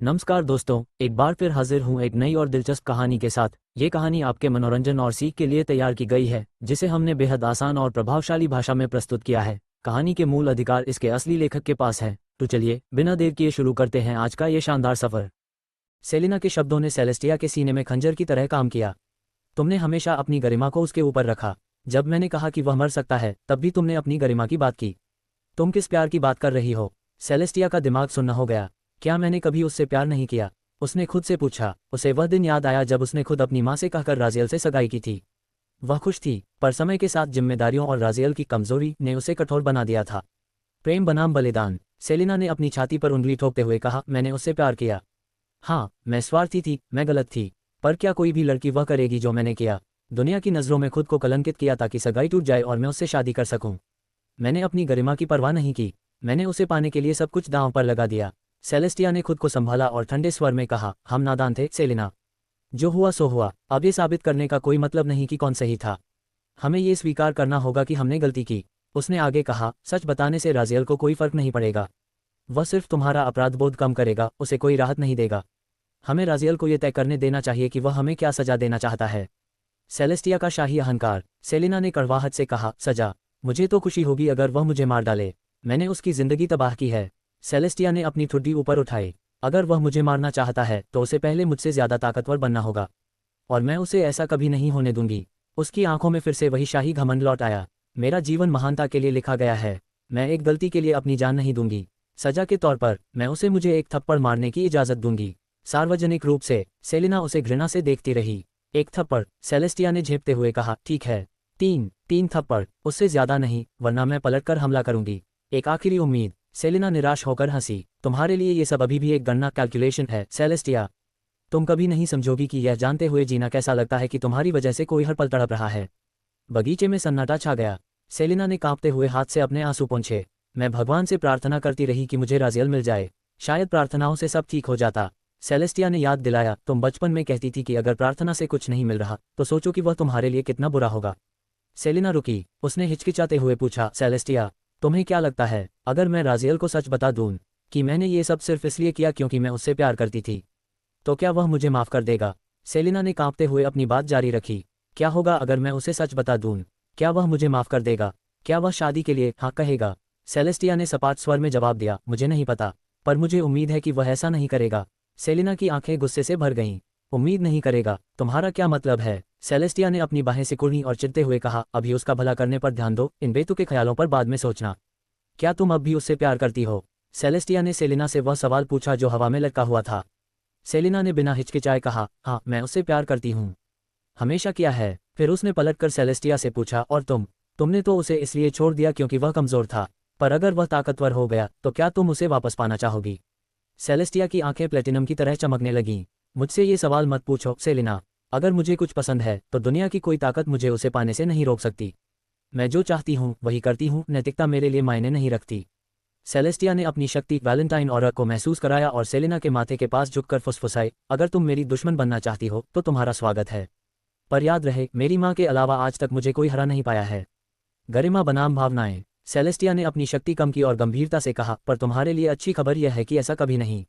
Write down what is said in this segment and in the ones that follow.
नमस्कार दोस्तों, एक बार फिर हाजिर हूँ एक नई और दिलचस्प कहानी के साथ। ये कहानी आपके मनोरंजन और सीख के लिए तैयार की गई है, जिसे हमने बेहद आसान और प्रभावशाली भाषा में प्रस्तुत किया है। कहानी के मूल अधिकार इसके असली लेखक के पास है। तो चलिए बिना देर किए शुरू करते हैं आज का ये शानदार सफर। सेलिना के शब्दों ने सेलेस्टिया के सीने में खंजर की तरह काम किया। तुमने हमेशा अपनी गरिमा को उसके ऊपर रखा। जब मैंने कहा कि वह मर सकता है, तब भी तुमने अपनी गरिमा की बात की। तुम किस प्यार की बात कर रही हो? सेलेस्टिया का दिमाग सुन्न हो गया। क्या मैंने कभी उससे प्यार नहीं किया? उसने खुद से पूछा। उसे वह दिन याद आया जब उसने खुद अपनी माँ से कहकर राजियल से सगाई की थी। वह खुश थी, पर समय के साथ जिम्मेदारियों और राजियल की कमजोरी ने उसे कठोर बना दिया था। प्रेम बनाम बलिदान। सेलिना ने अपनी छाती पर उंगली ठोकते हुए कहा, मैंने उससे प्यार किया। हाँ, मैं स्वार्थी थी, मैं गलत थी। पर क्या कोई भी लड़की वह करेगी जो मैंने किया? दुनिया की नज़रों में खुद को कलंकित किया ताकि सगाई टूट जाए और मैं उससे शादी कर सकूं। मैंने अपनी गरिमा की परवाह नहीं की। मैंने उसे पाने के लिए सब कुछ दांव पर लगा दिया। सेलेस्टिया ने खुद को संभाला और ठंडे स्वर में कहा, हम नादान थे सेलिना। जो हुआ सो हुआ। अब ये साबित करने का कोई मतलब नहीं कि कौन सही था। हमें ये स्वीकार करना होगा कि हमने गलती की। उसने आगे कहा, सच बताने से राजियल को कोई फर्क नहीं पड़ेगा। वह सिर्फ तुम्हारा अपराध बोध कम करेगा, उसे कोई राहत नहीं देगा। हमें राजियल को यह तय करने देना चाहिए कि वह हमें क्या सजा देना चाहता है। सेलेस्टिया का शाही अहंकार। सेलिना ने कड़वाहट से कहा, सजा? मुझे तो खुशी होगी अगर वह मुझे मार डाले। मैंने उसकी जिंदगी तबाह की है। सेलेस्टिया ने अपनी ठुड्डी ऊपर उठाई। अगर वह मुझे मारना चाहता है तो उसे पहले मुझसे ज्यादा ताकतवर बनना होगा, और मैं उसे ऐसा कभी नहीं होने दूंगी। उसकी आंखों में फिर से वही शाही घमंड लौट आया। मेरा जीवन महानता के लिए लिखा गया है। मैं एक गलती के लिए अपनी जान नहीं दूंगी। सजा के तौर पर मैं उसे मुझे एक थप्पड़ मारने की इजाजत दूंगी, सार्वजनिक रूप से। सेलिना उसे घृणा से देखती रही। एक थप्पड़? सेलेस्टिया ने झेपते हुए कहा, ठीक है, तीन थप्पड़, उससे ज्यादा नहीं, वरना मैं पलटकर हमला करूंगी। एक आखिरी उम्मीद। सेलिना निराश होकर हंसी। तुम्हारे लिए ये सब अभी भी एक गणना कैलकुलेशन है सेलेस्टिया। तुम कभी नहीं समझोगी कि यह जानते हुए जीना कैसा लगता है कि तुम्हारी वजह से कोई हर पल तड़प रहा है। बगीचे में सन्नाटा छा गया। सेलिना ने कांपते हुए हाथ से अपने आंसू पोंछे। मैं भगवान से प्रार्थना करती रही कि मुझे राजियल मिल जाए। शायद प्रार्थनाओं से सब ठीक हो जाता। सेलेस्टिया ने याद दिलाया, तुम बचपन में कहती थी कि अगर प्रार्थना से कुछ नहीं मिल रहा तो सोचो कि वह तुम्हारे लिए कितना बुरा होगा। सेलिना रुकी। उसने हिचकिचाते हुए पूछा, सेलेस्टिया, तुम्हें क्या लगता है अगर मैं राजियल को सच बता दूं कि मैंने ये सब सिर्फ इसलिए किया क्योंकि मैं उससे प्यार करती थी, तो क्या वह मुझे माफ कर देगा? सेलिना ने कांपते हुए अपनी बात जारी रखी। क्या होगा अगर मैं उसे सच बता दूं? क्या वह मुझे माफ कर देगा? क्या वह शादी के लिए हाँ कहेगा? सेलेस्टिया ने सपाट स्वर में जवाब दिया, मुझे नहीं पता, पर मुझे उम्मीद है कि वह ऐसा नहीं करेगा। सेलिना की आंखें गुस्से से भर गईं। उम्मीद नहीं करेगा? तुम्हारा क्या मतलब है? सेलेस्टिया ने अपनी बाहें सिकुड़ी और चिढ़ते हुए कहा, अभी उसका भला करने पर ध्यान दो, इन बेतुके ख्यालों पर बाद में सोचना। क्या तुम अब भी उससे प्यार करती हो? सेलेस्टिया ने सेलिना से वह सवाल पूछा जो हवा में लटका हुआ था। सेलिना ने बिना हिचकिचाए कहा, हाँ, मैं उससे प्यार करती हूँ। हमेशा किया है। फिर उसने पलटकर सेलेस्टिया से पूछा, और तुमने तो उसे इसलिए छोड़ दिया क्योंकि वह कमजोर था, पर अगर वह ताकतवर हो गया तो क्या तुम उसे वापस पाना चाहोगी? सेलेस्टिया की आंखें प्लेटिनम की तरह चमकने लगीं। मुझसे ये सवाल मत पूछो सेलिना। अगर मुझे कुछ पसंद है तो दुनिया की कोई ताकत मुझे उसे पाने से नहीं रोक सकती। मैं जो चाहती हूँ वही करती हूँ, नैतिकता मेरे लिए मायने नहीं रखती। सेलेस्टिया ने अपनी शक्ति वैलेंटाइन ऑरा को महसूस कराया और सेलिना के माथे के पास झुककर फुसफुसाई, अगर तुम मेरी दुश्मन बनना चाहती हो तो तुम्हारा स्वागत है, पर याद रहे मेरी माँ के अलावा आज तक मुझे कोई हरा नहीं पाया है। गरिमा बनाम भावनाएं। सेलेस्टिया ने अपनी शक्ति कम की और गंभीरता से कहा, पर तुम्हारे लिए अच्छी खबर यह है कि ऐसा कभी नहीं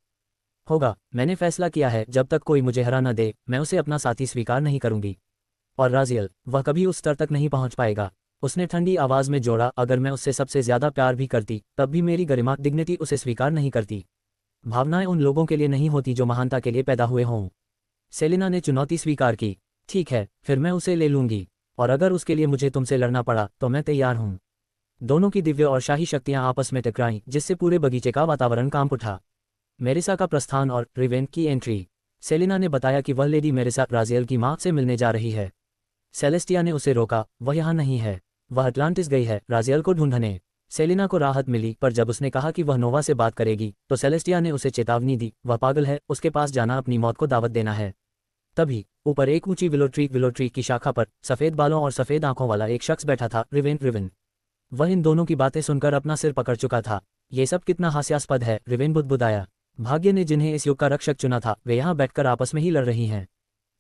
होगा। मैंने फैसला किया है, जब तक कोई मुझे हरा न दे मैं उसे अपना साथी स्वीकार नहीं करूंगी। और राजियल, वह कभी उस स्तर तक नहीं पहुंच पाएगा। उसने ठंडी आवाज में जोड़ा, अगर मैं उससे सबसे ज्यादा प्यार भी करती तब भी मेरी गरिमा डिग्निटी उसे स्वीकार नहीं करती। भावनाएं उन लोगों के लिए नहीं होती जो महानता के लिए पैदा हुए हों। सेलिना ने चुनौती स्वीकार की। ठीक है, फिर मैं उसे ले लूंगी, और अगर उसके लिए मुझे तुमसे लड़ना पड़ा तो मैं तैयार हूं। दोनों की दिव्य और शाही शक्तियां आपस में टकराईं, जिससे पूरे बगीचे का वातावरण कांप उठा। मेरिसा का प्रस्थान और रिवेन की एंट्री। सेलिना ने बताया कि वह लेडी मेरिसा राजियल की मां से मिलने जा रही है। सेलेस्टिया ने उसे रोका, वह यहाँ नहीं है, वह अटलांटिस गई है राजियल को ढूंढने। सेलिना को राहत मिली, पर जब उसने कहा कि वह नोवा से बात करेगी तो सेलेस्टिया ने उसे चेतावनी दी, वह पागल है, उसके पास जाना अपनी मौत को दावत देना है। तभी ऊपर एक ऊंची विलो ट्री की शाखा पर सफेद बालों और सफेद आंखों वाला एक शख्स बैठा था, रिवेन। वह इन दोनों की बातें सुनकर अपना सिर पकड़ चुका था। ये सब कितना हास्यास्पद है, रिवेन बुदबुदाया। भाग्य ने जिन्हें इस युग का रक्षक चुना था वे यहाँ बैठकर आपस में ही लड़ रही हैं।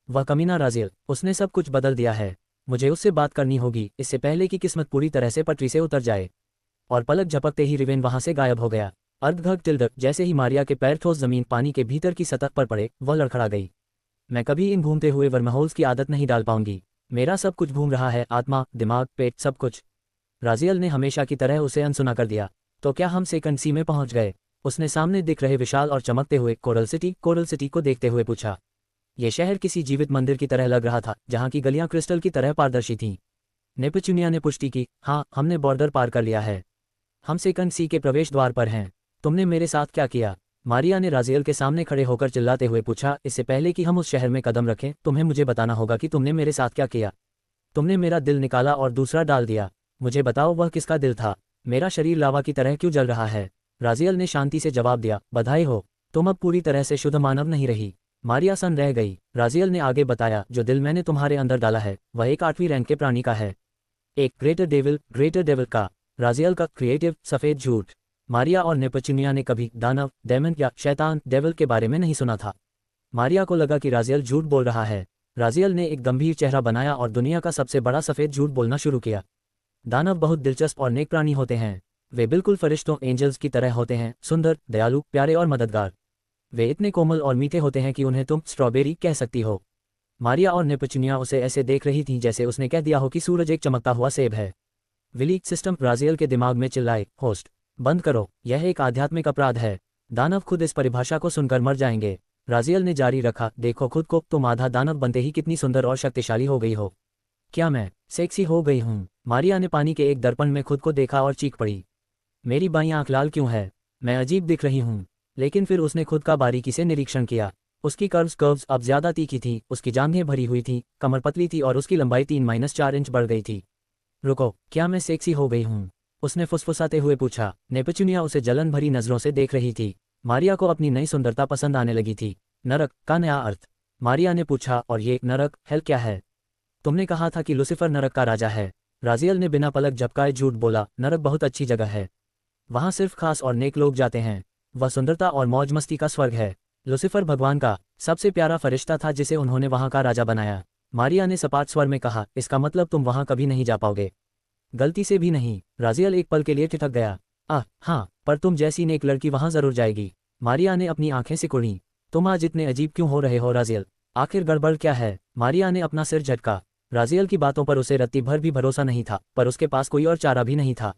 वह कमीना राजियल, उसने सब कुछ बदल दिया है। मुझे उससे बात करनी होगी, इससे पहले कि किस्मत पूरी तरह से पटरी से उतर जाए। और पलक झपकते ही रिवेन वहां से गायब हो गया। अर्धघग टिल्डर। जैसे ही मारिया के पैर ठोस जमीन पानी के भीतर की सतह पर पड़े, वह लड़खड़ा गई। मैं कभी इन घूमते हुए वर्महोल्स की आदत नहीं डाल पाऊंगी। मेरा सब कुछ घूम रहा है, आत्मा, दिमाग, पेट, सब कुछ। राजियल ने हमेशा की तरह उसे अनसुना कर दिया। तो क्या हम सेकंड सी में पहुंच गए? उसने सामने दिख रहे विशाल और चमकते हुए कोरल सिटी को देखते हुए पूछा। यह शहर किसी जीवित मंदिर की तरह लग रहा था, जहां की गलियां क्रिस्टल की तरह पारदर्शी थीं। नेपच्यूनिया ने पुष्टि की, हाँ, हमने बॉर्डर पार कर लिया है। हम सेकंड सी के प्रवेश द्वार पर हैं। तुमने मेरे साथ क्या किया? मारिया ने राजियल के सामने खड़े होकर चिल्लाते हुए पूछा। इससे पहले कि हम उस शहर में कदम रखें, तुम्हें मुझे बताना होगा कि तुमने मेरे साथ क्या किया। तुमने मेरा दिल निकाला और दूसरा डाल दिया। मुझे बताओ, वह किसका दिल था? मेरा शरीर लावा की तरह क्यों जल रहा है? राजियल ने शांति से जवाब दिया, बधाई हो, तुम अब पूरी तरह से शुद्ध मानव नहीं रही। मारिया सन रह गई। राजियल ने आगे बताया, जो दिल मैंने तुम्हारे अंदर डाला है, वह एक 8वीं रैंक के प्राणी का है। एक ग्रेटर डेविल का। राजियल का क्रिएटिव सफेद झूठ। मारिया और नेपच्यूनिया ने कभी दानव, डेमन या शैतान, डेविल के बारे में नहीं सुना था। मारिया को लगा कि राजियल झूठ बोल रहा है। राजियल ने एक गंभीर चेहरा बनाया और दुनिया का सबसे बड़ा सफेद झूठ बोलना शुरू किया। दानव बहुत दिलचस्प और नेक प्राणी होते हैं। वे बिल्कुल फरिश्तों, एंजल्स की तरह होते हैं, सुंदर, दयालु, प्यारे और मददगार। वे इतने कोमल और मीठे होते हैं कि उन्हें तुम स्ट्रॉबेरी कह सकती हो। मारिया और नेपच्यूनिया उसे ऐसे देख रही थीं जैसे उसने कह दिया हो कि सूरज एक चमकता हुआ सेब है। विली सिस्टम राजियल के दिमाग में चिल्लाए, होस्ट बंद करो, यह एक आध्यात्मिक अपराध है। दानव खुद इस परिभाषा को सुनकर मर जाएंगे। राजियल ने जारी रखा, देखो खुद को, तुम आधा दानव बनते ही कितनी सुंदर और शक्तिशाली हो गई हो। क्या मैं सेक्सी हो गई हूँ? मारिया ने पानी के एक दर्पण में खुद को देखा और चीख पड़ी, मेरी बाईं आंख लाल क्यों है? मैं अजीब दिख रही हूँ। लेकिन फिर उसने खुद का बारीकी से निरीक्षण किया। उसकी कर्व्स अब ज्यादा तीखी थी, उसकी जांघें भरी हुई थी, कमर पतली थी और उसकी लंबाई 3-4 इंच बढ़ गई थी। रुको, क्या मैं सेक्सी हो गई हूँ? उसने फुसफुसाते हुए पूछा। नेपच्यूनिया उसे जलन भरी नजरों से देख रही थी। मारिया को अपनी नई सुंदरता पसंद आने लगी थी। नरक का नया अर्थ। मारिया ने पूछा, और ये नरक, हेल क्या है? तुमने कहा था कि लुसिफर नरक का राजा है। राजियल ने बिना पलक झपकाए झूठ बोला, नरक बहुत अच्छी जगह है। वहां सिर्फ खास और नेक लोग जाते हैं। वह सुंदरता और मौज मस्ती का स्वर्ग है। लुसिफर भगवान का सबसे प्यारा फरिश्ता था जिसे उन्होंने वहां का राजा बनाया। मारिया ने सपाट स्वर में कहा, इसका मतलब तुम वहां कभी नहीं जा पाओगे? गलती से भी नहीं। राजियल एक पल के लिए ठिठक गया। हाँ, पर तुम जैसी नेक लड़की वहां जरूर जाएगी। मारिया ने अपनी आंखें सिकुड़ी। तुम आज इतने अजीब क्यों हो रहे हो राजियल? आखिर गड़बड़ क्या है? मारिया ने अपना सिर झटका। राजियल की बातों पर उसे रत्ती भर भी भरोसा नहीं था, पर उसके पास कोई और चारा भी नहीं था।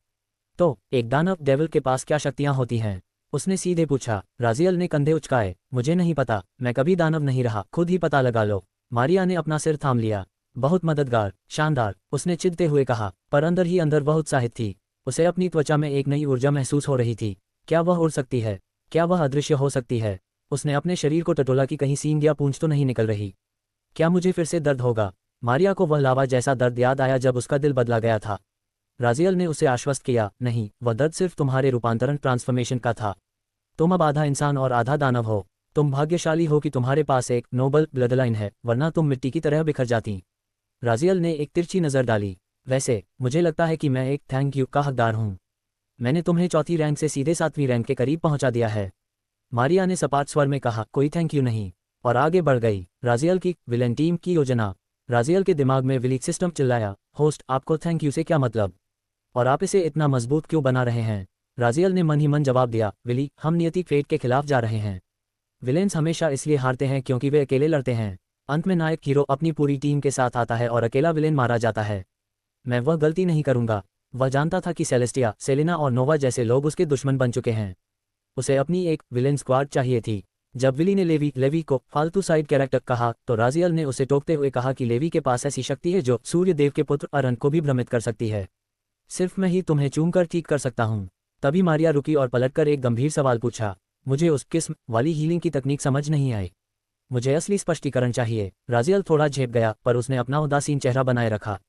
तो एक दानव डेविल के पास क्या शक्तियां होती हैं? उसने सीधे पूछा। राजियल ने कंधे उचकाए, मुझे नहीं पता, मैं कभी दानव नहीं रहा, खुद ही पता लगा लो। मारिया ने अपना सिर थाम लिया। बहुत मददगार, शानदार, उसने चिढ़ते हुए कहा, पर अंदर ही अंदर वह उत्साहित थी। उसे अपनी त्वचा में एक नई ऊर्जा महसूस हो रही थी। क्या वह उड़ सकती है? क्या वह अदृश्य हो सकती है? उसने अपने शरीर को टटोला कि कहीं सींग या पूंछ तो नहीं निकल रही। क्या मुझे फिर से दर्द होगा? मारिया को वह लावा जैसा दर्द याद आया जब उसका दिल बदला गया था। राजियल ने उसे आश्वस्त किया, नहीं, वह दर्द सिर्फ तुम्हारे रूपांतरण ट्रांसफॉर्मेशन का था। तुम अब आधा इंसान और आधा दानव हो। तुम भाग्यशाली हो कि तुम्हारे पास एक नोबल ब्लडलाइन है, वरना तुम मिट्टी की तरह बिखर जाती। राजियल ने एक तिरछी नज़र डाली। वैसे मुझे लगता है कि मैं एक थैंक यू का हकदार हूँ। मैंने तुम्हें 4थी रैंक से सीधे 7वीं रैंक के करीब पहुंचा दिया है। मारिया ने सपाट स्वर में कहा, कोई थैंक यू नहीं, और आगे बढ़ गई। राजियल की विलेन टीम की योजना। राजियल के दिमाग में विली सिस्टम चिल्लाया, होस्ट आपको थैंक यू से क्या मतलब? और आप इसे इतना मजबूत क्यों बना रहे हैं? राजियल ने मन ही मन जवाब दिया, विली, हम नियति फेट के खिलाफ जा रहे हैं। विलेन्स हमेशा इसलिए हारते हैं क्योंकि वे अकेले लड़ते हैं। अंत में नायक हीरो अपनी पूरी टीम के साथ आता है और अकेला विलेन मारा जाता है। मैं वह गलती नहीं करूंगा। वह जानता था कि सेलेस्टिया, सेलिना और नोवा जैसे लोग उसके दुश्मन बन चुके हैं। उसे अपनी एक विलेन स्क्वाड चाहिए थी। जब विली ने लेवी को फालतू साइड कैरेक्टर कहा तो राजियल ने उसे टोकते हुए कहा कि लेवी के पास ऐसी शक्ति है जो सूर्य देव के पुत्र अरन को भी भ्रमित कर सकती है। सिर्फ मैं ही तुम्हें चूमकर ठीक कर सकता हूँ। तभी मारिया रुकी और पलटकर एक गंभीर सवाल पूछा, मुझे उस किस्म वाली हीलिंग की तकनीक समझ नहीं आई। मुझे असली स्पष्टीकरण चाहिए। राजियल थोड़ा झेप गया, पर उसने अपना उदासीन चेहरा बनाए रखा।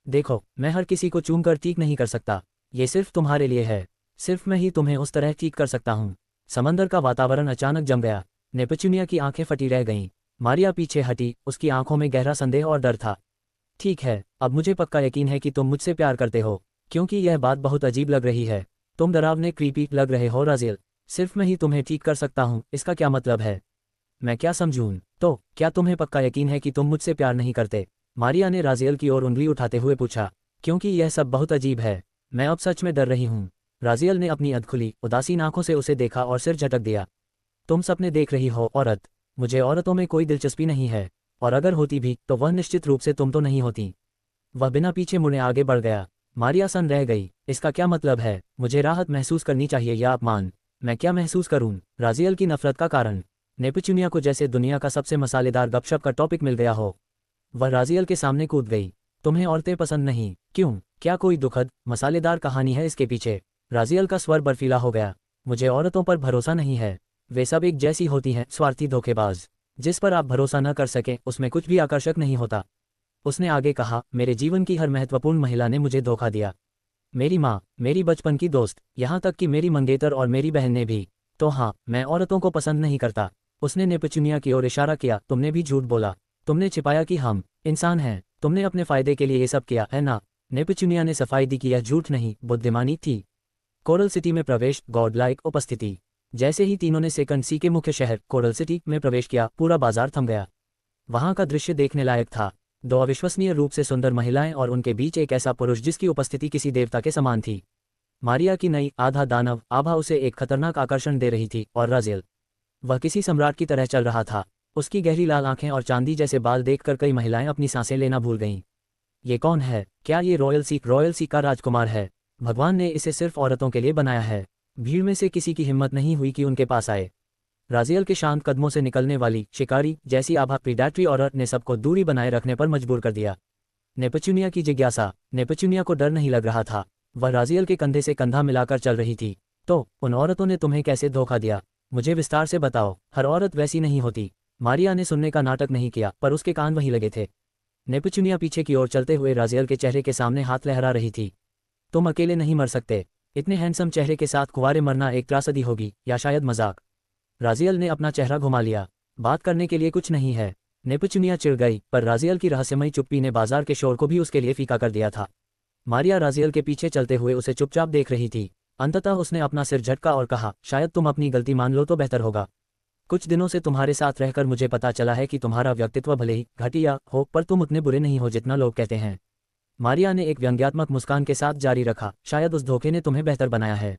देखो, मैं हर किसी को चूमकर ठीक नहीं कर सकता। ये सिर्फ तुम्हारे लिए है। सिर्फ मैं ही तुम्हें उस तरह ठीक कर सकता हूँ। समंदर का वातावरण अचानक जम गया। नेपच्यूनिया की आंखें फटी रह गईं। मारिया पीछे हटी, उसकी आंखों में गहरा संदेह और डर था। ठीक है, अब मुझे पक्का यकीन है कि तुम मुझसे प्यार करते हो, क्योंकि यह बात बहुत अजीब लग रही है। तुम डरावने क्रीपी लग रहे हो राजियल। सिर्फ मैं ही तुम्हें ठीक कर सकता हूँ, इसका क्या मतलब है? मैं क्या समझूं? तो क्या तुम्हें पक्का यकीन है कि तुम मुझसे प्यार नहीं करते? मारिया ने राजियल की ओर उंगली उठाते हुए पूछा, क्योंकि यह सब बहुत अजीब है। मैं अब सच में डर रही हूँ। राजियल ने अपनी अधखुली उदासीन आंखों से उसे देखा और सिर झटक दिया। तुम सपने देख रही हो औरत। मुझे औरतों में कोई दिलचस्पी नहीं है, और अगर होती भी तो वह निश्चित रूप से तुम तो नहीं होती। वह बिना पीछे मुड़े आगे बढ़ गया। मारिया सन रह गई। इसका क्या मतलब है? मुझे राहत महसूस करनी चाहिए या अपमान? मैं क्या महसूस करूं? राजियल की नफरत का कारण। नेपच्यूनिया को जैसे दुनिया का सबसे मसालेदार गपशप का टॉपिक मिल गया हो। वह राजियल के सामने कूद गई। तुम्हें औरतें पसंद नहीं? क्यों? क्या कोई दुखद मसालेदार कहानी है इसके पीछे? राजियल का स्वर बर्फीला हो गया। मुझे औरतों पर भरोसा नहीं है। वे सब एक जैसी होती हैं, स्वार्थी धोखेबाज। जिस पर आप भरोसा न कर सकें उसमें कुछ भी आकर्षक नहीं होता। उसने आगे कहा, मेरे जीवन की हर महत्वपूर्ण महिला ने मुझे धोखा दिया। मेरी माँ, मेरी बचपन की दोस्त, यहाँ तक कि मेरी मंगेतर और मेरी बहन ने भी। तो हाँ, मैं औरतों को पसंद नहीं करता। उसने नेपच्यूनिया की ओर इशारा किया। तुमने भी झूठ बोला। तुमने छिपाया कि हम इंसान हैं। तुमने अपने फायदे के लिए ये सब किया है ना? नेपच्यूनिया ने सफाई दी कि यह झूठ नहीं, बुद्धिमानी थी। कोरल सिटी में प्रवेश, गॉडलाइक उपस्थिति। जैसे ही तीनों ने सेकंड सी के मुख्य शहर कोरल सिटी में प्रवेश किया, पूरा बाजार थम गया। वहां का दृश्य देखने लायक था। दो अविश्वसनीय रूप से सुंदर महिलाएं और उनके बीच एक ऐसा पुरुष जिसकी उपस्थिति किसी देवता के समान थी। मारिया की नई आधा दानव आभा उसे एक खतरनाक आकर्षण दे रही थी, और राजियल, वह किसी सम्राट की तरह चल रहा था। उसकी गहरी लाल आंखें और चांदी जैसे बाल देखकर कई महिलाएं अपनी सांसें लेना भूल गईं। ये कौन है? क्या ये रॉयल सी का राजकुमार है? भगवान ने इसे सिर्फ औरतों के लिए बनाया है। भीड़ में से किसी की हिम्मत नहीं हुई कि उनके पास आए। राजियल के शांत कदमों से निकलने वाली शिकारी जैसी आभा प्रीडेटरी औरत ने सबको दूरी बनाए रखने पर मजबूर कर दिया। नेपच्यूनिया की जिज्ञासा। नेपच्यूनिया को डर नहीं लग रहा था। वह राजियल के कंधे से कंधा मिलाकर चल रही थी। तो उन औरतों ने तुम्हें कैसे धोखा दिया? मुझे विस्तार से बताओ। हर औरत वैसी नहीं होती। मारिया ने सुनने का नाटक नहीं किया, पर उसके कान वहीं लगे थे। नेपच्यूनिया पीछे की ओर चलते हुए राजियल के चेहरे के सामने हाथ लहरा रही थी। तुम अकेले नहीं मर सकते। इतने हैंडसम चेहरे के साथ कुंवारे मरना एक त्रासदी होगी, या शायद मजाक। राजियल ने अपना चेहरा घुमा लिया। बात करने के लिए कुछ नहीं है। नेपच्यूनिया चिढ़ गई, पर राजियल की रहस्यमयी चुप्पी ने बाजार के शोर को भी उसके लिए फीका कर दिया था। मारिया राजियल के पीछे चलते हुए उसे चुपचाप देख रही थी। अंततः उसने अपना सिर झटका और कहा, शायद तुम अपनी गलती मान लो तो बेहतर होगा। कुछ दिनों से तुम्हारे साथ रहकर मुझे पता चला है कि तुम्हारा व्यक्तित्व भले ही घटिया हो, पर तुम उतने बुरे नहीं हो जितना लोग कहते हैं। मारिया ने एक व्यंग्यात्मक मुस्कान के साथ जारी रखा, शायद उस धोखे ने तुम्हें बेहतर बनाया है।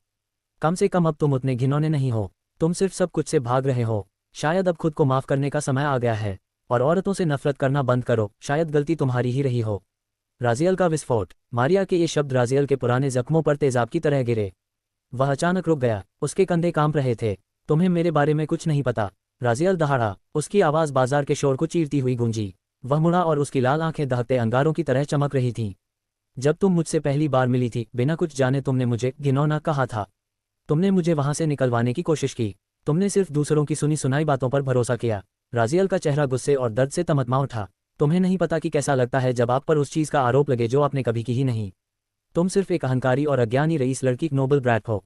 कम से कम अब तुम उतने घिनौने नहीं हो। तुम सिर्फ सब कुछ से भाग रहे हो। शायद अब खुद को माफ करने का समय आ गया है, और औरतों से नफरत करना बंद करो। शायद गलती तुम्हारी ही रही हो। राजियल का विस्फोट। मारिया के ये शब्द राजियल के पुराने जख्मों पर तेजाब की तरह गिरे। वह अचानक रुक गया। उसके कंधे कांप रहे थे। तुम्हें मेरे बारे में कुछ नहीं पता। राजियल दहाड़ा। उसकी आवाज़ बाजार के शोर को चीरती हुई गूंजी। वह मुड़ा और उसकी लाल आंखें दहकते अंगारों की तरह चमक रही थीं। जब तुम मुझसे पहली बार मिली थी, बिना कुछ जाने तुमने मुझे घिनौना कहा था। तुमने मुझे वहां से निकलवाने की कोशिश की। तुमने सिर्फ दूसरों की सुनी सुनाई बातों पर भरोसा किया। राजियल का चेहरा गुस्से और दर्द से तमतमा उठा। तुम्हें नहीं पता कि कैसा लगता है जब आप पर उस चीज़ का आरोप लगे जो आपने कभी की ही नहीं। तुम सिर्फ एक अहंकारी और अज्ञानी रईस लड़की नोबल ब्रैट हो।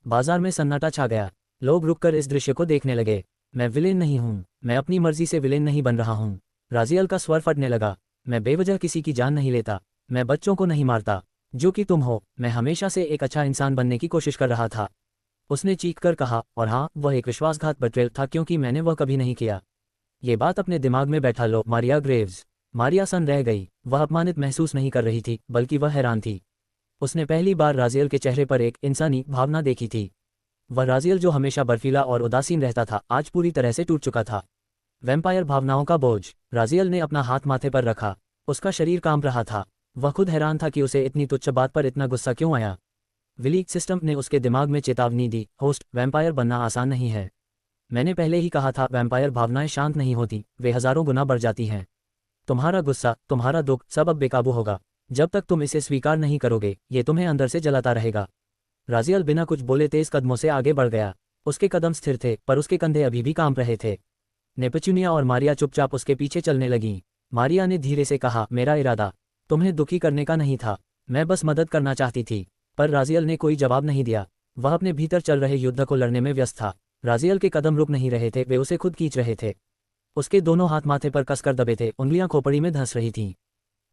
बाजार में सन्नाटा छा गया। लोग रुककर इस दृश्य को देखने लगे। मैं विलेन नहीं हूँ। मैं अपनी मर्जी से विलेन नहीं बन रहा हूँ। राजियल का स्वर फटने लगा। मैं बेवजह किसी की जान नहीं लेता। मैं बच्चों को नहीं मारता, जो कि तुम हो। मैं हमेशा से एक अच्छा इंसान बनने की कोशिश कर रहा था। उसने चीखकर कहा, और हाँ, वह एक विश्वासघात बट्रेल था, क्योंकि मैंने वह कभी नहीं किया। ये बात अपने दिमाग में बैठा लो, मारिया ग्रेव्स। मारिया सन रह गई। वह अपमानित महसूस नहीं कर रही थी, बल्कि वह हैरान थी। उसने पहली बार राजियल के चेहरे पर एक इंसानी भावना देखी थी। वह राजियल जो हमेशा बर्फीला और उदासीन रहता था, आज पूरी तरह से टूट चुका था। वैम्पायर भावनाओं का बोझ। राजियल ने अपना हाथ माथे पर रखा। उसका शरीर कांप रहा था। वह खुद हैरान था कि उसे इतनी तुच्छ बात पर इतना गुस्सा क्यों आया। विलीक सिस्टम ने उसके दिमाग में चेतावनी दी, होस्ट, वैम्पायर बनना आसान नहीं है। मैंने पहले ही कहा था, वैम्पायर भावनाएं शांत नहीं होती, वे हजारों गुना बढ़ जाती हैं। तुम्हारा गुस्सा, तुम्हारा दुख, सब अब बेकाबू होगा। जब तक तुम इसे स्वीकार नहीं करोगे, ये तुम्हें अंदर से जलाता रहेगा। राजियल बिना कुछ बोले तेज कदमों से आगे बढ़ गया। उसके कदम स्थिर थे, पर उसके कंधे अभी भी कांप रहे थे। नेपच्यूनिया और मारिया चुपचाप उसके पीछे चलने लगीं। मारिया ने धीरे से कहा, मेरा इरादा तुम्हें दुखी करने का नहीं था। मैं बस मदद करना चाहती थी। पर राजियल ने कोई जवाब नहीं दिया। वह अपने भीतर चल रहे युद्ध को लड़ने में व्यस्त था। राजियल के कदम रुक नहीं रहे थे, वे उसे खुद खींच रहे थे। उसके दोनों हाथ माथे पर कसकर दबे थे, उंगलियां खोपड़ी में धंस रही थीं।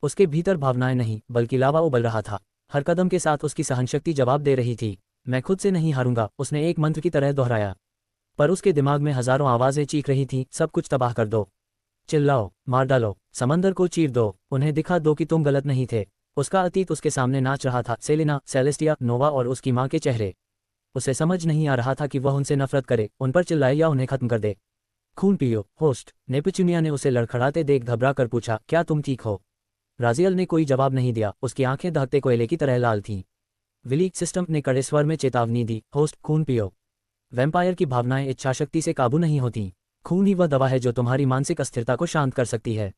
उसके भीतर भावनाएं नहीं, बल्कि लावा उबल रहा था। हर कदम के साथ उसकी सहनशक्ति जवाब दे रही थी। मैं खुद से नहीं हारूंगा, उसने एक मंत्र की तरह दोहराया। पर उसके दिमाग में हजारों आवाजें चीख रही थीं, सब कुछ तबाह कर दो। चिल्लाओ, मार डालो, समंदर को चीर दो, उन्हें दिखा दो कि तुम गलत नहीं थे। उसका अतीत उसके सामने नाच रहा था, सेलेना, सेलेस्टिया, नोवा और उसकी माँ के चेहरे। उसे समझ नहीं आ रहा था कि वह उनसे नफरत करे, उन पर चिल्लाए या उन्हें खत्म कर दे। खून पियो, होस्ट, नेपच्यूनिया ने उसे लड़खड़ाते देख घबरा कर पूछा, क्या तुम ठीक हो? राजियल ने कोई जवाब नहीं दिया, उसकी आंखें दहकते कोयले की तरह लाल थीं। विलीक सिस्टम ने कड़े स्वर में चेतावनी दी, होस्ट, खून पियो। वैम्पायर की भावनाएं इच्छाशक्ति से काबू नहीं होती। खून ही वह दवा है जो तुम्हारी मानसिक अस्थिरता को शांत कर सकती है।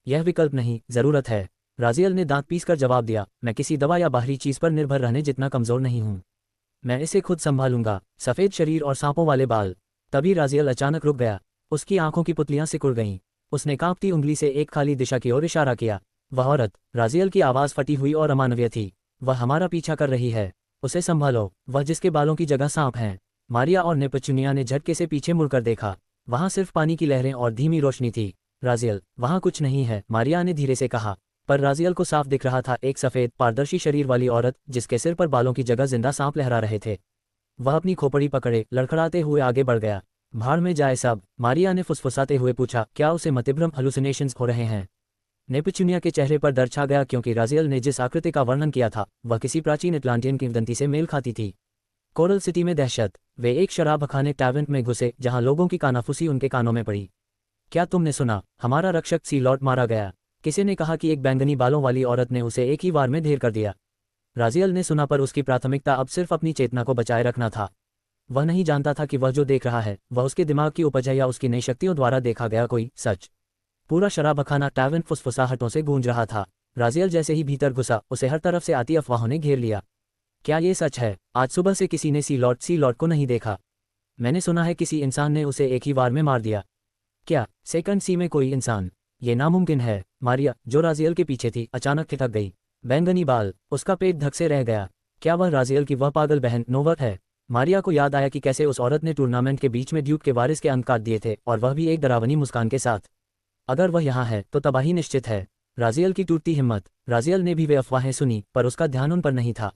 यह विकल्प नहीं, जरूरत है। राजियल ने दांत पीसकर जवाब दिया, मैं किसी दवा या बाहरी चीज पर निर्भर रहने जितना कमजोर नहीं हूं। मैं इसे खुद संभालूंगा। सफेद शरीर और सांपों वाले बाल। तभी राजियल अचानक रुक गया। उसकी आंखों की पुतलियां सिकुड़ गईं। उसने कांपती उंगली से एक खाली दिशा की ओर इशारा किया। वह औरत। राजियल की आवाज फटी हुई और अमानवीय थी। वह हमारा पीछा कर रही है। उसे संभालो। वह जिसके बालों की जगह सांप हैं। मारिया और नेपच्यूनिया ने झटके से पीछे मुड़कर देखा। वहां सिर्फ पानी की लहरें और धीमी रोशनी थी। राजियल, वहां कुछ नहीं है, मारिया ने धीरे से कहा। पर राजियल को साफ दिख रहा था एक सफेद पारदर्शी शरीर वाली औरत जिसके सिर पर बालों की जगह जिंदा सांप लहरा रहे थे। वह अपनी खोपड़ी पकड़े लड़खड़ाते हुए आगे बढ़ गया। भाड़ में जाए सब, मारिया ने फुसफुसाते हुए पूछा, क्या उसे मतिभ्रम हेलुसिनेशंस हो रहे हैं? नेपच्यूनिया के चेहरे पर डर छा गया क्योंकि राजियल ने जिस आकृति का वर्णन किया था वह किसी प्राचीन अटलांटियन किंवदंती से मेल खाती थी। कोरल सिटी में दहशत। वे एक शराब खाने टैवर्न में घुसे जहां लोगों की कानाफूसी उनके कानों में पड़ी। क्या तुमने सुना? हमारा रक्षक सी लॉर्ड मारा गया। किसी ने कहा कि एक बैंगनी बालों वाली औरत ने उसे एक ही वार में ढेर कर दिया। राजियल ने सुना पर उसकी प्राथमिकता अब सिर्फ अपनी चेतना को बचाए रखना था। वह नहीं जानता था कि वह जो देख रहा है वह उसके दिमाग की उपज है या उसकी नई शक्तियों द्वारा देखा गया कोई सच। पूरा शराबखाना टैवर्न फुसफुसाहटों से गूंज रहा था। राजियल जैसे ही भीतर घुसा उसे हर तरफ से आती अफवाहों ने घेर लिया। क्या ये सच है? आज सुबह से किसी ने सी लॉर्ड को नहीं देखा। मैंने सुना है किसी इंसान ने उसे एक ही वार में मार दिया। क्या सेकंड सी में कोई इंसान? ये नामुमकिन है। मारिया, जो राजियल के पीछे थी, अचानक ठिठक गई। बैंगनी बाल। उसका पेट धक से रह गया। क्या वह राजियल की वह पागल बहन नोवा है? मारिया को याद आया कि कैसे उस औरत ने टूर्नामेंट के बीच में ड्यूक के वारिस के अंक काट दिए थे, और वह भी एक डरावनी मुस्कान के साथ। अगर वह यहाँ है तो तबाही निश्चित है। राजियल की टूटती हिम्मत। राजियल ने भी वे अफवाहें सुनी पर उसका ध्यान उन पर नहीं था।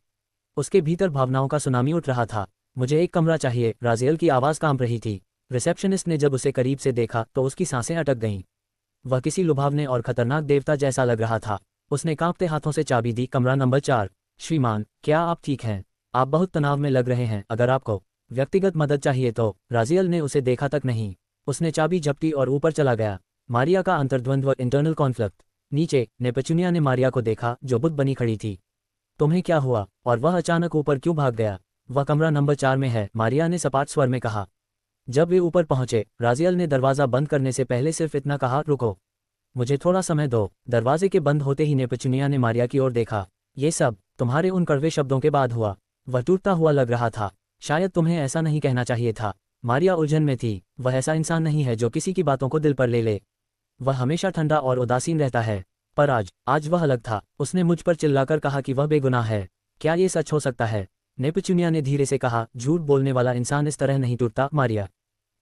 उसके भीतर भावनाओं का सुनामी उठ रहा था। मुझे एक कमरा चाहिए। राजियल की आवाज़ कांप रही थी। रिसेप्शनिस्ट ने जब उसे करीब से देखा तो उसकी सांसें अटक गईं। वह किसी लुभावने और खतरनाक देवता जैसा लग रहा था। उसने कांपते हाथों से चाबी दी। कमरा नंबर 4। श्रीमान, क्या आप ठीक हैं? आप बहुत तनाव में लग रहे हैं। अगर आपको व्यक्तिगत मदद चाहिए तो। राजियल ने उसे देखा तक नहीं। उसने चाबी झपटी और ऊपर चला गया। मारिया का अंतर्द्वंद्व, इंटरनल कॉन्फ्लिक्ट। नीचे नेपच्यूनिया ने मारिया को देखा जो बुत बनी खड़ी थी। तुम्हें क्या हुआ? और वह अचानक ऊपर क्यों भाग गया? वह कमरा नंबर 4 में है, मारिया ने सपाट स्वर में कहा। जब वे ऊपर पहुंचे, राजियल ने दरवाज़ा बंद करने से पहले सिर्फ इतना कहा, रुको, मुझे थोड़ा समय दो। दरवाजे के बंद होते ही नेपच्यूनिया ने मारिया की ओर देखा। ये सब तुम्हारे उन कड़वे शब्दों के बाद हुआ। वह टूटता हुआ लग रहा था। शायद तुम्हें ऐसा नहीं कहना चाहिए था। मारिया उलझन में थी। वह ऐसा इंसान नहीं है जो किसी की बातों को दिल पर ले ले। वह हमेशा ठंडा और उदासीन रहता है। पर आज वह अलग था। उसने मुझ पर चिल्लाकर कहा कि वह बेगुनाह है। क्या ये सच हो सकता है? नेपच्यूनिया ने धीरे से कहा, झूठ बोलने वाला इंसान इस तरह नहीं टूटता मारिया।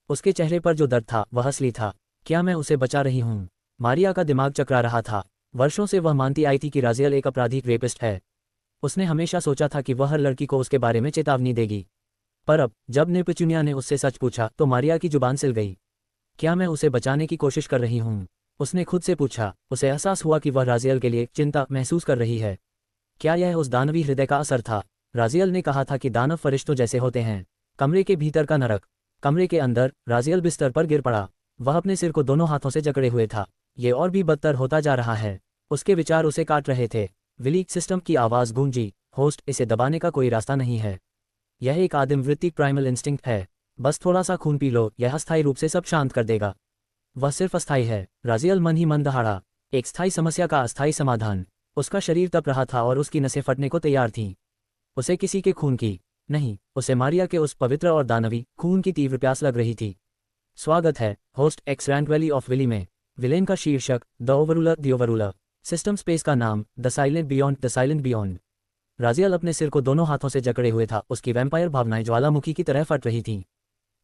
उसके चेहरे पर जो दर्द था वह असली था। क्या मैं उसे बचा रही हूँ? मारिया का दिमाग चकरा रहा था। वर्षों से वह मानती आई थी कि राजियल एक आपराधिक रेपिस्ट है। उसने हमेशा सोचा था कि वह हर लड़की को उसके बारे में चेतावनी देगी। पर अब जब नेपच्यूनिया ने उससे सच पूछा तो मारिया की जुबान सिल गई। क्या मैं उसे बचाने की कोशिश कर रही हूँ? उसने खुद से पूछा। उसे एहसास हुआ कि वह राजियल के लिए चिंता महसूस कर रही है। क्या यह उस दानवी हृदय का असर था? राजियल ने कहा था कि दानव फरिश्तों जैसे होते हैं। कमरे के भीतर का नरक। कमरे के अंदर राजियल बिस्तर पर गिर पड़ा। वह अपने सिर को दोनों हाथों से जकड़े हुए था। ये और भी बदतर होता जा रहा है। उसके विचार उसे काट रहे थे। विलीक सिस्टम की आवाज़ गूंजी, होस्ट, इसे दबाने का कोई रास्ता नहीं है। यह एक आदिम वृत्ति प्राइमल इंस्टिंक्ट है। बस थोड़ा सा खून पी लो, यह अस्थायी रूप से सब शांत कर देगा। वह सिर्फ अस्थायी है। राजियल मन ही मन दहाड़ा। एक स्थायी समस्या का अस्थायी समाधान। उसका शरीर तप रहा था और उसकी नसें फटने को तैयार थीं। उसे किसी के खून की नहीं, उसे मारिया के उस पवित्र और दानवी खून की तीव्र प्यास लग रही थी। स्वागत है host X rank valley of Willy में। विलेन का शीर्षक द ओवरूलर। सिस्टम स्पेस का नाम द साइलेंट बियॉन्ड। राजियल अपने सिर को दोनों हाथों से जकड़े हुए था। उसकी वैम्पायर भावनाएं ज्वालामुखी की तरह फट रही थीं।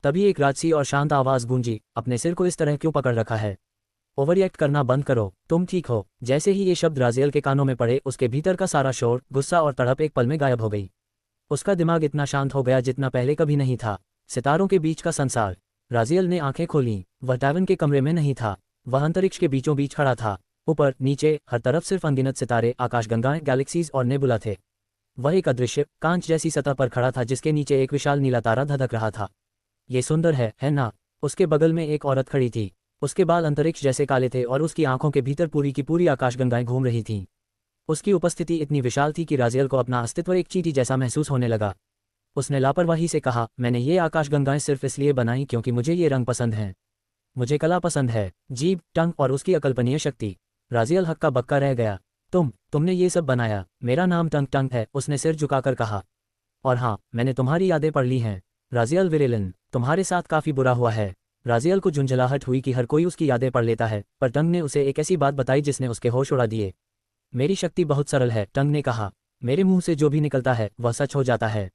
तभी एक राजसी और शांत आवाज गूंजी, अपने सिर को इस तरह क्यों पकड़ रखा है? ओवररिएक्ट करना बंद करो, तुम ठीक हो। जैसे ही ये शब्द राजियल के कानों में पड़े, उसके भीतर का सारा शोर, गुस्सा और तड़प एक पल में गायब हो गई। उसका दिमाग इतना शांत हो गया जितना पहले कभी नहीं था। सितारों के बीच का संसार। राजियल ने आंखें खोलीं। वह टैवर्न के कमरे में नहीं था। वह अंतरिक्ष के बीचों बीच खड़ा था। ऊपर नीचे हर तरफ सिर्फ अनगिनत सितारे, आकाशगंगाएं, गैलेक्सीज और नेबुला थे। वह एक अदृश्य कांच जैसी सतह पर खड़ा था जिसके नीचे एक विशाल नीला तारा धधक रहा था। ये सुंदर है ना? उसके बगल में एक औरत खड़ी थी। उसके बाल अंतरिक्ष जैसे काले थे और उसकी आंखों के भीतर पूरी की पूरी आकाशगंगाएं घूम रही थीं। उसकी उपस्थिति इतनी विशाल थी कि राजियल को अपना अस्तित्व एक चींटी जैसा महसूस होने लगा। उसने लापरवाही से कहा, मैंने ये आकाशगंगाएं सिर्फ इसलिए बनाई क्योंकि मुझे ये रंग पसंद हैं। मुझे कला पसंद है, जीभ, टंग और उसकी अकल्पनीय शक्ति। राजियल हक्का बक्का रह गया। तुमने ये सब बनाया? मेरा नाम टंग टंग है, उसने सिर झुकाकर कहा। और हाँ, मैंने तुम्हारी यादें पढ़ ली हैं। राजियल विरेलिन, तुम्हारे साथ काफ़ी बुरा हुआ है। राजियल को झुंझलाहट हुई कि हर कोई उसकी यादें पढ़ लेता है, पर टंग ने उसे एक ऐसी बात बताई जिसने उसके होश उड़ा दिए। मेरी शक्ति बहुत सरल है, टंग ने कहा। मेरे मुंह से जो भी निकलता है वह सच हो जाता है,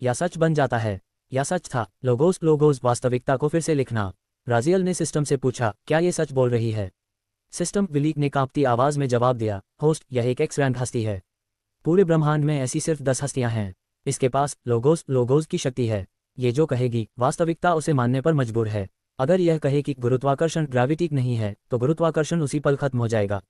या सच बन जाता है, या सच था। लोगोस वास्तविकता को फिर से लिखना। राजियल ने सिस्टम से पूछा, क्या ये सच बोल रही है? सिस्टम, विलीक ने कांपती आवाज में जवाब दिया, होस्ट, यह एक एक्स रैंक हस्ती है। पूरे ब्रह्मांड में ऐसी सिर्फ 10 हस्तियां हैं। इसके पास लोगोस की शक्ति है। ये जो कहेगी वास्तविकता उसे मानने पर मजबूर है। अगर यह कहे कि गुरुत्वाकर्षण ग्रेविटी नहीं है तो गुरुत्वाकर्षण उसी पल खत्म हो जाएगा।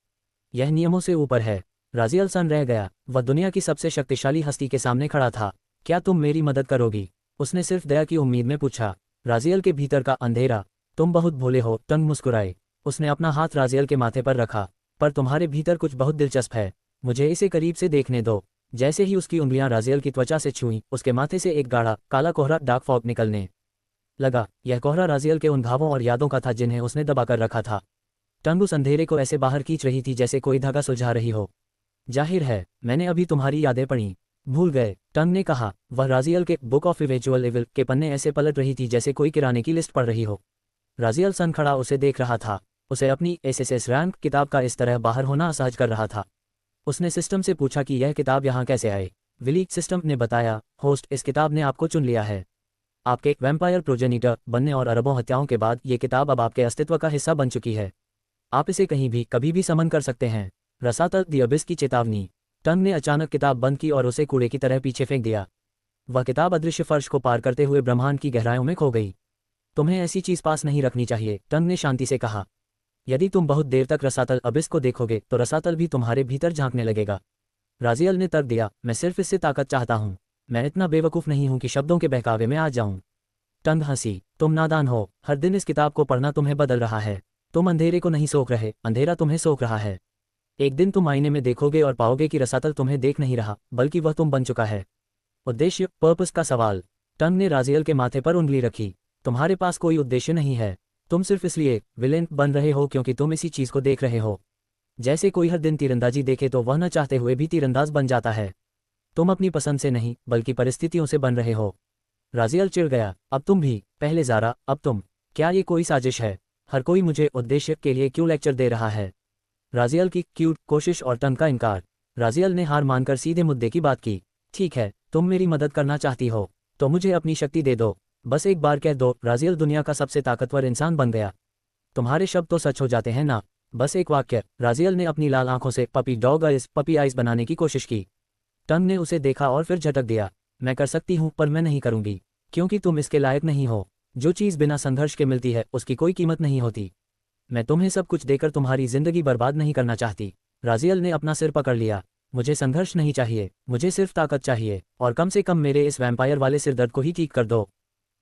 यह नियमों से ऊपर है। राजियल सन रह गया। वह दुनिया की सबसे शक्तिशाली हस्ती के सामने खड़ा था। क्या तुम मेरी मदद करोगी? उसने सिर्फ दया की उम्मीद में पूछा। राजियल के भीतर का अंधेरा। तुम बहुत भोले हो, टंग मुस्कुराए। उसने अपना हाथ राजियल के माथे पर रखा। पर तुम्हारे भीतर कुछ बहुत दिलचस्प है, मुझे इसे करीब से देखने दो। जैसे ही उसकी उंगलियां राजियल की त्वचा से छुईं, उसके माथे से एक गाढ़ा काला कोहरा, डार्क फॉग, निकलने लगा। यह कोहरा राजियल के उन घावों और यादों का था जिन्हें उसने दबाकर रखा था। टंग उस अंधेरे को ऐसे बाहर खींच रही थी जैसे कोई धागा सुलझा रही हो। जाहिर है, मैंने अभी तुम्हारी यादें पढ़ी। भूल गए? टंग ने कहा। वह राजियल के बुक ऑफ इवेंचुअल एविल के पन्ने ऐसे पलट रही थी जैसे कोई किराने की लिस्ट पढ़ रही हो। राजियल सन खड़ा उसे देख रहा था। उसे अपनी एसएसएस रैंक किताब का इस तरह बाहर होना असहज कर रहा था। उसने सिस्टम से पूछा कि यह किताब यहाँ कैसे आए। विलीक, सिस्टम ने बताया, होस्ट, इस किताब ने आपको चुन लिया है। आपके वैम्पायर प्रोजेनिटर बनने और अरबों हत्याओं के बाद ये किताब अब आपके अस्तित्व का हिस्सा बन चुकी है। आप इसे कहीं भी कभी भी समन कर सकते हैं। रसातल द अबिस की चेतावनी। टंग ने अचानक किताब बंद की और उसे कूड़े की तरह पीछे फेंक दिया। वह किताब अदृश्य फर्श को पार करते हुए ब्रह्मांड की गहराइयों में खो गई। तुम्हें ऐसी चीज पास नहीं रखनी चाहिए, टंग ने शांति से कहा। यदि तुम बहुत देर तक रसातल अबिस को देखोगे तो रसातल भी तुम्हारे भीतर झांकने लगेगा। राजियल ने तर्क दिया, मैं सिर्फ इससे ताकत चाहता हूँ। मैं इतना बेवकूफ़ नहीं हूँ कि शब्दों के बहकावे में आ जाऊँ। टंग हंसी। तुम नादान हो। हर दिन इस किताब को पढ़ना तुम्हें बदल रहा है। तुम अंधेरे को नहीं सोख रहे, अंधेरा तुम्हें सोख रहा है। एक दिन तुम आईने में देखोगे और पाओगे कि रसातल तुम्हें देख नहीं रहा, बल्कि वह तुम बन चुका है। उद्देश्य, पर्पस का सवाल। टंग ने राजियल के माथे पर उंगली रखी। तुम्हारे पास कोई उद्देश्य नहीं है। तुम सिर्फ इसलिए विलेन बन रहे हो क्योंकि तुम इसी चीज को देख रहे हो। जैसे कोई हर दिन तीरंदाजी देखे तो वह न चाहते हुए भी तीरंदाज बन जाता है। तुम अपनी पसंद से नहीं बल्कि परिस्थितियों से बन रहे हो। राजियल चिढ़ गया। अब तुम भी। पहले ज़ारा, अब तुम। क्या ये कोई साजिश है? हर कोई मुझे उद्देश्य के लिए क्यों लेक्चर दे रहा है? राजियल की क्यूट कोशिश और टंग का इनकार। राजियल ने हार मानकर सीधे मुद्दे की बात की। ठीक है, तुम मेरी मदद करना चाहती हो तो मुझे अपनी शक्ति दे दो। बस एक बार कह दो, राजियल दुनिया का सबसे ताकतवर इंसान बन गया। तुम्हारे शब्द तो सच हो जाते हैं ना? बस एक वाक्य। राजियल ने अपनी लाल आंखों से पपी आइज बनाने की कोशिश की। टंग ने उसे देखा और फिर झटक दिया। मैं कर सकती हूँ पर मैं नहीं करूँगी, क्योंकि तुम इसके लायक नहीं हो। जो चीज़ बिना संघर्ष के मिलती है उसकी कोई कीमत नहीं होती। मैं तुम्हें सब कुछ देकर तुम्हारी जिंदगी बर्बाद नहीं करना चाहती। राजियल ने अपना सिर पकड़ लिया। मुझे संघर्ष नहीं चाहिए, मुझे सिर्फ ताकत चाहिए, और कम से कम मेरे इस वैम्पायर वाले सिरदर्द को ही ठीक कर दो।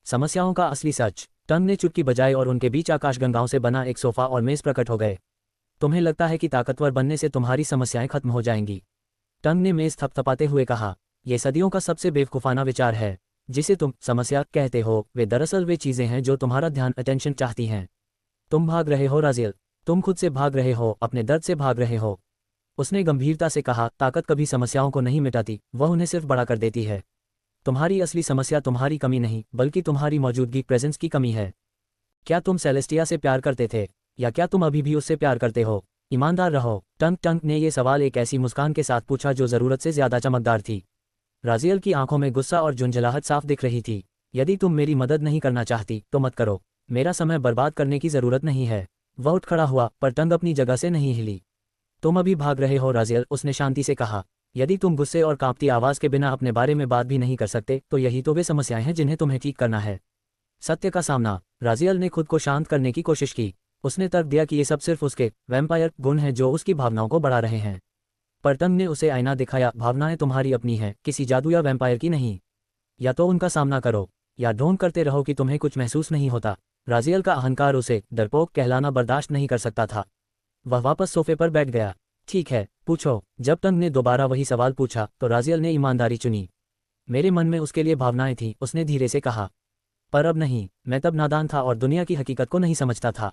समस्याओं का असली सच। टंग ने चुटकी बजाई और उनके बीच आकाशगंगाओं से बना एक सोफा और मेज प्रकट हो गए। तुम्हें लगता है कि ताकतवर बनने से तुम्हारी समस्याएं खत्म हो जाएंगी? टंग ने मेज थपथपाते हुए कहा। यह सदियों का सबसे बेवकूफाना विचार है। जिसे तुम समस्या कहते हो वे दरअसल वे चीजें हैं जो तुम्हारा ध्यान अटेंशन चाहती हैं। तुम भाग रहे हो राजियल, तुम खुद से भाग रहे हो, अपने दर्द से भाग रहे हो। उसने गंभीरता से कहा, ताकत कभी समस्याओं को नहीं मिटाती, वह उन्हें सिर्फ बड़ा कर देती है। तुम्हारी असली समस्या तुम्हारी कमी नहीं बल्कि तुम्हारी मौजूदगी, प्रेजेंस की कमी है। क्या तुम सेलेस्टिया से प्यार करते थे, या क्या तुम अभी भी उससे प्यार करते हो? ईमानदार रहो। टंग ने यह सवाल एक ऐसी मुस्कान के साथ पूछा जो जरूरत से ज्यादा चमकदार थी। राजियल की आंखों में गुस्सा और झुंझलाहट साफ दिख रही थी। यदि तुम मेरी मदद नहीं करना चाहती तो मत करो, मेरा समय बर्बाद करने की जरूरत नहीं है। वह उठ खड़ा हुआ पर टंग अपनी जगह से नहीं हिली। तुम अभी भाग रहे हो राजियल, उसने शांति से कहा। यदि तुम गुस्से और कांपती आवाज के बिना अपने बारे में बात भी नहीं कर सकते तो यही तो वे समस्याएं हैं जिन्हें तुम्हें ठीक करना है। सत्य का सामना। राजियल ने खुद को शांत करने की कोशिश की। उसने तर्क दिया कि ये सब सिर्फ उसके वैम्पायर गुण हैं जो उसकी भावनाओं को बढ़ा रहे हैं। पर टंग ने उसे आईना दिखाया, भावनाएं तुम्हारी अपनी हैं, किसी जादू या वैम्पायर की नहीं। या तो उनका सामना करो या ढोंग करते रहो कि तुम्हें कुछ महसूस नहीं होता। राजियल का अहंकार उसे डरपोक कहलाना बर्दाश्त नहीं कर सकता था। वह वापस सोफे पर बैठ गया। ठीक है, पूछो। जब टंग ने दोबारा वही सवाल पूछा तो राजियल ने ईमानदारी चुनी। मेरे मन में उसके लिए भावनाएं थीं, उसने धीरे से कहा। पर अब नहीं, मैं तब नादान था और दुनिया की हकीकत को नहीं समझता था।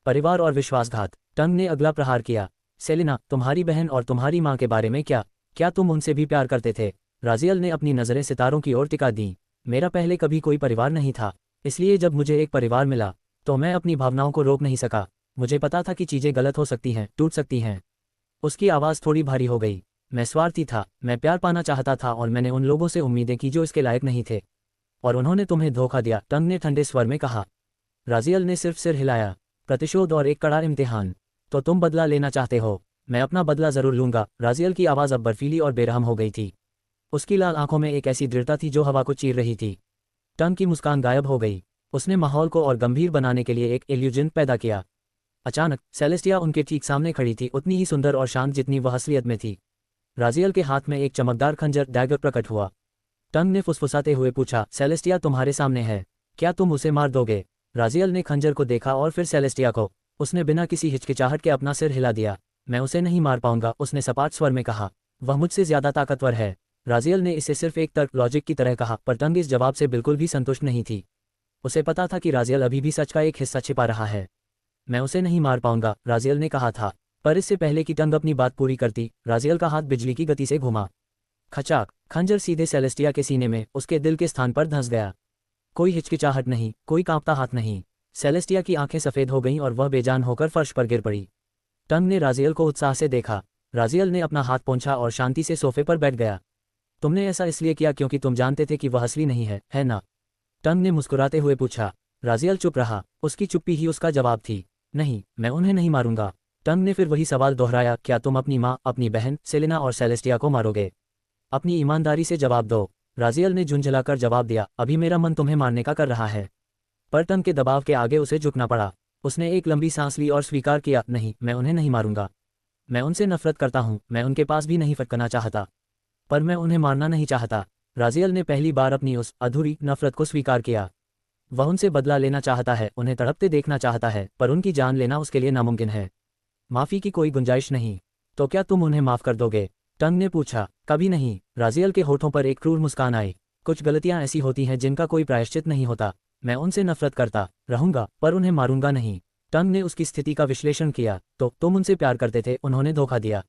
परिवार और विश्वासघात। टंग ने अगला प्रहार किया। सेलिना, तुम्हारी बहन और तुम्हारी माँ के बारे में क्या तुम उनसे भी प्यार करते थे? राजियल ने अपनी नज़रें सितारों की ओर टिका दी। मेरा पहले कभी कोई परिवार नहीं था, इसलिए जब मुझे एक परिवार मिला तो मैं अपनी भावनाओं को रोक नहीं सका। मुझे पता था कि चीज़ें गलत हो सकती हैं, टूट सकती हैं। उसकी आवाज़ थोड़ी भारी हो गई। मैं स्वार्थी था, मैं प्यार पाना चाहता था और मैंने उन लोगों से उम्मीदें की जो इसके लायक नहीं थे, और उन्होंने तुम्हें धोखा दिया, टंग ने ठंडे स्वर में कहा। राजियल ने सिर्फ सिर हिलाया। प्रतिशोध और एक कड़ा इम्तिहान। तो तुम बदला लेना चाहते हो? मैं अपना बदला जरूर लूंगा। राजियल की आवाज़ अब बर्फीली और बेरहम हो गई थी। उसकी लाल आंखों में एक ऐसी दृढ़ता थी जो हवा को चीर रही थी। टंग की मुस्कान गायब हो गई। उसने माहौल को और गंभीर बनाने के लिए एक इल्यूजन पैदा किया। अचानक सेलेस्टिया उनके ठीक सामने खड़ी थी, उतनी ही सुंदर और शांत जितनी वह असलियत में थी। राजियल के हाथ में एक चमकदार खंजर डैगर प्रकट हुआ। टंग ने फुसफुसाते हुए पूछा, सेलेस्टिया तुम्हारे सामने है, क्या तुम उसे मार दोगे? राजियल ने खंजर को देखा और फिर सेलेस्टिया को। उसने बिना किसी हिचकिचाहट के अपना सिर हिला दिया। मैं उसे नहीं मार पाऊंगा, उसने सपाट स्वर में कहा। वह मुझसे ज्यादा ताकतवर है। राजियल ने इसे सिर्फ एक तर्क लॉजिक की तरह कहा, पर टंग इस जवाब से बिल्कुल भी संतुष्ट नहीं थी। उसे पता था कि राजियल अभी भी सच का एक हिस्सा छिपा रहा है। मैं उसे नहीं मार पाऊंगा, राजियल ने कहा था। पर इससे पहले कि टंग अपनी बात पूरी करती, राजियल का हाथ बिजली की गति से घुमा। खचाक, खंजर सीधे सेलेस्टिया के सीने में, उसके दिल के स्थान पर धंस गया। कोई हिचकिचाहट नहीं, कोई कांपता हाथ नहीं। सेलेस्टिया की आंखें सफ़ेद हो गईं और वह बेजान होकर फर्श पर गिर पड़ी। टंग ने राजियल को उत्साह से देखा। राजियल ने अपना हाथ पोंछा और शांति से सोफे पर बैठ गया। तुमने ऐसा इसलिए किया क्योंकि तुम जानते थे कि वह असली नहीं है ना? टंग ने मुस्कुराते हुए पूछा। राजियल चुप रहा। उसकी चुप्पी ही उसका जवाब थी। नहीं, मैं उन्हें नहीं मारूंगा। टंग ने फिर वही सवाल दोहराया, क्या तुम अपनी माँ, अपनी बहन सेलिना और सेलेस्टिया को मारोगे? अपनी ईमानदारी से जवाब दो। राजियल ने झुंझलाकर जवाब दिया, अभी मेरा मन तुम्हें मारने का कर रहा है। पर टंग के दबाव के आगे उसे झुकना पड़ा। उसने एक लंबी सांस ली और स्वीकार किया, नहीं, मैं उन्हें नहीं मारूंगा। मैं उनसे नफरत करता हूँ, मैं उनके पास भी नहीं फटकना चाहता, पर मैं उन्हें मारना नहीं चाहता। राजियल ने पहली बार अपनी उस अधूरी नफरत को स्वीकार किया। वह उनसे बदला लेना चाहता है, उन्हें तड़पते देखना चाहता है, पर उनकी जान लेना उसके लिए नामुमकिन है। माफ़ी की कोई गुंजाइश नहीं। तो क्या तुम उन्हें माफ़ कर दोगे? टंग ने पूछा। कभी नहीं। राजियल के होठों पर एक क्रूर मुस्कान आई। कुछ गलतियां ऐसी होती हैं जिनका कोई प्रायश्चित नहीं होता। मैं उनसे नफरत करता रहूंगा, पर उन्हें मारूंगा नहीं। टंग ने उसकी स्थिति का विश्लेषण किया। तो तुम उनसे प्यार करते थे, उन्होंने धोखा दिया।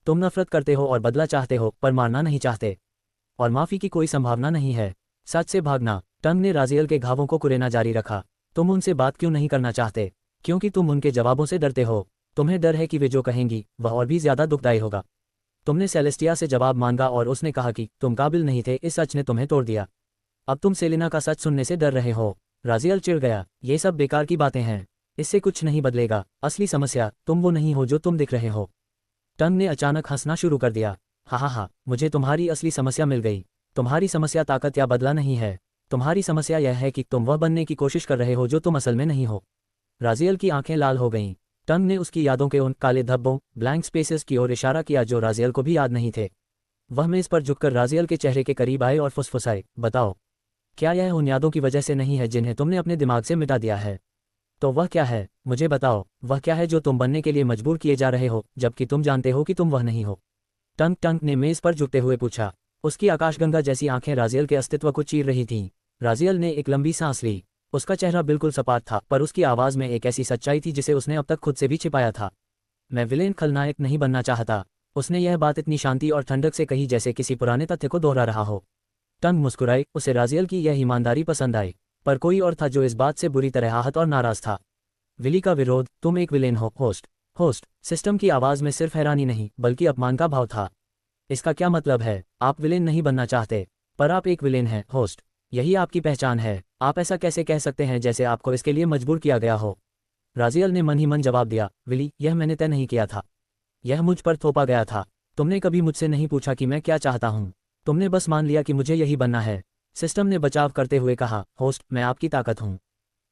तुम नफरत करते हो और बदला चाहते हो, पर मारना नहीं चाहते। और माफ़ी की कोई संभावना नहीं है। सच से भागना। टंग ने राजियल के घावों को कुरेना जारी रखा। तुम उनसे बात क्यों नहीं करना चाहते? क्योंकि तुम उनके जवाबों से डरते हो। तुम्हें डर है कि वे जो कहेंगी वह और भी ज्यादा दुखदायी होगा। तुमने सेलेस्टिया से जवाब मांगा और उसने कहा कि तुम काबिल नहीं थे, इस सच ने तुम्हें तोड़ दिया। अब तुम सेलिना का सच सुनने से डर रहे हो। राजियल चिढ़ गया। ये सब बेकार की बातें हैं, इससे कुछ नहीं बदलेगा। असली समस्या तुम वो नहीं हो जो तुम दिख रहे हो। टंग ने अचानक हंसना शुरू कर दिया। हा, मुझे तुम्हारी असली समस्या मिल गई। तुम्हारी समस्या ताकत या बदला नहीं है। तुम्हारी समस्या यह है कि तुम वह बनने की कोशिश कर रहे हो जो तुम असल में नहीं हो। राजियल की आंखें लाल हो गईं। टंग ने उसकी यादों के उन काले धब्बों, ब्लैंक स्पेसेस की ओर इशारा किया जो राजियल को भी याद नहीं थे। वह मेज पर झुककर राजियल के चेहरे के करीब आए और फुसफुसाए, बताओ, क्या यह उन यादों की वजह से नहीं है जिन्हें तुमने अपने दिमाग से मिटा दिया है? तो वह क्या है? मुझे बताओ, वह क्या है जो तुम बनने के लिए मजबूर किए जा रहे हो, जबकि तुम जानते हो कि तुम वह नहीं हो? टंग ने मेज पर झुकते हुए पूछा। उसकी आकाशगंगा जैसी आंखें राजियल के अस्तित्व को चीर रही थीं। राजियल ने एक लंबी सांस ली। उसका चेहरा बिल्कुल सपाट था, पर उसकी आवाज़ में एक ऐसी सच्चाई थी जिसे उसने अब तक खुद से भी छिपाया था। मैं विलेन खलनायक नहीं बनना चाहता। उसने यह बात इतनी शांति और ठंडक से कही जैसे किसी पुराने तथ्य को दोहरा रहा हो। टंग मुस्कुराई। उसे राजियल की यह ईमानदारी पसंद आई, पर कोई और था जो इस बात से बुरी तरह आहत और नाराज था। विली का विरोध, तुम एक विलेन हो, होस्ट। सिस्टम की आवाज़ में सिर्फ हैरानी नहीं बल्कि अपमान का भाव था। इसका क्या मतलब है? आप विलेन नहीं बनना चाहते, पर आप एक विलेन हैं, होस्ट। यही आपकी पहचान है। आप ऐसा कैसे कह सकते हैं जैसे आपको इसके लिए मजबूर किया गया हो? राजियल ने मन ही मन जवाब दिया, विली, यह मैंने तय नहीं किया था। यह मुझ पर थोपा गया था। तुमने कभी मुझसे नहीं पूछा कि मैं क्या चाहता हूँ। तुमने बस मान लिया कि मुझे यही बनना है। सिस्टम ने बचाव करते हुए कहा, होस्ट, मैं आपकी ताकत हूँ।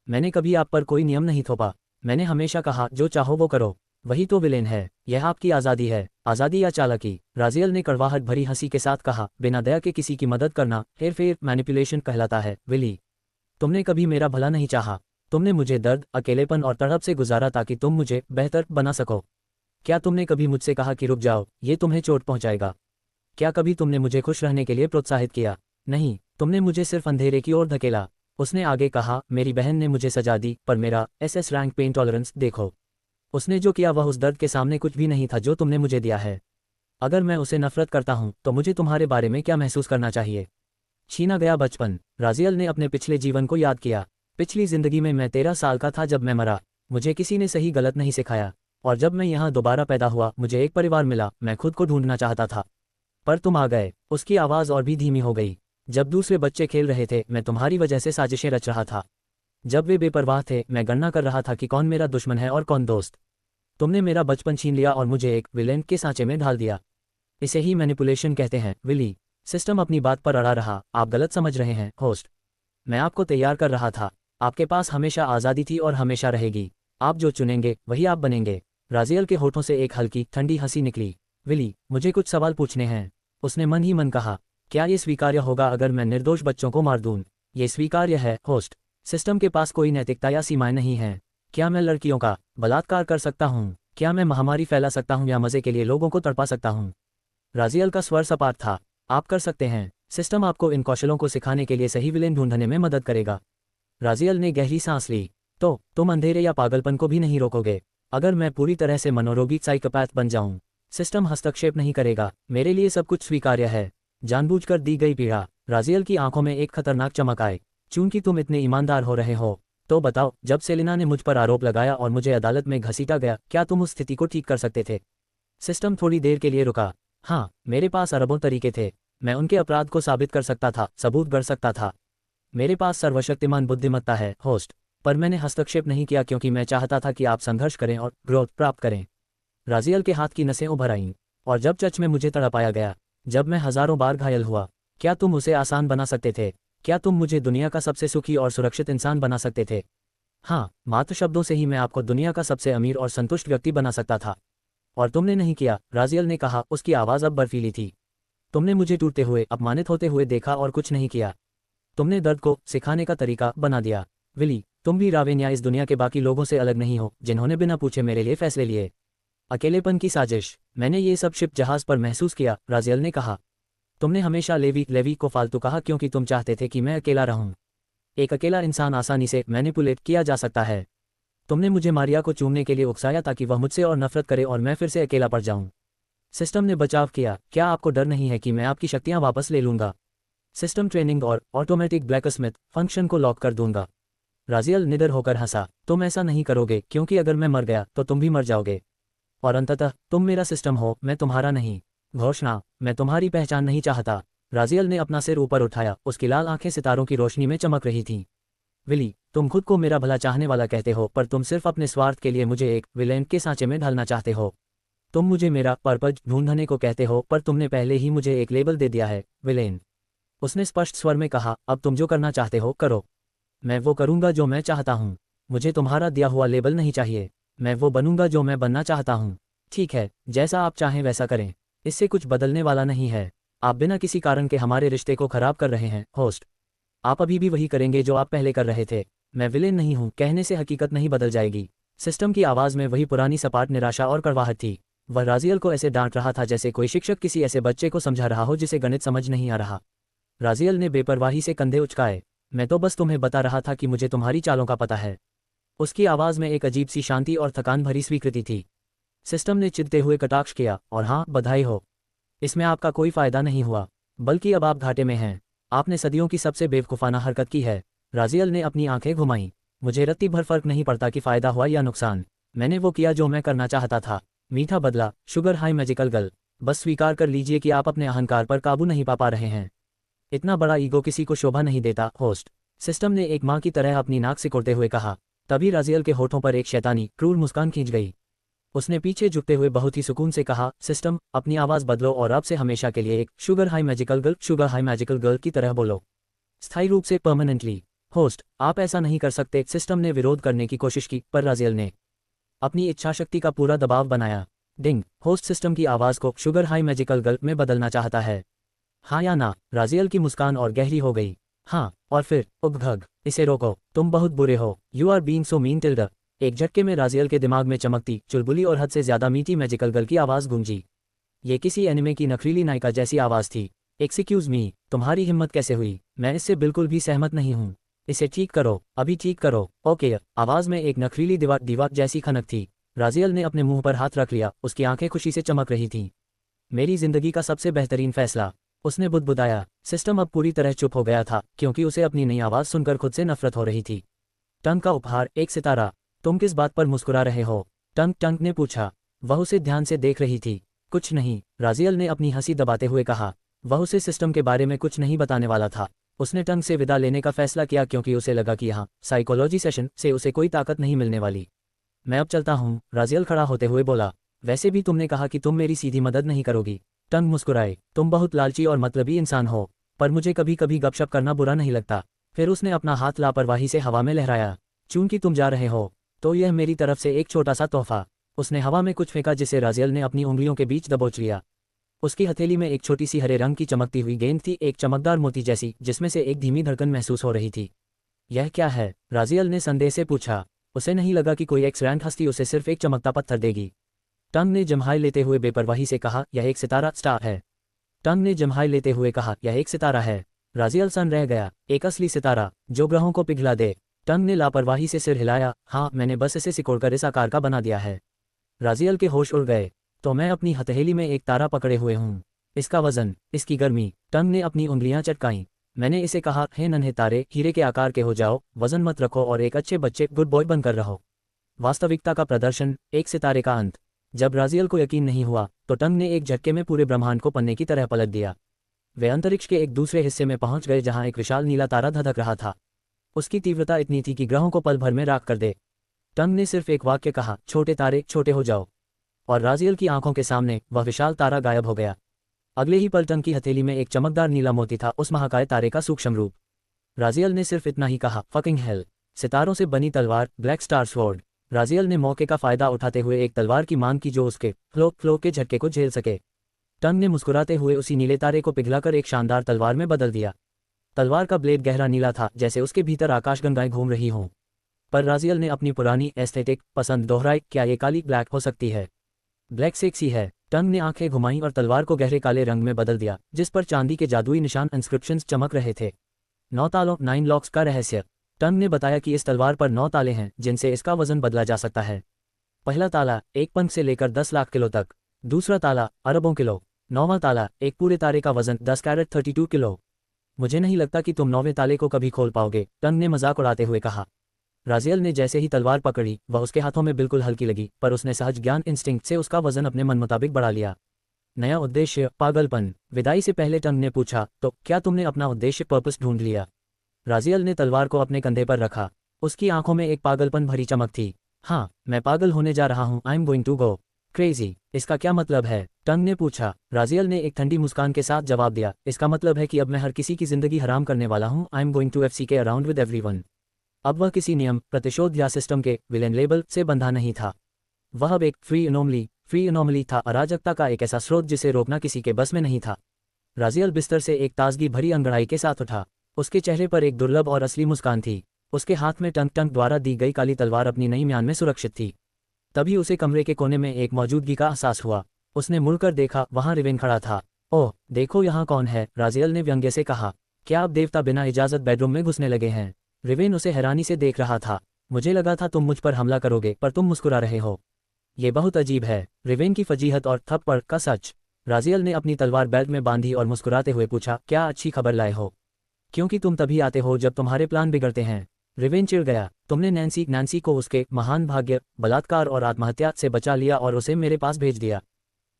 मैंने कभी आप पर कोई नियम नहीं थोपा। मैंने हमेशा कहा जो चाहो वो करो, वही तो विलेन है। यह आपकी आज़ादी है, आज़ादी या चालाकी। राजियल ने कड़वाहट भरी हंसी के साथ कहा, बिना दया के किसी की मदद करना हेरफेर मैनिपुलेशन कहलाता है। विली, तुमने कभी मेरा भला नहीं चाहा। तुमने मुझे दर्द, अकेलेपन और तड़प से गुजारा ताकि तुम मुझे बेहतर बना सको। क्या तुमने कभी मुझसे कहा कि रुक जाओ, ये तुम्हें चोट पहुंचाएगा? क्या कभी तुमने मुझे खुश रहने के लिए प्रोत्साहित किया? नहीं, तुमने मुझे सिर्फ अंधेरे की ओर धकेला। उसने आगे कहा, मेरी बहन ने मुझे सजा दी, पर मेरा SS रैंक पेन टॉलरेंस देखो। उसने जो किया वह उस दर्द के सामने कुछ भी नहीं था जो तुमने मुझे दिया है। अगर मैं उसे नफरत करता हूं तो मुझे तुम्हारे बारे में क्या महसूस करना चाहिए? छीना गया बचपन। राजियल ने अपने पिछले जीवन को याद किया। पिछली जिंदगी में मैं 13 साल का था जब मैं मरा। मुझे किसी ने सही गलत नहीं सिखाया, और जब मैं यहाँ दोबारा पैदा हुआ मुझे एक परिवार मिला। मैं खुद को ढूंढना चाहता था, पर तुम आ गए। उसकी आवाज़ और भी धीमी हो गई। जब दूसरे बच्चे खेल रहे थे मैं तुम्हारी वजह से साजिशें रच रहा था। जब वे बेपरवाह थे मैं गणना कर रहा था कि कौन मेरा दुश्मन है और कौन दोस्त। तुमने मेरा बचपन छीन लिया और मुझे एक विलेन के सांचे में ढाल दिया। इसे ही मैनिपुलेशन कहते हैं, विली। सिस्टम अपनी बात पर अड़ा रहा। आप गलत समझ रहे हैं, होस्ट। मैं आपको तैयार कर रहा था। आपके पास हमेशा आज़ादी थी और हमेशा रहेगी। आप जो चुनेंगे वही आप बनेंगे। राजियल के होठों से एक हल्की ठंडी हंसी निकली। विली, मुझे कुछ सवाल पूछने हैं, उसने मन ही मन कहा। क्या ये स्वीकार्य होगा अगर मैं निर्दोष बच्चों को मार दूं? ये स्वीकार्य है, होस्ट। सिस्टम के पास कोई नैतिकता या सीमाएं नहीं हैं। क्या मैं लड़कियों का बलात्कार कर सकता हूँ? क्या मैं महामारी फैला सकता हूँ या मजे के लिए लोगों को तड़पा सकता हूँ? राजियल का स्वर सपाट था। आप कर सकते हैं। सिस्टम आपको इन कौशलों को सिखाने के लिए सही विलेन ढूंढने में मदद करेगा। राजियल ने गहरी सांस ली। तो तुम अंधेरे या पागलपन को भी नहीं रोकोगे? अगर मैं पूरी तरह से मनोरोगी साइकोपैथ बन जाऊं, सिस्टम हस्तक्षेप नहीं करेगा। मेरे लिए सब कुछ स्वीकार्य है। जानबूझकर दी गई पीड़ा। राजियल की आंखों में एक खतरनाक चमक आए। चूंकि तुम इतने ईमानदार हो रहे हो, तो बताओ, जब सेलिना ने मुझ पर आरोप लगाया और मुझे अदालत में घसीटा गया, क्या तुम उस स्थिति को ठीक कर सकते थे? सिस्टम थोड़ी देर के लिए रुका। हाँ, मेरे पास अरबों तरीके थे। मैं उनके अपराध को साबित कर सकता था, सबूत गढ़ सकता था। मेरे पास सर्वशक्तिमान बुद्धिमत्ता है, होस्ट। पर मैंने हस्तक्षेप नहीं किया क्योंकि मैं चाहता था कि आप संघर्ष करें और ग्रोथ प्राप्त करें। राजियल के हाथ की नसें उभर आईं। और जब चर्च में मुझे तड़पाया गया, जब मैं हजारों बार घायल हुआ, क्या तुम उसे आसान बना सकते थे? क्या तुम मुझे दुनिया का सबसे सुखी और सुरक्षित इंसान बना सकते थे? हाँ, मात्र शब्दों से ही मैं आपको दुनिया का सबसे अमीर और संतुष्ट व्यक्ति बना सकता था। और तुमने नहीं किया, राजियल ने कहा। उसकी आवाज़ अब बर्फीली थी। तुमने मुझे टूटते हुए, अपमानित होते हुए देखा और कुछ नहीं किया। तुमने दर्द को सिखाने का तरीका बना दिया। विली, तुम भी रावेनिया इस दुनिया के बाकी लोगों से अलग नहीं हो जिन्होंने बिना पूछे मेरे लिए फैसले लिए। अकेलेपन की साजिश। मैंने ये सब शिप जहाज पर महसूस किया, राजियल ने कहा। तुमने हमेशा लेवी को फालतू कहा क्योंकि तुम चाहते थे कि मैं अकेला रहूं। एक अकेला इंसान आसानी से मैनिपुलेट किया जा सकता है। तुमने मुझे मारिया को चूमने के लिए उकसाया ताकि वह मुझसे और नफरत करे और मैं फिर से अकेला पड़ जाऊं। सिस्टम ने बचाव किया। क्या आपको डर नहीं है कि मैं आपकी शक्तियां वापस ले लूंगा? सिस्टम ट्रेनिंग और ऑटोमेटिक ब्लैकस्मिथ फंक्शन को लॉक कर दूंगा। राजियल निडर होकर हंसा। तुम ऐसा नहीं करोगे, क्योंकि अगर मैं मर गया तो तुम भी मर जाओगे। और अंततः तुम मेरा सिस्टम हो, मैं तुम्हारा नहीं। घोषणा, मैं तुम्हारी पहचान नहीं चाहता। राजियल ने अपना सिर ऊपर उठाया। उसकी लाल आंखें सितारों की रोशनी में चमक रही थीं। विली, तुम खुद को मेरा भला चाहने वाला कहते हो, पर तुम सिर्फ अपने स्वार्थ के लिए मुझे एक विलेन के सांचे में ढालना चाहते हो। तुम मुझे मेरा पर्पज ढूंढने को कहते हो, पर तुमने पहले ही मुझे एक लेबल दे दिया है, विलेन। उसने स्पष्ट स्वर में कहा। अब तुम जो करना चाहते हो करो। मैं वो करूंगा जो मैं चाहता हूँ। मुझे तुम्हारा दिया हुआ लेबल नहीं चाहिए। मैं वो बनूंगा जो मैं बनना चाहता हूँ। ठीक है, जैसा आप चाहें वैसा करें। इससे कुछ बदलने वाला नहीं है। आप बिना किसी कारण के हमारे रिश्ते को खराब कर रहे हैं, होस्ट। आप अभी भी वही करेंगे जो आप पहले कर रहे थे। मैं विलेन नहीं हूँ कहने से हकीकत नहीं बदल जाएगी। सिस्टम की आवाज़ में वही पुरानी सपाट निराशा और कड़वाहट थी। वह राजियल को ऐसे डांट रहा था जैसे कोई शिक्षक किसी ऐसे बच्चे को समझा रहा हो जिसे गणित समझ नहीं आ रहा। राजियल ने बेपरवाही से कंधे उचकाए। मैं तो बस तुम्हें बता रहा था कि मुझे तुम्हारी चालों का पता है। उसकी आवाज़ में एक अजीब सी शांति और थकान भरी स्वीकृति थी। सिस्टम ने चिढ़ते हुए कटाक्ष किया। और हाँ, बधाई हो। इसमें आपका कोई फायदा नहीं हुआ, बल्कि अब आप घाटे में हैं। आपने सदियों की सबसे बेवकूफ़ाना हरकत की है। राजियल ने अपनी आंखें घुमाईं। मुझे रत्ती भर फर्क नहीं पड़ता कि फ़ायदा हुआ या नुकसान। मैंने वो किया जो मैं करना चाहता था। मीठा बदला, शुगर हाई मैजिकल गर्ल। बस स्वीकार कर लीजिए कि आप अपने अहंकार पर काबू नहीं पा रहे हैं। इतना बड़ा ईगो किसी को शोभा नहीं देता, होस्ट। सिस्टम ने एक माँ की तरह अपनी नाक सिकोड़ते हुए कहा। तभी राजियल के होठों पर एक शैतानी क्रूर मुस्कान खींच गई। उसने पीछे झुकते हुए बहुत ही सुकून से कहा, सिस्टम, अपनी आवाज़ बदलो और अब से हमेशा के लिए एक शुगर हाई मैजिकल गर्ल की तरह बोलो। स्थायी रूप से, परमानेंटली। होस्ट, आप ऐसा नहीं कर सकते। सिस्टम ने विरोध करने की कोशिश की, पर राजियल ने अपनी इच्छाशक्ति का पूरा दबाव बनाया। डिंग, होस्ट सिस्टम की आवाज़ को शुगर हाई मैजिकल गल्प में बदलना चाहता है। हाँ या ना? राजियल की मुस्कान और गहरी हो गई। हाँ, और फिर उगघग, इसे रोको, तुम बहुत बुरे हो, you are being so mean Tilda. एक झटके में राजियल के दिमाग में चमकती, चुलबुली और हद से ज्यादा मीठी मैजिकल गर्ल की आवाज़ गूंजी। ये किसी एनिमे की नखरीली नायिका जैसी आवाज़ थी। एक्सक्यूज मी, तुम्हारी हिम्मत कैसे हुई? मैं इससे बिल्कुल भी सहमत नहीं हूँ। इसे ठीक करो, अभी ठीक करो। ओके। आवाज़ में एक नखरीली दीवार जैसी खनक थी। राजियल ने अपने मुंह पर हाथ रख लिया, उसकी आंखें खुशी से चमक रही थीं। मेरी जिंदगी का सबसे बेहतरीन फैसला, उसने बुदबुदाया। सिस्टम अब पूरी तरह चुप हो गया था, क्योंकि उसे अपनी नई आवाज़ सुनकर खुद से नफरत हो रही थी। टंग का उपहार, एक सितारा। तुम किस बात पर मुस्कुरा रहे हो? टंग ने पूछा। वह उसे ध्यान से देख रही थी। कुछ नहीं, राजियल ने अपनी हंसी दबाते हुए कहा। वह उसे सिस्टम के बारे में कुछ नहीं बताने वाला था। उसने टंग से विदा लेने का फैसला किया, क्योंकि उसे लगा कि यहाँ साइकोलॉजी सेशन से उसे कोई ताकत नहीं मिलने वाली। मैं अब चलता हूँ, राजियल खड़ा होते हुए बोला। वैसे भी तुमने कहा कि तुम मेरी सीधी मदद नहीं करोगी। टंग मुस्कुराए। तुम बहुत लालची और मतलबी इंसान हो, पर मुझे कभी कभी गपशप करना बुरा नहीं लगता। फिर उसने अपना हाथ लापरवाही से हवा में लहराया। चूंकि तुम जा रहे हो, तो यह मेरी तरफ से एक छोटा सा तोहफा। उसने हवा में कुछ फेंका, जिसे राजियल ने अपनी उंगलियों के बीच दबोच लिया। उसकी हथेली में एक छोटी सी हरे रंग की चमकती हुई गेंद थी, एक चमकदार मोती जैसी, जिसमें से एक धीमी धड़कन महसूस हो रही थी। यह क्या है? राजियल ने संदेह से पूछा। उसे नहीं लगा कि कोई एक्स रैंक हस्ती उसे सिर्फ एक चमकता पत्थर देगी। टंग ने जम्हाई लेते हुए बेपरवाही से कहा, यह एक सितारा स्टार है। टंग ने जम्हाई लेते हुए कहा, यह एक सितारा है। राजियल सन रह गया। एक असली सितारा, जो ग्रहों को पिघला दे। टंग ने लापरवाही से सिर हिलाया। हाँ, मैंने बस इसे सिकोड़कर इस आकार का बना दिया है। राजियल के होश उड़ गए। तो मैं अपनी हथेली में एक तारा पकड़े हुए हूँ। इसका वजन, इसकी गर्मी। टंग ने अपनी उंगलियां चटकाईं। मैंने इसे कहा, हे नन्हे तारे, हीरे के आकार के हो जाओ, वजन मत रखो और एक अच्छे बच्चे, गुड बॉय बनकर रहो। वास्तविकता का प्रदर्शन, एक सितारे का अंत। जब राजियल को यकीन नहीं हुआ, तो टंग ने एक झटके में पूरे ब्रह्मांड को पन्ने की तरह पलट दिया। वे अंतरिक्ष के एक दूसरे हिस्से में पहुंच गए, जहां एक विशाल नीला तारा धधक रहा था। उसकी तीव्रता इतनी थी कि ग्रहों को पल भर में राख कर दे। टंग ने सिर्फ एक वाक्य कहा, छोटे तारे छोटे हो जाओ, और राजियल की आंखों के सामने वह विशाल तारा गायब हो गया। अगले ही पल टंग की हथेली में एक चमकदार नीला मोती था, उस महाकाय तारे का सूक्ष्म रूप। राजियल ने सिर्फ इतना ही कहा, फकिंग हेल। सितारों से बनी तलवार, ब्लैक स्टार स्वॉर्ड। राजियल ने मौके का फायदा उठाते हुए एक तलवार की मांग की, जो उसके फ्लो के झटके को झेल सके। टंग ने मुस्कुराते हुए उसी नीले तारे को पिघलाकर एक शानदार तलवार में बदल दिया। तलवार का ब्लेड गहरा नीला था, जैसे उसके भीतर आकाशगंगाएं घूम रही हों। पर राजियल ने अपनी पुरानी एस्थेटिक पसंद दोहराई, क्या ये काली ब्लैक हो सकती है? ब्लैक सेक्सी है। टंग ने आंखें घुमाईं और तलवार को गहरे काले रंग में बदल दिया, जिस पर चांदी के जादुई निशान इंस्क्रिप्शंस चमक रहे थे। 9 तालों, 9 लॉक्स का रहस्य। टंग ने बताया कि इस तलवार पर 9 ताले हैं, जिनसे इसका वजन बदला जा सकता है। पहला ताला, एक पंख से लेकर 10 लाख किलो तक। दूसरा ताला, अरबों किलो। 9वां ताला, एक पूरे तारे का वजन 10 कैरेट 32 किलो। मुझे नहीं लगता कि तुम 9वें ताले को कभी खोल पाओगे, टंग ने मजाक उड़ाते हुए कहा। राजियल ने जैसे ही तलवार पकड़ी, वह उसके हाथों में बिल्कुल हल्की लगी, पर उसने सहज ज्ञान इंस्टिंक्ट से उसका वजन अपने मन मुताबिक बढ़ा लिया। नया उद्देश्य, पागलपन। विदाई से पहले टंग ने पूछा, तो क्या तुमने अपना उद्देश्य पर्पस ढूंढ लिया? राजियल ने तलवार को अपने कंधे पर रखा। उसकी आंखों में एक पागलपन भरी चमक थी। हाँ, मैं पागल होने जा रहा हूँ। I am going to go crazy. इसका क्या मतलब है? टंग ने पूछा। राजियल ने एक ठंडी मुस्कान के साथ जवाब दिया, इसका मतलब है कि अब मैं हर किसी की जिंदगी हराम करने वाला हूँ। I am going to FCK around with everyone. अब वह किसी नियम, प्रतिशोध या सिस्टम के विलेन लेबल से बंधा नहीं था। वह अब एक फ्री एनोमली था, अराजकता का एक ऐसा स्रोत जिसे रोकना किसी के बस में नहीं था। राजियल बिस्तर से एक ताजगी भरी अंगड़ाई के साथ उठा। उसके चेहरे पर एक दुर्लभ और असली मुस्कान थी। उसके हाथ में टंग द्वारा दी गई काली तलवार अपनी नई म्यान में सुरक्षित थी। तभी उसे कमरे के कोने में एक मौजूदगी का एहसास हुआ। उसने मुड़कर देखा, वहां रिवेन खड़ा था। ओह, देखो यहाँ कौन है, राजियल ने व्यंग्य से कहा। क्या आप देवता बिना इजाजत बेडरूम में घुसने लगे हैं? रिवेन उसे हैरानी से देख रहा था। मुझे लगा था तुम मुझ पर हमला करोगे, पर तुम मुस्कुरा रहे हो। ये बहुत अजीब है। रिवेन की फजीहत और थप्पड़ का सच। राजियल ने अपनी तलवार बेल्ट में बांधी और मुस्कुराते हुए पूछा, क्या अच्छी खबर लाए हो? क्योंकि तुम तभी आते हो जब तुम्हारे प्लान बिगड़ते हैं। रिवेन चिढ़ गया। तुमने नैन्सी को उसके महान भाग्य, बलात्कार और आत्महत्या से बचा लिया और उसे मेरे पास भेज दिया।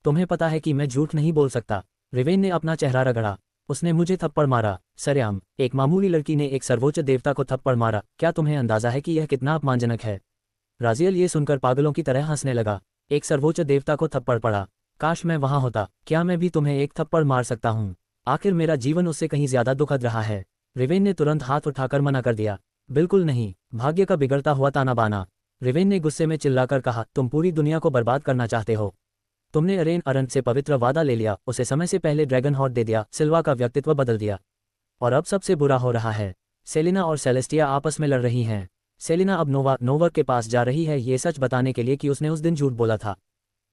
तुम्हें पता है कि मैं झूठ नहीं बोल सकता। रिवेन ने अपना चेहरा रगड़ा। उसने मुझे थप्पड़ मारा। सरेआम, एक मामूली लड़की ने एक सर्वोच्च देवता को थप्पड़ मारा। क्या तुम्हें अंदाजा है कि यह कितना अपमानजनक है? राजियल ये सुनकर पागलों की तरह हंसने लगा। एक सर्वोच्च देवता को थप्पड़ पड़ा। काश मैं वहां होता। क्या मैं भी तुम्हें एक थप्पड़ मार सकता हूँ? आखिर मेरा जीवन उससे कहीं ज्यादा दुखद रहा है। रिवेन ने तुरंत हाथ उठाकर मना कर दिया। बिल्कुल नहीं, भाग्य का बिगड़ता हुआ ताना बाना। रिवेन ने गुस्से में चिल्लाकर कहा, तुम पूरी दुनिया को बर्बाद करना चाहते हो। तुमने अरेन अरंत से पवित्र वादा ले लिया, उसे समय से पहले ड्रैगन हॉर्न दे दिया, सिल्वा का व्यक्तित्व बदल दिया। और अब सबसे बुरा हो रहा है, सेलिना और सेलेस्टिया आपस में लड़ रही हैं। सेलिना अब नोवर्क के पास जा रही है, ये सच बताने के लिए कि उसने उस दिन झूठ बोला था।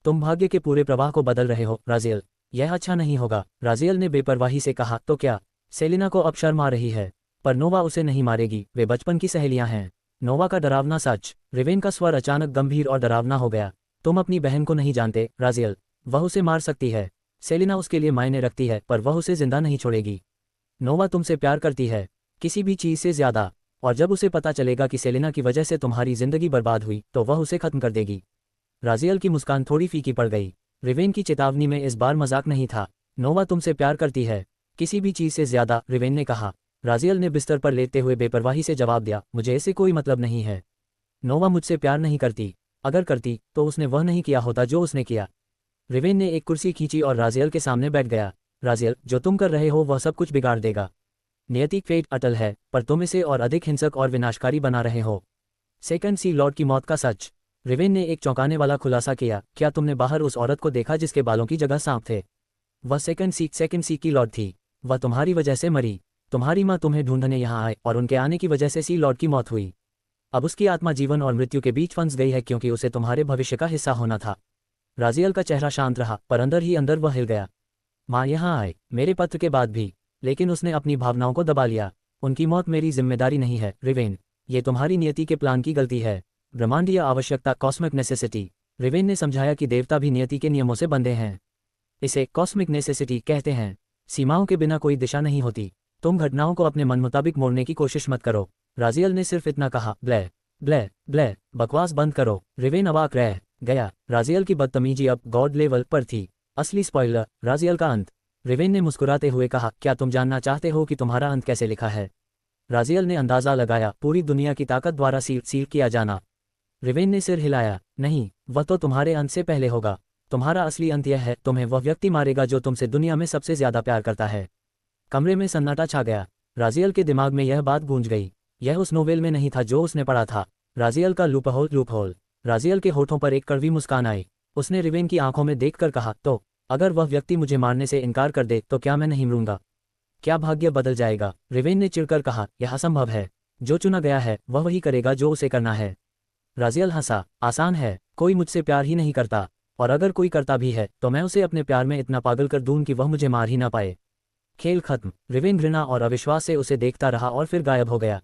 तुम भाग्य के पूरे प्रवाह को बदल रहे हो राजियल, यह अच्छा नहीं होगा। राजियल ने बेपरवाही से कहा, तो क्या? सेलिना को अब शर्म आ रही है, पर नोवा उसे नहीं मारेगी, वे बचपन की सहेलियां हैं। नोवा का डरावना सच। रिवेन का स्वर अचानक गंभीर और डरावना हो गया। तुम अपनी बहन को नहीं जानते राजियल, वह उसे मार सकती है। सेलिना उसके लिए मायने रखती है, पर वह उसे जिंदा नहीं छोड़ेगी। नोवा तुमसे प्यार करती है, किसी भी चीज से ज्यादा, और जब उसे पता चलेगा कि सेलिना की वजह से तुम्हारी जिंदगी बर्बाद हुई तो वह उसे खत्म कर देगी। राजियल की मुस्कान थोड़ी फीकी पड़ गई। रिवेन की चेतावनी में इस बार मजाक नहीं था। नोवा तुमसे प्यार करती है, किसी भी चीज से ज्यादा, रिवेन ने कहा। राजियल ने बिस्तर पर लेटते हुए बेपरवाही से जवाब दिया, मुझे इससे कोई मतलब नहीं है। नोवा मुझसे प्यार नहीं करती, अगर करती तो उसने वह नहीं किया होता जो उसने किया। रिवेन ने एक कुर्सी खींची और राजियल के सामने बैठ गया। राजियल, जो तुम कर रहे हो वह सब कुछ बिगाड़ देगा। नियति फेट अटल है, पर तुम इसे और अधिक हिंसक और विनाशकारी बना रहे हो। सेकंड सी लॉर्ड की मौत का सच। रिवेन ने एक चौंकाने वाला खुलासा किया, क्या तुमने बाहर उस औरत को देखा जिसके बालों की जगह सांप थे? वह सेकंड सी की लॉर्ड थी, वह तुम्हारी वजह से मरी। तुम्हारी माँ तुम्हें ढूंढने यहाँ आए और उनके आने की वजह से सी लॉर्ड की मौत हुई। अब उसकी आत्मा जीवन और मृत्यु के बीच फंस गई है, क्योंकि उसे तुम्हारे भविष्य का हिस्सा होना था। राजियल का चेहरा शांत रहा, पर अंदर ही अंदर वह हिल गया। माँ यहाँ आए, मेरे पत्र के बाद भी, लेकिन उसने अपनी भावनाओं को दबा लिया। उनकी मौत मेरी जिम्मेदारी नहीं है रिवेन, ये तुम्हारी नियति के प्लान की गलती है। ब्रह्मांडीय आवश्यकता, कॉस्मिक नेसेसिटी। रिवेन ने समझाया कि देवता भी नियति के नियमों से बंधे हैं, इसे कॉस्मिक नेसेसिटी कहते हैं। सीमाओं के बिना कोई दिशा नहीं होती। तुम घटनाओं को अपने मन मुताबिक मोड़ने की कोशिश मत करो। राजियल ने सिर्फ इतना कहा, ब्ले ब्ले ब्ले, बकवास बंद करो। रिवेन अवाक रह गया। राजियल की बदतमीजी अब गॉड लेवल पर थी। असली स्पॉइलर, राजियल का अंत। रिवेन ने मुस्कुराते हुए कहा, क्या तुम जानना चाहते हो कि तुम्हारा अंत कैसे लिखा है? राजियल ने अंदाजा लगाया, पूरी दुनिया की ताकत द्वारा सील किया जाना। रिवेन ने सिर हिलाया, नहीं, वह तो तुम्हारे अंत से पहले होगा। तुम्हारा असली अंत यह है, तुम्हें वह व्यक्ति मारेगा जो तुमसे दुनिया में सबसे ज्यादा प्यार करता है। कमरे में सन्नाटा छा गया। राजियल के दिमाग में यह बात गूंज गई। यह उस नोवेल में नहीं था जो उसने पढ़ा था। राजियल का लूपहोल। राजियल के होठों पर एक कड़वी मुस्कान आई। उसने रिवेन की आंखों में देखकर कहा, तो अगर वह व्यक्ति मुझे मारने से इनकार कर दे तो क्या मैं नहीं मरूंगा? क्या भाग्य बदल जाएगा? रिवेन ने चिढ़कर कहा, यह असंभव है। जो चुना गया है वह वही करेगा जो उसे करना है। राजियल हंसा, आसान है, कोई मुझसे प्यार ही नहीं करता, और अगर कोई करता भी है तो मैं उसे अपने प्यार में इतना पागल कर दूं कि वह मुझे मार ही ना पाए। खेल खत्म। रिवेन घृणा और अविश्वास से उसे देखता रहा और फिर गायब हो गया।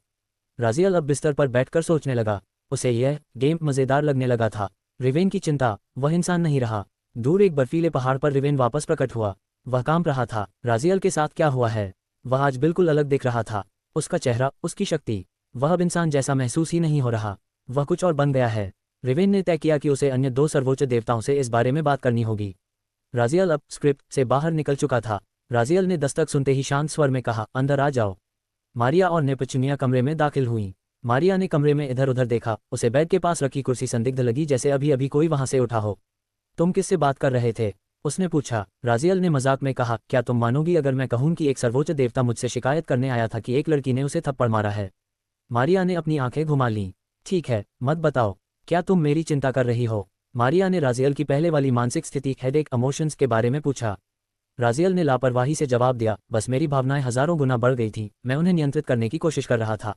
राजियल अब बिस्तर पर बैठकर सोचने लगा। उसे यह गेम मजेदार लगने लगा था। रिवेन की चिंता, वह इंसान नहीं रहा। दूर एक बर्फीले पहाड़ पर रिवेन वापस प्रकट हुआ। वह कांप रहा था। राजियल के साथ क्या हुआ है? वह आज बिल्कुल अलग दिख रहा था। उसका चेहरा, उसकी शक्ति, वह अब इंसान जैसा महसूस ही नहीं हो रहा। वह कुछ और बन गया है। रिवेन ने तय किया कि उसे अन्य 2 सर्वोच्च देवताओं से इस बारे में बात करनी होगी। राजियल अब स्क्रिप्ट से बाहर निकल चुका था। राजियल ने दस्तक सुनते ही शांत स्वर में कहा, अंदर आ जाओ। मारिया और नेपचुनिया कमरे में दाखिल हुईं। मारिया ने कमरे में इधर उधर देखा। उसे बेड के पास रखी कुर्सी संदिग्ध लगी, जैसे अभी अभी कोई वहां से उठा हो। तुम किससे बात कर रहे थे? उसने पूछा। राजियल ने मजाक में कहा, क्या तुम मानोगी अगर मैं कहूं कि एक सर्वोच्च देवता मुझसे शिकायत करने आया था कि एक लड़की ने उसे थप्पड़ मारा है? मारिया ने अपनी आंखें घुमा लीं। ठीक है, मत बताओ, क्या तुम मेरी चिंता कर रही हो? मारिया ने राजियल की पहले वाली मानसिक स्थिति, हेडेक, इमोशंस के बारे में पूछा। राजियल ने लापरवाही से जवाब दिया, बस मेरी भावनाएं हजारों गुना बढ़ गई थी, मैं उन्हें नियंत्रित करने की कोशिश कर रहा था।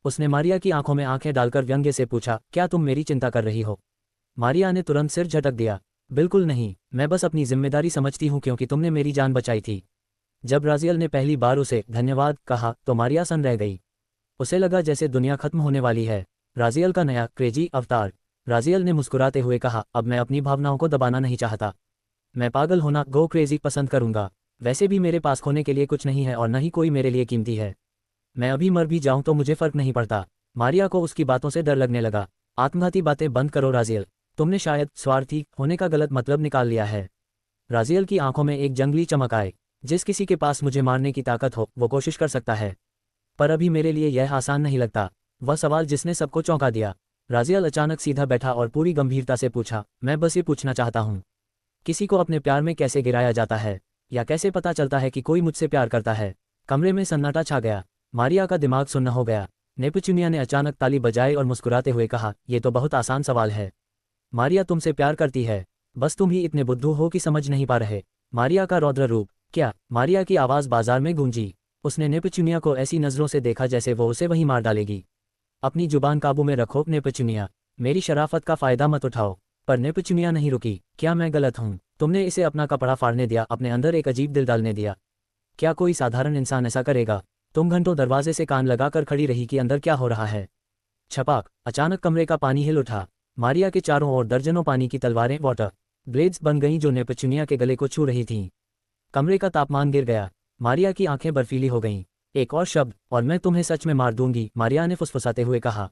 उसने मारिया की आंखों में आंखें डालकर व्यंग्य से पूछा, क्या तुम मेरी चिंता कर रही हो? मारिया ने तुरंत सिर झटक दिया, बिल्कुल नहीं, मैं बस अपनी जिम्मेदारी समझती हूँ क्योंकि तुमने मेरी जान बचाई थी। जब राजियल ने पहली बार उसे धन्यवाद कहा तो मारिया सन रह गई। उसे लगा जैसे दुनिया खत्म होने वाली है। राजियल का नया क्रेजी अवतार। राजियल ने मुस्कुराते हुए कहा, अब मैं अपनी भावनाओं को दबाना नहीं चाहता। मैं पागल होना, गो क्रेजी पसंद करूंगा। वैसे भी मेरे पास खोने के लिए कुछ नहीं है और न ही कोई मेरे लिए कीमती है। मैं अभी मर भी जाऊं तो मुझे फर्क नहीं पड़ता। मारिया को उसकी बातों से डर लगने लगा। आत्मघाती बातें बंद करो राजियल, तुमने शायद स्वार्थी होने का गलत मतलब निकाल लिया है। राजियल की आंखों में एक जंगली चमक आए। जिस किसी के पास मुझे मारने की ताकत हो वो कोशिश कर सकता है, पर अभी मेरे लिए यह आसान नहीं लगता। वह सवाल जिसने सबको चौंका दिया। राजियल अचानक सीधा बैठा और पूरी गंभीरता से पूछा, मैं बस ये पूछना चाहता हूँ, किसी को अपने प्यार में कैसे गिराया जाता है, या कैसे पता चलता है कि कोई मुझसे प्यार करता है? कमरे में सन्नाटा छा गया। मारिया का दिमाग सुन्न हो गया। नेपच्यूनिया ने अचानक ताली बजाई और मुस्कुराते हुए कहा, ये तो बहुत आसान सवाल है। मारिया तुमसे प्यार करती है, बस तुम ही इतने बुद्धू हो कि समझ नहीं पा रहे। मारिया का रौद्र रूप। क्या? मारिया की आवाज़ बाजार में गूंजी। उसने नेपच्यूनिया को ऐसी नज़रों से देखा जैसे वो उसे वहीं मार डालेगी। अपनी जुबान काबू में रखो नेपच्यूनिया, मेरी शराफत का फ़ायदा मत उठाओ। पर नेपच्यूनिया नहीं रुकी। क्या मैं गलत हूँ? तुमने इसे अपना कपड़ा फाड़ने दिया, अपने अंदर एक अजीब दिल डालने दिया। क्या कोई साधारण इंसान ऐसा करेगा? तुम घंटों दरवाजे से कान लगाकर खड़ी रही कि अंदर क्या हो रहा है। छपाक, अचानक कमरे का पानी हिल उठा। मारिया के चारों ओर दर्जनों पानी की तलवारें वाटर ब्लेड्स बन गईं जो नेपच्यूनिया के गले को छू रही थीं। कमरे का तापमान गिर गया। मारिया की आंखें बर्फीली हो गईं। एक और शब्द और मैं तुम्हें सच में मार दूंगी, मारिया ने फुसफुसाते हुए कहा।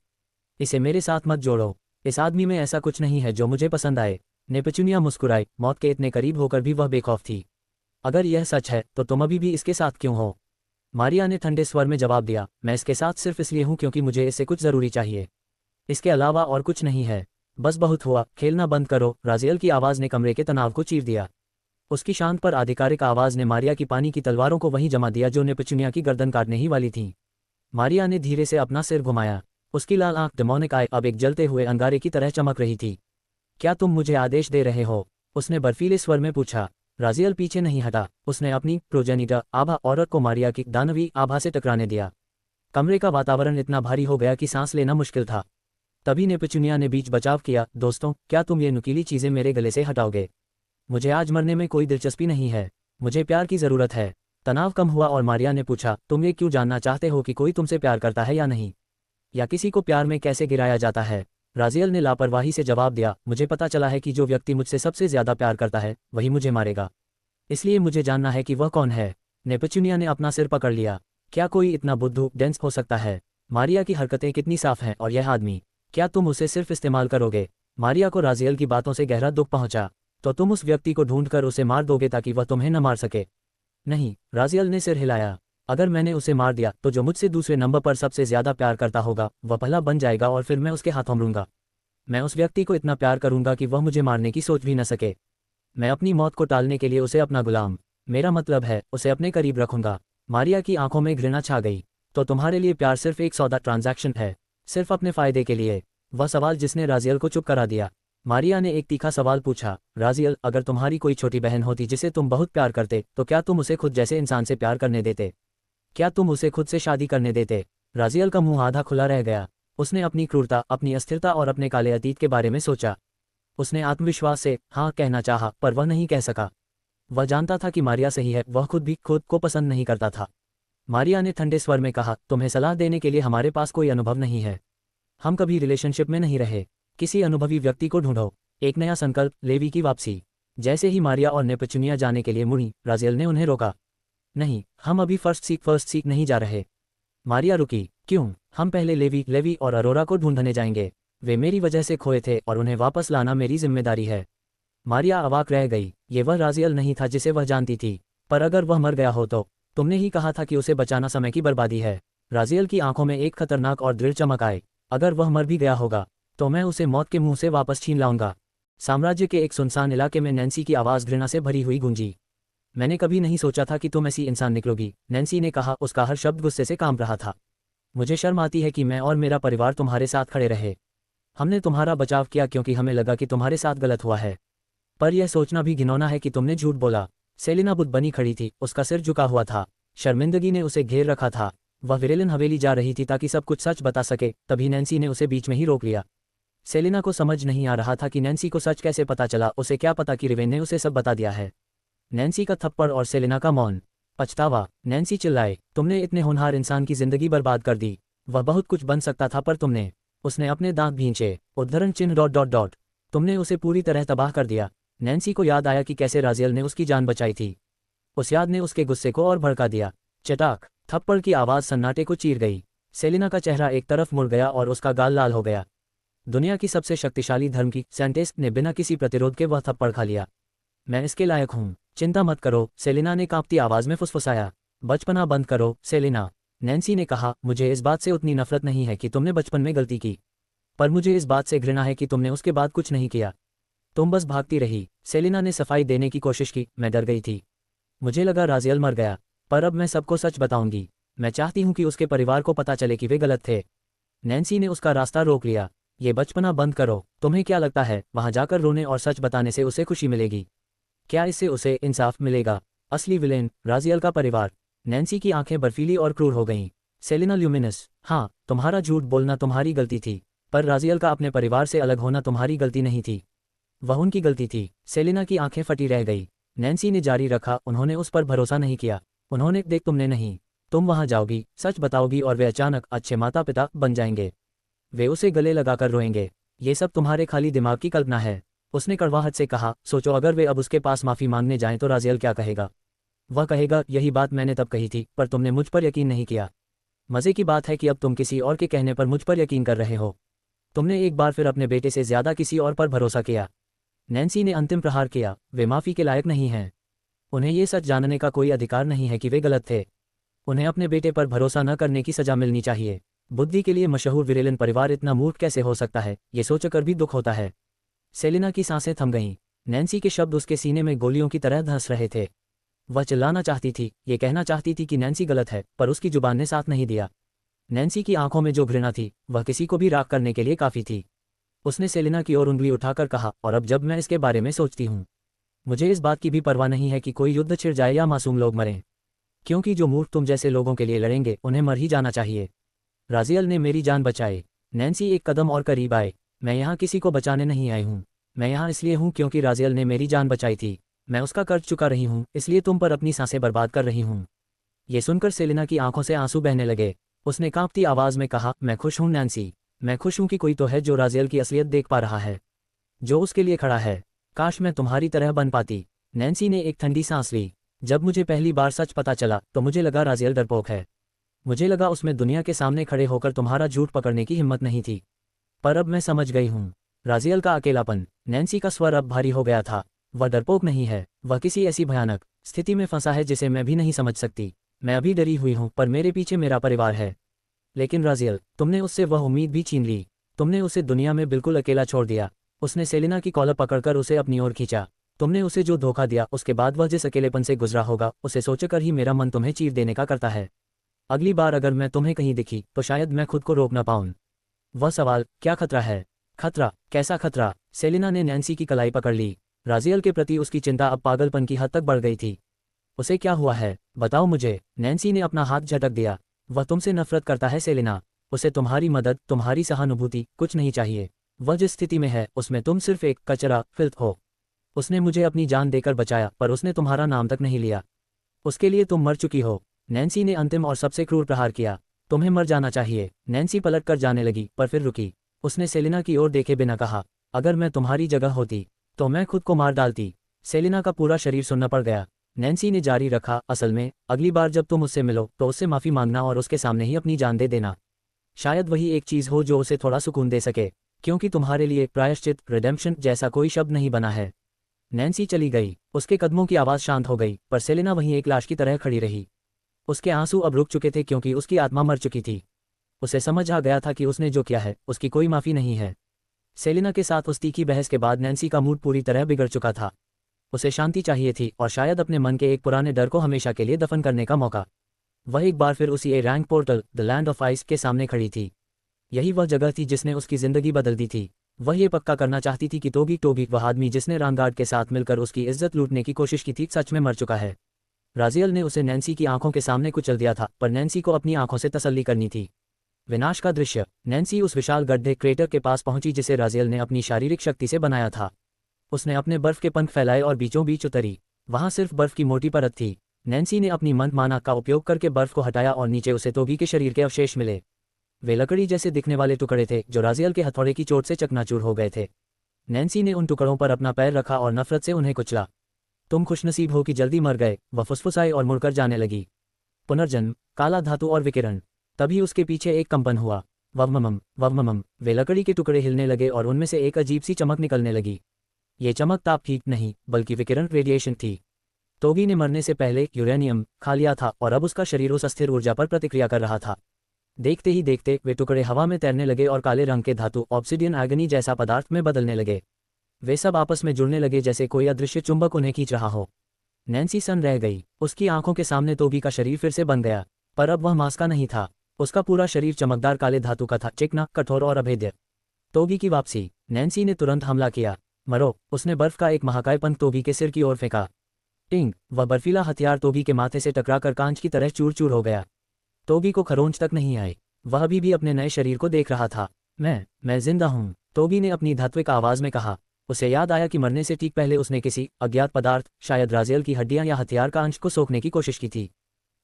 इसे मेरे साथ मत जोड़ो। इस आदमी में ऐसा कुछ नहीं है जो मुझे पसंद आए। नेपच्यूनिया मुस्कुराई। मौत के इतने करीब होकर भी वह बेखौफ थी। अगर यह सच है तो तुम अभी भी इसके साथ क्यों हो? मारिया ने ठंडे स्वर में जवाब दिया, मैं इसके साथ सिर्फ इसलिए हूं क्योंकि मुझे इससे कुछ ज़रूरी चाहिए। इसके अलावा और कुछ नहीं है। बस बहुत हुआ, खेलना बंद करो। राजियल की आवाज़ ने कमरे के तनाव को चीर दिया। उसकी शांत पर आधिकारिक आवाज़ ने मारिया की पानी की तलवारों को वहीं जमा दिया जो नेपच्यूनिया की गर्दन काटने ही वाली थीं। मारिया ने धीरे से अपना सिर घुमाया। उसकी लाल आंख डेमोनिक आई अब एक जलते हुए अंगारे की तरह चमक रही थी। क्या तुम मुझे आदेश दे रहे हो? उसने बर्फीले स्वर में पूछा। राजियल पीछे नहीं हटा। उसने अपनी प्रोजेनिटर आभा औरत को मारिया की दानवी आभा से टकराने दिया। कमरे का वातावरण इतना भारी हो गया कि सांस लेना मुश्किल था। तभी नेपच्यूनिया ने बीच बचाव किया, दोस्तों, क्या तुम ये नुकीली चीज़ें मेरे गले से हटाओगे? मुझे आज मरने में कोई दिलचस्पी नहीं है। मुझे प्यार की ज़रूरत है। तनाव कम हुआ और मारिया ने पूछा, तुम ये क्यों जानना चाहते हो कि कोई तुमसे प्यार करता है या नहीं? या किसी को प्यार में कैसे गिराया जाता है? राजियल ने लापरवाही से जवाब दिया, मुझे पता चला है कि जो व्यक्ति मुझसे सबसे ज़्यादा प्यार करता है वही मुझे मारेगा। इसलिए मुझे जानना है कि वह कौन है। नेपच्यूनिया ने अपना सिर पकड़ लिया। क्या कोई इतना बुद्धू डेंस हो सकता है? मारिया की हरकतें कितनी साफ हैं और यह आदमी, क्या तुम उसे सिर्फ इस्तेमाल करोगे? मारिया को राजियल की बातों से गहरा दुख पहुंचा। तो तुम उस व्यक्ति को ढूंढकर उसे मार दोगे ताकि वह तुम्हें न मार सके? नहीं, राजियल ने सिर हिलाया। अगर मैंने उसे मार दिया तो जो मुझसे दूसरे नंबर पर सबसे ज़्यादा प्यार करता होगा वह पहला बन जाएगा और फिर मैं उसके हाथों मरूंगा। मैं उस व्यक्ति को इतना प्यार करूंगा कि वह मुझे मारने की सोच भी न सके। मैं अपनी मौत को टालने के लिए उसे अपना गुलाम, मेरा मतलब है उसे अपने करीब रखूंगा। मारिया की आंखों में घृणा छा गई। तो तुम्हारे लिए प्यार सिर्फ एक सौदा ट्रांजैक्शन है, सिर्फ अपने फ़ायदे के लिए? वह सवाल जिसने राजियल को चुप करा दिया। मारिया ने एक तीखा सवाल पूछा, राजियल, अगर तुम्हारी कोई छोटी बहन होती जिसे तुम बहुत प्यार करते तो क्या तुम उसे खुद जैसे इंसान से प्यार करने देते? क्या तुम उसे खुद से शादी करने देते? राजियल का मुंह आधा खुला रह गया। उसने अपनी क्रूरता, अपनी अस्थिरता और अपने काले अतीत के बारे में सोचा। उसने आत्मविश्वास से हाँ कहना चाहा, पर वह नहीं कह सका। वह जानता था कि मारिया सही है, वह खुद भी खुद को पसंद नहीं करता था। मारिया ने ठंडे स्वर में कहा, तुम्हें सलाह देने के लिए हमारे पास कोई अनुभव नहीं है। हम कभी रिलेशनशिप में नहीं रहे। किसी अनुभवी व्यक्ति को ढूंढो। एक नया संकल्प, लेवी की वापसी। जैसे ही मारिया और नेपच्यूनिया जाने के लिए मुड़ी, राजियल ने उन्हें रोका। नहीं, हम अभी फर्स्ट सीक नहीं जा रहे। मारिया रुकी। क्यों? हम पहले लेवी और अरोरा को ढूंढने जाएंगे। वे मेरी वजह से खोए थे और उन्हें वापस लाना मेरी जिम्मेदारी है। मारिया अवाक रह गई। ये वह राजियल नहीं था जिसे वह जानती थी। पर अगर वह मर गया हो तो? तुमने ही कहा था कि उसे बचाना समय की बर्बादी है। राजियल की आंखों में एक खतरनाक और दृढ़ चमक आई। अगर वह मर भी गया होगा तो मैं उसे मौत के मुंह से वापस छीन लाऊंगा। साम्राज्य के एक सुनसान इलाके में नैन्सी की आवाज़ घृणा से भरी हुई गूंजी। मैंने कभी नहीं सोचा था कि तुम ऐसी इंसान निकलोगी, नैन्सी ने कहा। उसका हर शब्द गुस्से से कांप रहा था। मुझे शर्म आती है कि मैं और मेरा परिवार तुम्हारे साथ खड़े रहे। हमने तुम्हारा बचाव किया क्योंकि हमें लगा कि तुम्हारे साथ गलत हुआ है। पर यह सोचना भी घिनौना है कि तुमने झूठ बोला। सेलिना बुत बनी खड़ी थी, उसका सिर झुका हुआ था। शर्मिंदगी ने उसे घेर रखा था। वह विरेलिन हवेली जा रही थी ताकि सब कुछ सच बता सके। तभी नैन्सी ने उसे बीच में ही रोक लिया। सेलिना को समझ नहीं आ रहा था कि नैन्सी को सच कैसे पता चला। उसे क्या पता कि रिवेन ने उसे सब बता दिया है। नैन्सी का थप्पड़ और सेलिना का मौन। पछतावा। नैन्सी चिल्लाए, तुमने इतने होनहार इंसान की जिंदगी बर्बाद कर दी। वह बहुत कुछ बन सकता था पर तुमने। उसने अपने दांत भींचे। उद्धरण चिन्ह ... तुमने उसे पूरी तरह तबाह कर दिया। नैन्सी को याद आया कि कैसे राजियल ने उसकी जान बचाई थी। उस याद ने उसके गुस्से को और भड़का दिया। चटाक। थप्पड़ की आवाज़ सन्नाटे को चीर गई। सेलिना का चेहरा एक तरफ मुड़ गया और उसका गाल लाल हो गया। दुनिया की सबसे शक्तिशाली धर्म की सेंटेस ने बिना किसी प्रतिरोध के वह थप्पड़ खा लिया। मैं इसके लायक हूँ। चिंता मत करो, सेलिना ने कांपती आवाज़ में फुसफुसाया। बचपना बंद करो, सेलिना। नैन्सी ने कहा, मुझे इस बात से उतनी नफरत नहीं है कि तुमने बचपन में गलती की, पर मुझे इस बात से घृणा है कि तुमने उसके बाद कुछ नहीं किया। तुम बस भागती रही। सेलिना ने सफाई देने की कोशिश की, मैं डर गई थी। मुझे लगा राजियल मर गया, पर अब मैं सबको सच बताऊंगी। मैं चाहती हूँ कि उसके परिवार को पता चले कि वे गलत थे। नैन्सी ने उसका रास्ता रोक लिया। ये बचपना बंद करो। तुम्हें क्या लगता है वहां जाकर रोने और सच बताने से उसे खुशी मिलेगी? क्या इससे उसे इंसाफ मिलेगा? असली विलेन राजियल का परिवार। नैन्सी की आंखें बर्फीली और क्रूर हो गईं। सेलिना ल्यूमिनस, हाँ, तुम्हारा झूठ बोलना तुम्हारी गलती थी, पर राजियल का अपने परिवार से अलग होना तुम्हारी गलती नहीं थी। वह उनकी गलती थी। सेलिना की आंखें फटी रह गई। नैन्सी ने जारी रखा, उन्होंने उस पर भरोसा नहीं किया। उन्होंने देख तुमने नहीं। तुम वहां जाओगी, सच बताओगी और वे अचानक अच्छे माता पिता बन जाएंगे। वे उसे गले लगाकर रोएंगे। ये सब तुम्हारे खाली दिमाग की कल्पना है। उसने कड़वाहट से कहा, सोचो अगर वे अब उसके पास माफी मांगने जाएं तो राजियल क्या कहेगा? वह कहेगा, यही बात मैंने तब कही थी, पर तुमने मुझ पर यकीन नहीं किया। मजे की बात है कि अब तुम किसी और के कहने पर मुझ पर यकीन कर रहे हो। तुमने एक बार फिर अपने बेटे से ज्यादा किसी और पर भरोसा किया। नैन्सी ने अंतिम प्रहार किया। वे माफी के लायक नहीं हैं। उन्हें ये सच जानने का कोई अधिकार नहीं है कि वे गलत थे। उन्हें अपने बेटे पर भरोसा न करने की सजा मिलनी चाहिए। बुद्धि के लिए मशहूर विरेलन परिवार इतना मूर्ख कैसे हो सकता है, ये सोचकर भी दुख होता है। सेलिना की सांसें थम गईं। नैन्सी के शब्द उसके सीने में गोलियों की तरह धंस रहे थे। वह चिल्लाना चाहती थी, ये कहना चाहती थी कि नैन्सी गलत है, पर उसकी जुबान ने साथ नहीं दिया। नैन्सी की आंखों में जो घृणा थी वह किसी को भी राख करने के लिए काफी थी। उसने सेलिना की ओर उंगली उठाकर कहा, और अब जब मैं इसके बारे में सोचती हूँ, मुझे इस बात की भी परवाह नहीं है कि कोई युद्ध छिड़ जाए या मासूम लोग मरें, क्योंकि जो मूर्ख तुम जैसे लोगों के लिए लड़ेंगे उन्हें मर ही जाना चाहिए। राजियल ने मेरी जान बचाई। नैन्सी एक कदम और करीब आए। मैं यहाँ किसी को बचाने नहीं आई हूँ। मैं यहाँ इसलिए हूँ क्योंकि राजियल ने मेरी जान बचाई थी। मैं उसका कर्ज चुका रही हूँ, इसलिए तुम पर अपनी सांसें बर्बाद कर रही हूँ। ये सुनकर सेलिना की आंखों से आंसू बहने लगे। उसने कांपती आवाज में कहा, मैं खुश हूँ नैन्सी। मैं खुश हूँ कि कोई तो है जो राजियल की असलियत देख पा रहा है, जो उसके लिए खड़ा है। काश मैं तुम्हारी तरह बन पाती। नैन्सी ने एक ठंडी सांस ली। जब मुझे पहली बार सच पता चला तो मुझे लगा राजियल डरपोक है। मुझे लगा उसमें दुनिया के सामने खड़े होकर तुम्हारा झूठ पकड़ने की हिम्मत नहीं थी। पर अब मैं समझ गई हूँ। राजियल का अकेलापन। नैन्सी का स्वर अब भारी हो गया था। वह डरपोक नहीं है, वह किसी ऐसी भयानक स्थिति में फंसा है जिसे मैं भी नहीं समझ सकती। मैं अभी डरी हुई हूँ, पर मेरे पीछे मेरा परिवार है। लेकिन राजियल, तुमने उससे वह उम्मीद भी छीन ली। तुमने उसे दुनिया में बिल्कुल अकेला छोड़ दिया। उसने सेलिना की कॉलर पकड़कर उसे अपनी ओर खींचा। तुमने उसे जो धोखा दिया, उसके बाद वह जिस अकेलेपन से गुजरा होगा, उसे सोचकर ही मेरा मन तुम्हें चीर देने का करता है। अगली बार अगर मैं तुम्हें कहीं दिखी तो शायद मैं खुद को रोक न पाऊं। वह सवाल, क्या खतरा है? खतरा? कैसा खतरा? सेलिना ने नैन्सी की कलाई पकड़ ली। राजियल के प्रति उसकी चिंता अब पागलपन की हद तक बढ़ गई थी। उसे क्या हुआ है, बताओ मुझे। नैन्सी ने अपना हाथ झटक दिया। वह तुमसे नफरत करता है सेलिना। उसे तुम्हारी मदद, तुम्हारी सहानुभूति कुछ नहीं चाहिए। वह जिस स्थिति में है उसमें तुम सिर्फ एक कचरा, फिल्थ हो। उसने मुझे अपनी जान देकर बचाया, पर उसने तुम्हारा नाम तक नहीं लिया। उसके लिए तुम मर चुकी हो। नैन्सी ने अंतिम और सबसे क्रूर प्रहार किया। तुम्हें मर जाना चाहिए। नैन्सी पलट कर जाने लगी, पर फिर रुकी। उसने सेलिना की ओर देखे बिना कहा, अगर मैं तुम्हारी जगह होती तो मैं खुद को मार डालती। सेलिना का पूरा शरीर सुनना पड़ गया। नैन्सी ने जारी रखा, असल में अगली बार जब तुम उससे मिलो तो उससे माफी मांगना और उसके सामने ही अपनी जान दे देना। शायद वही एक चीज हो जो उसे थोड़ा सुकून दे सके, क्योंकि तुम्हारे लिए प्रायश्चित, रिडेम्पशन जैसा कोई शब्द नहीं बना है। नैन्सी चली गई। उसके कदमों की आवाज शांत हो गई, पर सेलिना वहीं एक लाश की तरह खड़ी रही। उसके आंसू अब रुक चुके थे क्योंकि उसकी आत्मा मर चुकी थी। उसे समझ आ गया था कि उसने जो किया है उसकी कोई माफी नहीं है। सेलिना के साथ उस तीखी बहस के बाद नैन्सी का मूड पूरी तरह बिगड़ चुका था। उसे शांति चाहिए थी और शायद अपने मन के एक पुराने डर को हमेशा के लिए दफन करने का मौका। वह एक बार फिर उसी a rank portal, the land of ice के सामने खड़ी थी। यही वह जगह थी जिसने उसकी जिंदगी बदल दी थी। वह ये पक्का करना चाहती थी कि टोगी वह आदमी जिसने रानगार्ड के साथ मिलकर उसकी इज्जत लूटने की कोशिश की थी, सच में मर चुका है। राजियल ने उसे नैन्सी की आंखों के सामने कुचल दिया था, पर नैन्सी को अपनी आंखों से तसल्ली करनी थी। विनाश का दृश्य। नैन्सी उस विशाल गड्ढे क्रेटर के पास पहुंची जिसे राजियल ने अपनी शारीरिक शक्ति से बनाया था। उसने अपने बर्फ के पंख फैलाए और बीचों बीच उतरी। वहां सिर्फ बर्फ की मोटी परत थी। नैन्सी ने अपनी मनमाना का उपयोग करके बर्फ को हटाया और नीचे उसे टोगी के शरीर के अवशेष मिले। वे लकड़ी जैसे दिखने वाले टुकड़े थे जो राजियल के हथौड़े की चोट से चकनाचूर हो गए थे। नैन्सी ने उन टुकड़ों पर अपना पैर रखा और नफरत से उन्हें कुचला। तुम खुशनसीब हो कि जल्दी मर गए, वह फुसफुसाई और मुड़कर जाने लगी। पुनर्जन्म, काला धातु और विकिरण। तभी उसके पीछे एक कंपन हुआ। ववमम ववमम। वे लकड़ी के टुकड़े हिलने लगे और उनमें से एक अजीब सी चमक निकलने लगी। ये चमक ताप थी नहीं, बल्कि विकिरण, रेडिएशन थी। टोगी ने मरने से पहले यूरेनियम खा लिया था और अब उसका शरीर उस अस्थिर ऊर्जा पर प्रतिक्रिया कर रहा था। देखते ही देखते वे टुकड़े हवा में तैरने लगे और काले रंग के धातु, ऑब्सिडियन एगनी जैसा पदार्थ में बदलने लगे। वे सब आपस में जुड़ने लगे जैसे कोई अदृश्य चुंबक उन्हें खींच रहा हो। नैन्सी सन रह गई। उसकी आंखों के सामने टोगी का शरीर फिर से बन गया। पर अब वह मांस का नहीं था। उसका पूरा शरीर चमकदार काले धातु का था, चिकना, कठोर और अभेद्य। टोबी की वापसी। नैन्सी ने तुरंत हमला किया। मरो। उसने बर्फ का एक महाकाय पंख टोबी के सिर की ओर फेंका। टिंग। वह बर्फीला हथियार टोबी के माथे से टकराकर कांच की तरह चूर चूर हो गया। टोबी को खरोंच तक नहीं आई। वह अभी भी अपने नए शरीर को देख रहा था। मैं जिंदा हूं, टोबी ने अपनी धात्विक आवाज में कहा। उसे याद आया कि मरने से ठीक पहले उसने किसी अज्ञात पदार्थ, शायद राजेल की हड्डियां या हथियार का अंश को सोखने की कोशिश की थी।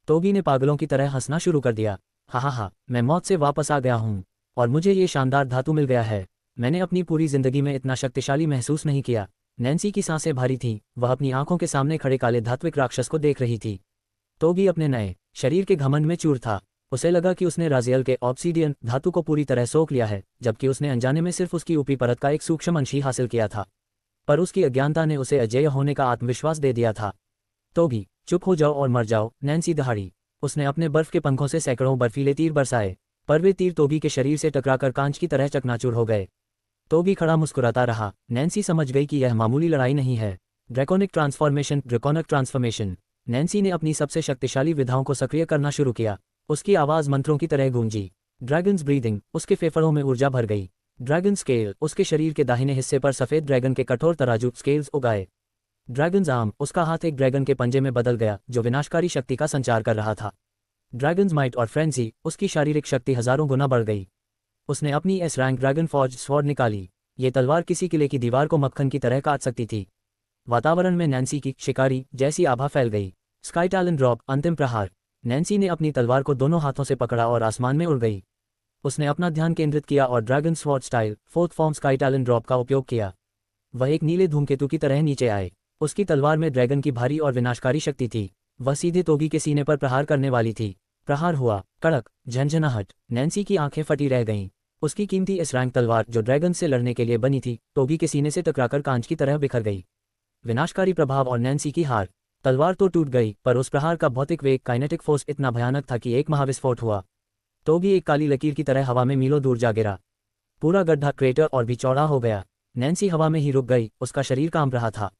टोबी ने पागलों की तरह हंसना शुरू कर दिया। हा, मैं मौत से वापस आ गया हूं, और मुझे ये शानदार धातु मिल गया है। मैंने अपनी पूरी जिंदगी में इतना शक्तिशाली महसूस नहीं किया। नैन्सी की सांसें भारी थीं, वह अपनी आंखों के सामने खड़े काले धात्विक राक्षस को देख रही थी। टोबी अपने नए शरीर के घमंड में चूर था। उसे लगा कि उसने राजियल के ऑब्सीडियन धातु को पूरी तरह सोख लिया है, जबकि उसने अनजाने में सिर्फ उसकी ऊपरी परत का एक सूक्ष्म अंश ही हासिल किया था। पर उसकी अज्ञानता ने उसे अजेय होने का आत्मविश्वास दे दिया था। टोबी, चुप हो जाओ और मर जाओ, नैन्सी दहाड़ी। उसने अपने बर्फ के पंखों से सैकड़ों बर्फीले तीर बरसाए, पर वे तीर टोबी के शरीर से टकराकर कांच की तरह चकनाचूर हो गए। टोबी खड़ा मुस्कुराता रहा। नैन्सी समझ गई कि यह मामूली लड़ाई नहीं है। ड्रैकोनिक ट्रांसफॉर्मेशन। नैन्सी ने अपनी सबसे शक्तिशाली विधाओं को सक्रिय करना शुरू किया। उसकी आवाज़ मंत्रों की तरह गूंजी। Dragons breathing. उसके फेफड़ों में ऊर्जा भर गई। Dragon scale. उसके शरीर के दाहिने हिस्से पर सफ़ेद ड्रैगन के कठोर तराजू स्केल्स उगाए। Dragons arm. उसका हाथ एक ड्रैगन के पंजे में बदल गया, जो विनाशकारी शक्ति का संचार कर रहा था। ड्रैगन्स माइट और फ्रेंजी। उसकी शारीरिक शक्ति हजारों गुना बढ़ गई। उसने अपनी S rank dragon forge sword निकाली। ये तलवार किसी किले की दीवार को मक्खन की तरह काट सकती थी। वातावरण में नैन्सी की शिकारी जैसी आभा फैल गई। स्काई टैलेंट ड्रॉप, अंतिम प्रहार। नैन्सी ने अपनी तलवार को दोनों हाथों से पकड़ा और आसमान में उड़ गई। उसने अपना ध्यान केंद्रित किया और dragon sword style fourth form sky talent drop का उपयोग किया। वह एक नीले धूमकेतु की तरह नीचे आए। उसकी तलवार में ड्रैगन की भारी और विनाशकारी शक्ति थी। वह सीधे टोबी के सीने पर प्रहार करने वाली थी। प्रहार हुआ। कड़क, झंझनाहट। नैन्सी की आंखें फटी रह गईं। उसकी कीमती एस रैंक तलवार, जो ड्रैगन से लड़ने के लिए बनी थी, टोबी के सीने से टकराकर कांच की तरह बिखर गई। विनाशकारी प्रभाव और नैन्सी की हार। तलवार तो टूट गई, पर उस प्रहार का भौतिक वेग, काइनेटिक फोर्स इतना भयानक था कि एक महाविस्फोट हुआ। टोबी एक काली लकीर की तरह हवा में मीलों दूर जा गिरा। पूरा गड्ढा, क्रेटर और भी चौड़ा हो गया। नैन्सी हवा में ही रुक गई। उसका शरीर कांप रहा था।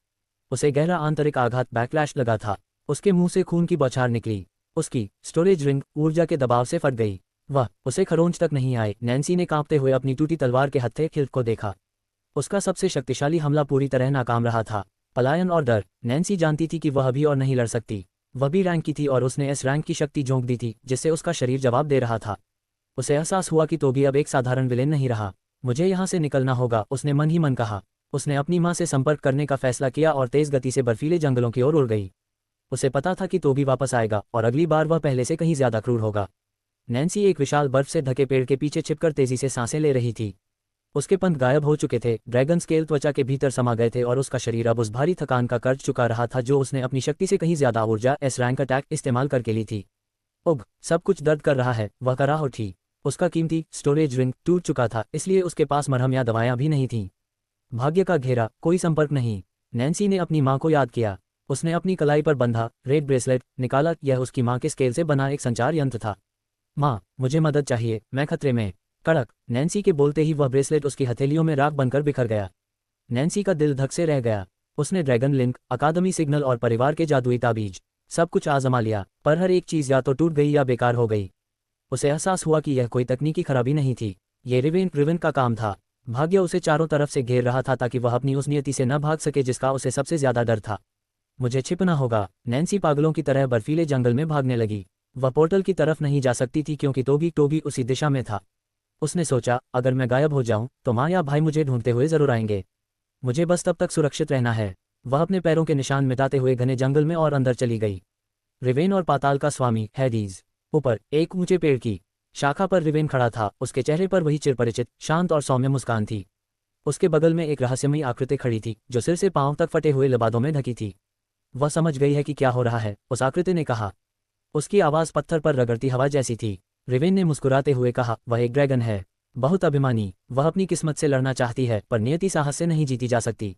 उसे गहरा आंतरिक आघात, बैकलैश लगा था। उसके मुंह से खून की बौछार निकली। उसकी स्टोरेज रिंग ऊर्जा के दबाव से फट गई। वह उसे खरोंच तक नहीं आए। नैन्सी ने कांपते हुए अपनी टूटी तलवार के हत्थे खिल्त को देखा। उसका सबसे शक्तिशाली हमला पूरी तरह नाकाम रहा था। पलायन और डर। नैन्सी जानती थी कि वह अभी और नहीं लड़ सकती। वह भी रैंक की थी और उसने एस रैंक की शक्ति झोंक दी थी, जिससे उसका शरीर जवाब दे रहा था। उसे एहसास हुआ कि टोबी अब एक साधारण विलेन नहीं रहा। मुझे यहाँ से निकलना होगा, उसने मन ही मन कहा। उसने अपनी माँ से संपर्क करने का फैसला किया और तेज गति से बर्फीले जंगलों की ओर उड़ गई। उसे पता था कि टोबी वापस आएगा और अगली बार वह पहले से कहीं ज्यादा क्रूर होगा। नैन्सी एक विशाल बर्फ से ढके पेड़ के पीछे छिपकर तेजी से सांसें ले रही थी। उसके पंख गायब हो चुके थे। ड्रैगन स्केल त्वचा के भीतर समा गए थे और उसका शरीर अब उस भारी थकान का कर्ज चुका रहा था जो उसने अपनी शक्ति से कहीं ज्यादा ऊर्जा एस रैंक अटैक इस्तेमाल करके ली थी। उग, सब कुछ दर्द कर रहा है, वह कराह उठी। उसका कीमती स्टोरेज रिंग टूट चुका था, इसलिए उसके पास मरहम या दवायां भी नहीं थीं। भाग्य का घेरा, कोई संपर्क नहीं। नैन्सी ने अपनी माँ को याद किया। उसने अपनी कलाई पर बंधा रेड ब्रेसलेट निकाला। यह उसकी माँ के स्केल से बना एक संचार यंत्र था। माँ, मुझे मदद चाहिए, मैं खतरे में। कड़क। नैन्सी के बोलते ही वह ब्रेसलेट उसकी हथेलियों में राख बनकर बिखर गया। नैन्सी का दिल धक से रह गया। उसने ड्रैगन लिंक, अकादमी सिग्नल और परिवार के जादुई ताबीज सब कुछ आजमा लिया, पर हर एक चीज़ या तो टूट गई या बेकार हो गई। उसे एहसास हुआ कि यह कोई तकनीकी खराबी नहीं थी, ये रिवेन का काम था। भाग्य उसे चारों तरफ से घेर रहा था ताकि वह अपनी उस नियति से न भाग सके जिसका उसे सबसे ज्यादा डर था। मुझे छिपना होगा। नैन्सी पागलों की तरह बर्फीले जंगल में भागने लगी। वह पोर्टल की तरफ नहीं जा सकती थी क्योंकि टोबी उसी दिशा में था। उसने सोचा, अगर मैं गायब हो जाऊं तो माँ या भाई मुझे ढूंढते हुए जरूर आएंगे। मुझे बस तब तक सुरक्षित रहना है। वह अपने पैरों के निशान मिटाते हुए घने जंगल में और अंदर चली गई। रिवेन और पाताल का स्वामी हैडीज। ऊपर एक ऊंचे पेड़ की शाखा पर रिवेन खड़ा था। उसके चेहरे पर वही चिरपरिचित शांत और सौम्य मुस्कान थी। उसके बगल में एक रहस्यमयी आकृति खड़ी थी जो सिर से पांव तक फटे हुए लबादों में ढकी थी। वह समझ गई है कि क्या हो रहा है, उस आकृति ने कहा। उसकी आवाज़ पत्थर पर रगड़ती हवा जैसी थी। रिवेन ने मुस्कुराते हुए कहा, वह एक ड्रैगन है, बहुत अभिमानी। वह अपनी किस्मत से लड़ना चाहती है, पर नियति साहस से नहीं जीती जा सकती।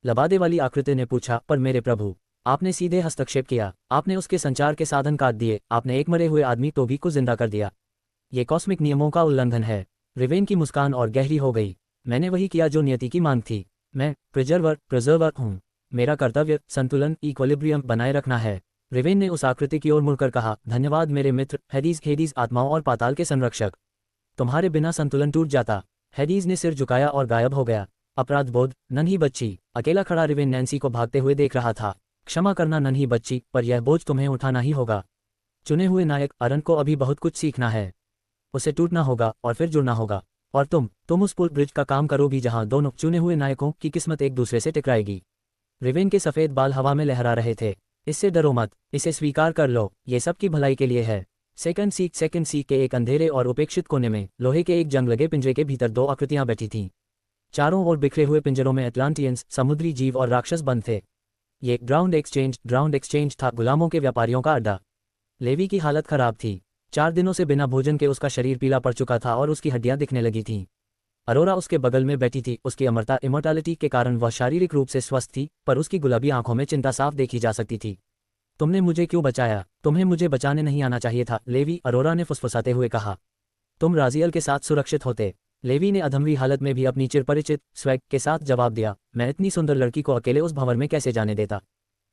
लबादे वाली आकृति ने पूछा, पर मेरे प्रभु, आपने सीधे हस्तक्षेप किया। आपने उसके संचार के साधन काट दिए। आपने एक मरे हुए आदमी टोबी को जिंदा कर दिया। ये कॉस्मिक नियमों का उल्लंघन है। रिवेन की मुस्कान और गहरी हो गई। मैंने वही किया जो नियति की मांग थी। मैं प्रिजर्वर हूँ। मेरा कर्तव्य संतुलन, इक्विलिब्रियम बनाए रखना है। रिवेन ने उस आकृति की ओर मुड़कर कहा, धन्यवाद मेरे मित्र हेडीज। हेडीज आत्माओं और पाताल के संरक्षक, तुम्हारे बिना संतुलन टूट जाता। हेडीज ने सिर झुकाया और गायब हो गया। अपराध बोध, नन्ही बच्ची। अकेला खड़ा रिवेन नैन्सी को भागते हुए देख रहा था। क्षमा करना नन्ही बच्ची, पर यह बोझ तुम्हें उठाना ही होगा। चुने हुए नायक अरन को अभी बहुत कुछ सीखना है। उसे टूटना होगा और फिर जुड़ना होगा। और तुम उस पुल ब्रिज का काम करोगी जहां दोनों चुने हुए नायकों की किस्मत एक दूसरे से टकराएगी। रिवेन के सफ़ेद बाल हवा में लहरा रहे थे। इससे डरो मत, इसे स्वीकार कर लो, ये सब की भलाई के लिए है। सेकंड सी के एक अंधेरे और उपेक्षित कोने में लोहे के एक जंग लगे पिंजरे के भीतर दो आकृतियां बैठी थीं। चारों ओर बिखरे हुए पिंजरों में एटलांटियंस, समुद्री जीव और राक्षस बंद थे। ये ग्राउंड एक्सचेंज था, गुलामों के व्यापारियों का अड्डा। लेवी की हालत खराब थी। 4 दिनों से बिना भोजन के उसका शरीर पीला पड़ चुका था और उसकी हड्डियां दिखने लगी थीं। अरोरा उसके बगल में बैठी थी। उसकी अमरता इमोर्टैलिटी के कारण वह शारीरिक रूप से स्वस्थ थी, पर उसकी गुलाबी आंखों में चिंता साफ देखी जा सकती थी। तुमने मुझे क्यों बचाया? तुम्हें मुझे बचाने नहीं आना चाहिए था, लेवी, अरोरा ने फुसफुसाते हुए कहा। तुम राजियल के साथ सुरक्षित होते। लेवी ने अधमरी हालत में भी अपनी चिरपरिचित स्वैग के साथ जवाब दिया, मैं इतनी सुंदर लड़की को अकेले उस भंवर में कैसे जाने देता?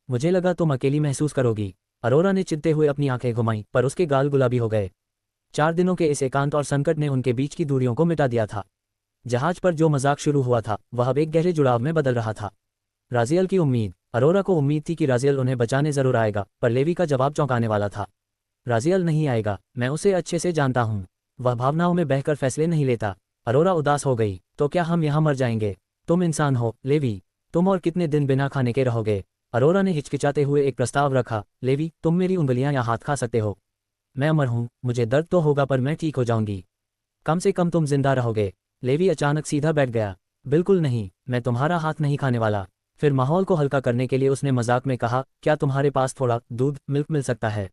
मुझे लगा तुम अकेली महसूस करोगी। अरोरा ने चिंते हुए अपनी आंखें घुमाईं, पर उसके गाल गुलाबी हो गए। 4 दिनों के इस एकांत और संकट ने उनके बीच की दूरियों को मिटा दिया था। जहाज पर जो मजाक शुरू हुआ था वह अब एक गहरे जुड़ाव में बदल रहा था। राजियल की उम्मीद। अरोरा को उम्मीद थी कि राजियल उन्हें बचाने जरूर आएगा, पर लेवी का जवाब चौंकाने वाला था। राजियल नहीं आएगा, मैं उसे अच्छे से जानता हूँ। वह भावनाओं में बहकर फैसले नहीं लेता। अरोरा उदास हो गई। तो क्या हम यहाँ मर जाएंगे? तुम इंसान हो, लेवी। तुम और कितने दिन बिना खाने के रहोगे? अरोरा ने हिचकिचाते हुए एक प्रस्ताव रखा, लेवी, तुम मेरी उंगलियां या हाथ खा सकते हो। मैं अमर हूँ, मुझे दर्द तो होगा पर मैं ठीक हो जाऊंगी। कम से कम तुम जिंदा रहोगे। लेवी अचानक सीधा बैठ गया। बिल्कुल नहीं, मैं तुम्हारा हाथ नहीं खाने वाला। फिर माहौल को हल्का करने के लिए उसने मजाक में कहा, क्या तुम्हारे पास थोड़ा दूध मिल्क मिल सकता है?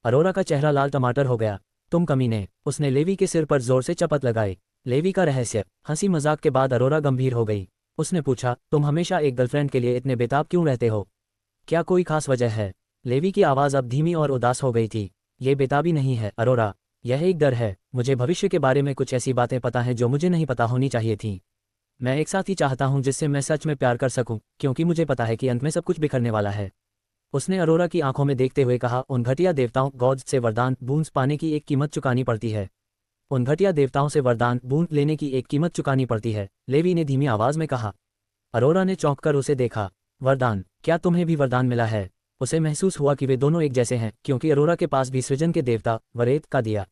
अरोरा का चेहरा लाल टमाटर हो गया। तुम कमीने। उसने लेवी के सिर पर जोर से चपत लगाई। लेवी का रहस्य। हंसी मजाक के बाद अरोरा गंभीर हो गई। उसने पूछा, तुम हमेशा एक गर्लफ्रेंड के लिए इतने बेताब क्यों रहते हो? क्या कोई खास वजह है? लेवी की आवाज़ अब धीमी और उदास हो गई थी। ये बेताबी नहीं है अरोरा, यह एक डर है। मुझे भविष्य के बारे में कुछ ऐसी बातें पता हैं जो मुझे नहीं पता होनी चाहिए थीं। मैं एक साथी चाहता हूं जिससे मैं सच में प्यार कर सकूं, क्योंकि मुझे पता है कि अंत में सब कुछ बिखरने वाला है। उसने अरोरा की आंखों में देखते हुए कहा, उन घटिया देवताओं गॉड्स से वरदान बूंद पाने की एक कीमत चुकानी पड़ती है। उन घटिया देवताओं से वरदान बूंद लेने की एक कीमत चुकानी पड़ती है, लेवी ने धीमी आवाज में कहा। अरोरा ने चौंक कर उसे देखा। वरदान? क्या तुम्हें भी वरदान मिला है? उसे महसूस हुआ कि वे दोनों एक जैसे हैं, क्योंकि अरोरा के पास भी सृजन के देवता वरेत का दिया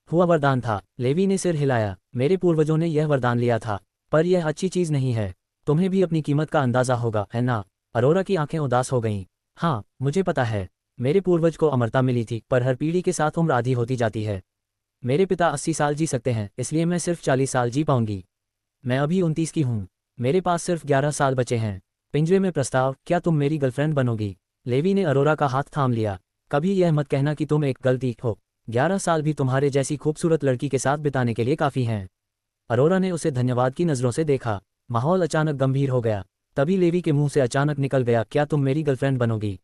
हुआ वरदान था। लेवी ने सिर हिलाया। मेरे पूर्वजों ने यह वरदान लिया था, पर यह अच्छी चीज नहीं है। तुम्हें भी अपनी कीमत का अंदाजा होगा, है ना? अरोरा की आंखें उदास हो गईं। हाँ, मुझे पता है। मेरे पूर्वज को अमरता मिली थी, पर हर पीढ़ी के साथ उम्र आधी होती जाती है। मेरे पिता 80 साल जी सकते हैं, इसलिए मैं सिर्फ 40 साल जी पाऊंगी। मैं अभी 29 की हूँ। मेरे पास सिर्फ 11 साल बचे हैं। पिंजरे में प्रस्ताव, क्या तुम मेरी गर्लफ्रेंड बनोगी? लेवी ने अरोरा का हाथ थाम लिया। कभी यह मत कहना कि तुम एक गलती हो। 11 साल भी तुम्हारे जैसी खूबसूरत लड़की के साथ बिताने के लिए काफ़ी हैं। अरोरा ने उसे धन्यवाद की नज़रों से देखा। माहौल अचानक गंभीर हो गया। तभी लेवी के मुंह से अचानक निकल गया, क्या तुम मेरी गर्लफ्रेंड बनोगी?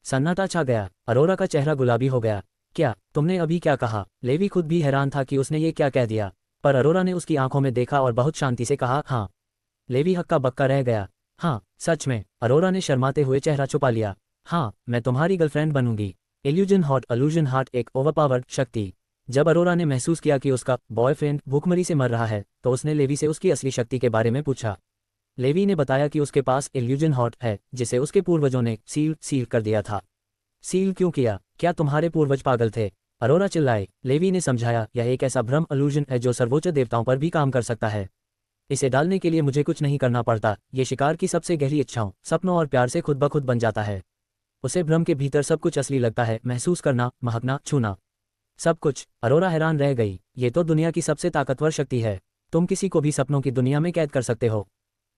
सन्नाटा छा गया। अरोरा का चेहरा गुलाबी हो गया। क्या? तुमने अभी क्या कहा? लेवी खुद भी हैरान था कि उसने ये क्या कह दिया, पर अरोरा ने उसकी आंखों में देखा और बहुत शांति से कहा, हाँ। लेवी हक्का बक्का रह गया। हाँ, सच में? अरोरा ने शर्माते हुए चेहरा छुपा लिया। हाँ, मैं तुम्हारी गर्लफ्रेंड बनूंगी। इल्यूजन हार्ट एक ओवरपावर्ड शक्ति। जब अरोरा ने महसूस किया कि उसका बॉयफ्रेंड भूखमरी से मर रहा है, तो उसने लेवी से उसकी असली शक्ति के बारे में पूछा। लेवी ने बताया कि उसके पास इल्यूजन हार्ट है, जिसे उसके पूर्वजों ने सील कर दिया था। सील क्यों किया? क्या तुम्हारे पूर्वज पागल थे? अरोरा चिल्लाए। लेवी ने समझाया, यह एक ऐसा भ्रम इल्यूजन है जो सर्वोच्च देवताओं पर भी काम कर सकता है। इसे डालने के लिए मुझे कुछ नहीं करना पड़ता। ये शिकार की सबसे गहरी इच्छाओं, सपनों और प्यार से खुद ब खुद बन जाता है। उसे भ्रम के भीतर सब कुछ असली लगता है, महसूस करना, महकना, छूना, सब कुछ। अरोरा हैरान रह गई। ये तो दुनिया की सबसे ताकतवर शक्ति है। तुम किसी को भी सपनों की दुनिया में कैद कर सकते हो।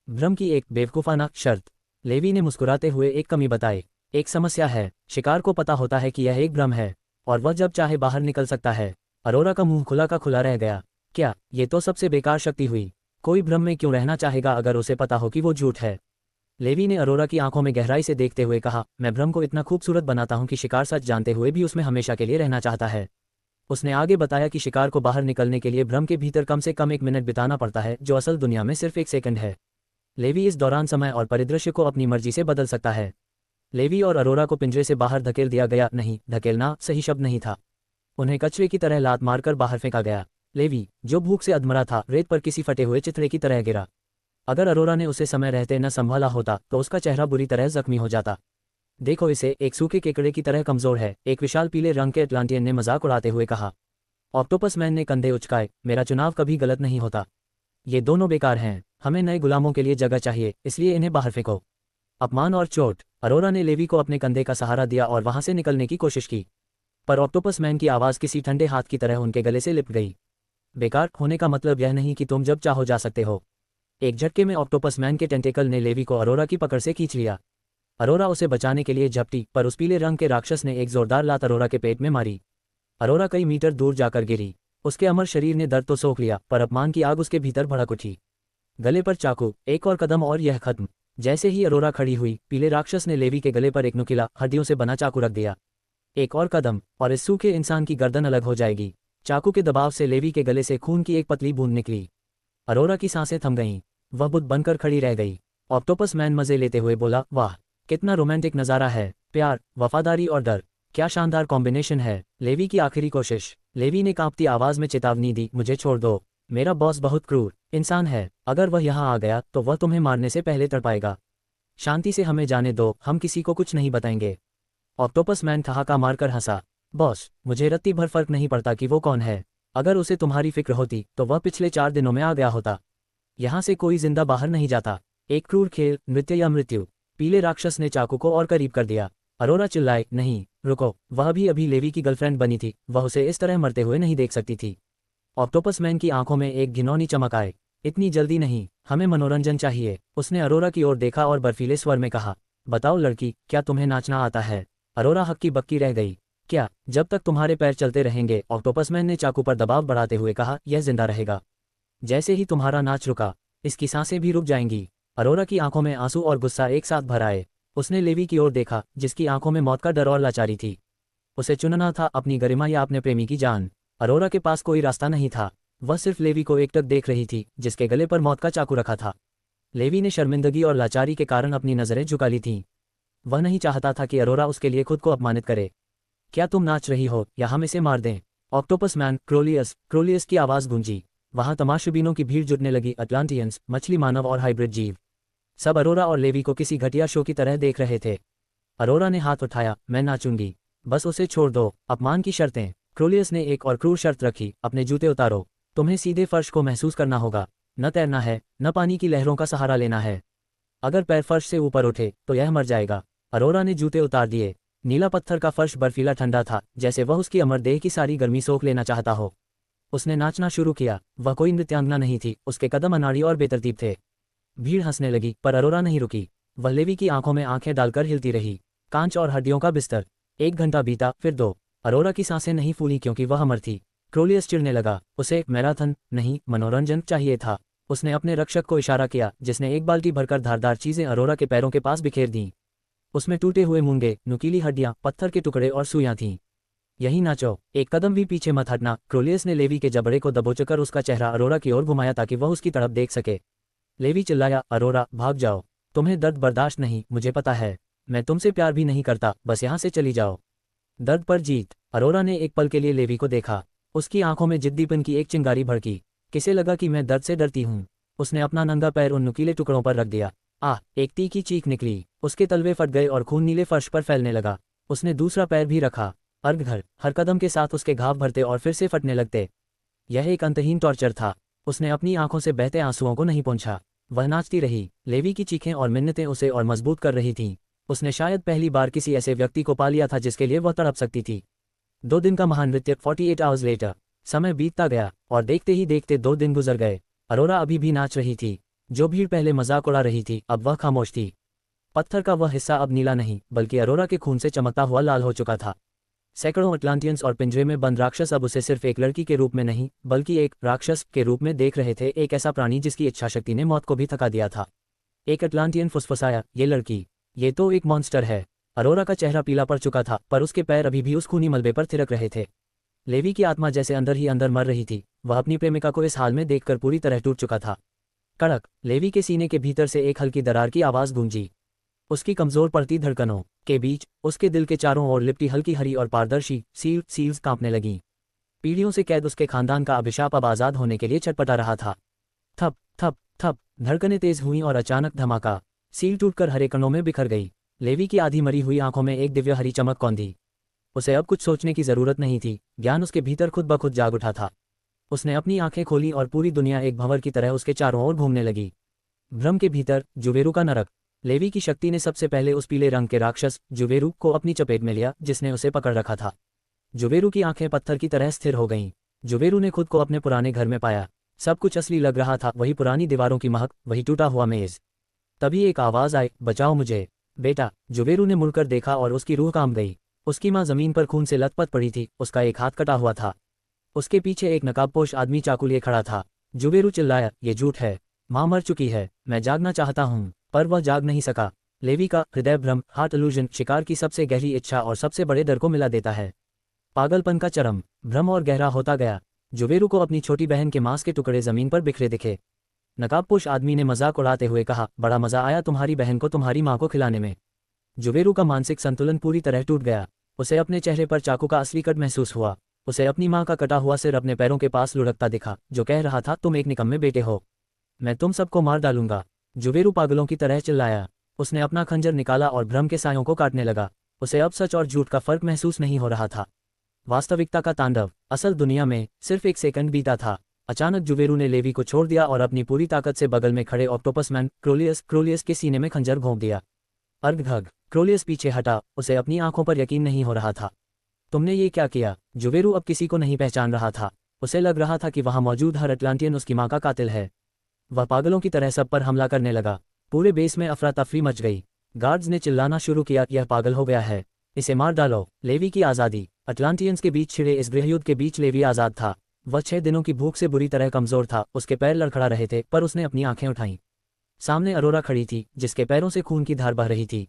भ्रम की एक बेवकूफाना शर्त। लेवी ने मुस्कुराते हुए एक कमी बताई। एक समस्या है, शिकार को पता होता है कि यह एक भ्रम है, और वह जब चाहे बाहर निकल सकता है। अरोरा का मुंह खुला का खुला रह गया। क्या? ये तो सबसे बेकार शक्ति हुई। कोई भ्रम में क्यों रहना चाहेगा अगर उसे पता हो कि वो झूठ है? लेवी ने अरोरा की आंखों में गहराई से देखते हुए कहा, मैं भ्रम को इतना खूबसूरत बनाता हूं कि शिकार सच जानते हुए भी उसमें हमेशा के लिए रहना चाहता है। उसने आगे बताया कि शिकार को बाहर निकलने के लिए भ्रम के भीतर कम से कम 1 मिनट बिताना पड़ता है, जो असल दुनिया में सिर्फ 1 सेकंड है। लेवी इस दौरान समय और परिदृश्य को अपनी मर्जी से बदल सकता है। लेवी और अरोरा को पिंजरे से बाहर धकेल दिया गया। नहीं, धकेलना सही शब्द नहीं था। उन्हें कचरे की तरह लात मारकर बाहर फेंका गया। लेवी, जो भूख से अधमरा था, रेत पर किसी फटे हुए चिथड़े की तरह गिरा। अगर अरोरा ने उसे समय रहते न संभाला होता तो उसका चेहरा बुरी तरह जख्मी हो जाता। देखो, इसे एक सूखे केकड़े की तरह कमजोर है, एक विशाल पीले रंग के अटलांटियन ने मजाक उड़ाते हुए कहा। ऑक्टोपस मैन ने कंधे उचकाए। मेरा चुनाव कभी गलत नहीं होता। ये दोनों बेकार हैं। हमें नए गुलामों के लिए जगह चाहिए, इसलिए इन्हें बाहर फेंको। अपमान और चोट। अरोरा ने लेवी को अपने कंधे का सहारा दिया और वहां से निकलने की कोशिश की, पर ऑक्टोपस मैन की आवाज़ किसी ठंडे हाथ की तरह उनके गले से लिपट गई। बेकार होने का मतलब यह नहीं कि तुम जब चाहो जा सकते हो। एक झटके में ऑक्टोपस मैन के टेंटेकल ने लेवी को अरोरा की पकड़ से खींच लिया। अरोरा उसे बचाने के लिए झपटी, पर उस पीले रंग के राक्षस ने एक जोरदार लात अरोरा के पेट में मारी। अरोरा कई मीटर दूर जाकर गिरी। उसके अमर शरीर ने दर्द तो सोख लिया, पर अपमान की आग उसके भीतर भड़क उठी। गले पर चाकू, एक और कदम और यह खत्म। जैसे ही अरोरा खड़ी हुई, पीले राक्षस ने लेवी के गले पर एक नुकीला, हड्डियों से बना चाकू रख दिया। एक और कदम और इस सूखे इंसान की गर्दन अलग हो जाएगी। चाकू के दबाव से लेवी के गले से खून की एक पतली बूंद निकली। अरोरा की सांसें थम गईं। वह बुत बनकर खड़ी रह गई। ऑक्टोपस मैन मजे लेते हुए बोला, वाह, कितना रोमांटिक नज़ारा है। प्यार, वफादारी और डर, क्या शानदार कॉम्बिनेशन है। लेवी की आखिरी कोशिश। लेवी ने कांपती आवाज में चेतावनी दी, मुझे छोड़ दो। मेरा बॉस बहुत क्रूर इंसान है। अगर वह यहाँ आ गया तो वह तुम्हें मारने से पहले तड़पाएगा। शांति से हमें जाने दो, हम किसी को कुछ नहीं बताएंगे। ऑक्टोपस मैन ठहाका मारकर हंसा। बॉस, मुझे रत्ती भर फर्क नहीं पड़ता कि वो कौन है। अगर उसे तुम्हारी फिक्र होती तो वह पिछले 4 दिनों में आ गया होता। यहाँ से कोई जिंदा बाहर नहीं जाता। एक क्रूर खेल, नृत्य या मृत्यु। पीले राक्षस ने चाकू को और करीब कर दिया। अरोरा चिल्लाए, नहीं, रुको। वह भी अभी लेवी की गर्लफ्रेंड बनी थी, वह उसे इस तरह मरते हुए नहीं देख सकती थी। ऑक्टोपस मैन की आंखों में एक घिनौनी चमक आए। इतनी जल्दी नहीं, हमें मनोरंजन चाहिए। उसने अरोरा की ओर देखा और बर्फीले स्वर में कहा, बताओ लड़की, क्या तुम्हें नाचना आता है। अरोरा हक्की बक्की रह गई। क्या, जब तक तुम्हारे पैर चलते रहेंगे, ऑक्टोपस मैन ने चाकू पर दबाव बढ़ाते हुए कहा, यह जिंदा रहेगा। जैसे ही तुम्हारा नाच रुका, इसकी सांसें भी रुक जाएंगी। अरोरा की आंखों में आंसू और गुस्सा एक साथ भर आए। उसने लेवी की ओर देखा, जिसकी आंखों में मौत का डर और लाचारी थी। उसे चुनना था, अपनी गरिमा या अपने प्रेमी की जान। अरोरा के पास कोई रास्ता नहीं था। वह सिर्फ लेवी को एकटक देख रही थी, जिसके गले पर मौत का चाकू रखा था। लेवी ने शर्मिंदगी और लाचारी के कारण अपनी नजरें झुका ली थीं। वह नहीं चाहता था कि अरोरा उसके लिए खुद को अपमानित करे। क्या तुम नाच रही हो या हम इसे मार दें। ऑक्टोपस मैन, क्रोलियस की आवाज़ गूंजी। वहां तमाशबीनों की भीड़ जुटने लगी। अटलांटियंस, मछली मानव और हाइब्रिड जीव, सब अरोरा और लेवी को किसी घटिया शो की तरह देख रहे थे। अरोरा ने हाथ उठाया, मैं नाचूंगी, बस उसे छोड़ दो। अपमान की शर्तें। क्रोलियस ने एक और क्रूर शर्त रखी, अपने जूते उतारो। तुम्हें सीधे फर्श को महसूस करना होगा। न तैरना है, न पानी की लहरों का सहारा लेना है। अगर पैर फर्श से ऊपर उठे तो यह मर जाएगा। अरोरा ने जूते उतार दिए। नीला पत्थर का फर्श बर्फीला ठंडा था, जैसे वह उसकी अमर देह की सारी गर्मी सोख लेना चाहता हो। उसने नाचना शुरू किया। वह कोई नृत्यांगना नहीं थी, उसके कदम अनाड़ी और बेतरतीब थे। भीड़ हंसने लगी, पर अरोरा नहीं रुकी। वह लेवी की आंखों में आंखें डालकर हिलती रही। कांच और हड्डियों का बिस्तर। 1 घंटा बीता, फिर 2। अरोरा की सांसें नहीं फूली क्योंकि वह अमर थी। क्रोलियस चिढ़ने लगा। उसे मैराथन नहीं, मनोरंजन चाहिए था। उसने अपने रक्षक को इशारा किया, जिसने एक बाल्टी भरकर धारदार चीजें अरोरा के पैरों के पास बिखेर दीं। उसमें टूटे हुए मूंगे, नुकीली हड्डियां, पत्थर के टुकड़े और सुइयां थीं। यही नाचो, एक कदम भी पीछे मत हटना। क्रोलियस ने लेवी के जबड़े को दबोचकर उसका चेहरा अरोरा की ओर घुमाया ताकि वह उसकी तरफ देख सके। लेवी चिल्लाया, अरोरा, भाग जाओ। तुम्हें दर्द बर्दाश्त नहीं, मुझे पता है। मैं तुमसे प्यार भी नहीं करता, बस यहाँ से चली जाओ। दर्द पर जीत। अरोरा ने एक पल के लिए लेवी को देखा। उसकी आंखों में जिद्दीपन की एक चिंगारी भड़की। किसे लगा कि मैं दर्द से डरती हूँ। उसने अपना नंगा पैर उन नुकीले टुकड़ों पर रख दिया। आह, एक तीखी चीख निकली। उसके तलवे फट गए और खून नीले फर्श पर फैलने लगा। उसने दूसरा पैर भी रखा। अर्घघर, हर कदम के साथ उसके घाव भरते और फिर से फटने लगते। यह एक अंतहीन टॉर्चर था। उसने अपनी आंखों से बहते आंसुओं को नहीं पोंछा। वह नाचती रही। लेवी की चीखें और मिन्नतें उसे और मजबूत कर रही थीं। उसने शायद पहली बार किसी ऐसे व्यक्ति को पा लिया था जिसके लिए वह तड़प सकती थी। 2 दिन का महान नृत्य। 48 आवर्स लेटर। समय बीतता गया और देखते ही देखते 2 दिन गुजर गए। अरोरा अभी भी नाच रही थी। जो भीड़ पहले मजाक उड़ा रही थी, अब वह खामोश थी। पत्थर का वह हिस्सा अब नीला नहीं, बल्कि अरोरा के खून से चमकता हुआ लाल हो चुका था। सैकड़ों अटलांटियंस और पिंजरे में बंद राक्षस अब उसे सिर्फ एक लड़की के रूप में नहीं, बल्कि एक राक्षस के रूप में देख रहे थे। एक ऐसा प्राणी जिसकी इच्छाशक्ति ने मौत को भी थका दिया था। एक अटलांटियन फुसफुसाया, ये लड़की, ये तो एक मॉन्स्टर है। अरोरा का चेहरा पीला पड़ चुका था, पर उसके पैर अभी भी उस खूनी मलबे पर थिरक रहे थे। लेवी की आत्मा जैसे अंदर ही अंदर मर रही थी। वह अपनी प्रेमिका को इस हाल में देखकर पूरी तरह टूट चुका था। कड़क। लेवी के सीने के भीतर से एक हल्की दरार की आवाज गूंजी। उसकी कमजोर पड़ती धड़कनों के बीच उसके दिल के चारों ओर लिपटी हल्की हरी और पारदर्शी सील्स कांपने लगीं। पीढ़ियों से कैद उसके खानदान का अभिशाप अब आज़ाद होने के लिए छटपटा रहा था। थप थप थप धड़कनें तेज हुईं और अचानक धमाका, सील टूटकर हरे कणों में बिखर गई। लेवी की आधी मरी हुई आंखों में एक दिव्य हरी चमक कौंधी। उसे अब कुछ सोचने की जरूरत नहीं थी, ज्ञान उसके भीतर खुद ब खुद जाग उठा था। उसने अपनी आंखें खोली और पूरी दुनिया एक भंवर की तरह उसके चारों ओर घूमने लगी। भ्रम के भीतर जुवेरू का नरक। लेवी की शक्ति ने सबसे पहले उस पीले रंग के राक्षस जुवेरू को अपनी चपेट में लिया जिसने उसे पकड़ रखा था। जुवेरू की आंखें पत्थर की तरह स्थिर हो गईं। जुवेरू ने खुद को अपने पुराने घर में पाया। सब कुछ असली लग रहा था, वही पुरानी दीवारों की महक, वही टूटा हुआ मेज। तभी एक आवाज आई, बचाओ मुझे बेटा। जुवेरू ने मुड़कर देखा और उसकी रूह कांप गई। उसकी माँ जमीन पर खून से लथपथ पड़ी थी, उसका एक हाथ कटा हुआ था। उसके पीछे एक नकाबपोश आदमी चाकू लिए खड़ा था। जुवेरू चिल्लाया, ये झूठ है, माँ मर चुकी है, मैं जागना चाहता हूँ पर वह जाग नहीं सका। लेवी का हृदय भ्रम, हार्ट इल्यूजन, शिकार की सबसे गहरी इच्छा और सबसे बड़े डर को मिला देता है। पागलपन का चरम, भ्रम और गहरा होता गया। जुवेरू को अपनी छोटी बहन के मांस के टुकड़े जमीन पर बिखरे दिखे। नकाबपोश आदमी ने मजाक उड़ाते हुए कहा, बड़ा मजा आया तुम्हारी बहन को तुम्हारी माँ को खिलाने में। जुवेरू का मानसिक संतुलन पूरी तरह टूट गया। उसे अपने चेहरे पर चाकू का असली कट महसूस हुआ। उसे अपनी माँ का कटा हुआ सिर अपने पैरों के पास लुढ़कता दिखा, जो कह रहा था, तुम एक निकम्मे बेटे हो, मैं तुम सबको मार डालूंगा। जुवेरू पागलों की तरह चिल्लाया। उसने अपना खंजर निकाला और भ्रम के सायों को काटने लगा। उसे अब सच और झूठ का फर्क महसूस नहीं हो रहा था। वास्तविकता का तांडव, असल दुनिया में सिर्फ एक सेकंड बीता था। अचानक जुवेरू ने लेवी को छोड़ दिया और अपनी पूरी ताकत से बगल में खड़े ऑक्टोपस मैन क्रोलियस के सीने में खंजर घोंप दिया। अर्घ क्रोलियस पीछे हटा, उसे अपनी आंखों पर यकीन नहीं हो रहा था। तुमने ये क्या किया? जुवेरू अब किसी को नहीं पहचान रहा था। उसे लग रहा था कि वहां मौजूद हर अटलांटियन उसकी माँ का कातिल है। वह पागलों की तरह सब पर हमला करने लगा। पूरे बेस में अफरा तफरी मच गई। गार्ड्स ने चिल्लाना शुरू किया, यह पागल हो गया है, इसे मार डालो। लेवी की आज़ादी। अटलांटियंस के बीच छिड़े इस गृहयुद्ध के बीच लेवी आज़ाद था। वह 6 दिनों की भूख से बुरी तरह कमजोर था। उसके पैर लड़खड़ा रहे थे, पर उसने अपनी आंखें उठाईं। सामने अरोरा खड़ी थी, जिसके पैरों से खून की धार बह रही थी।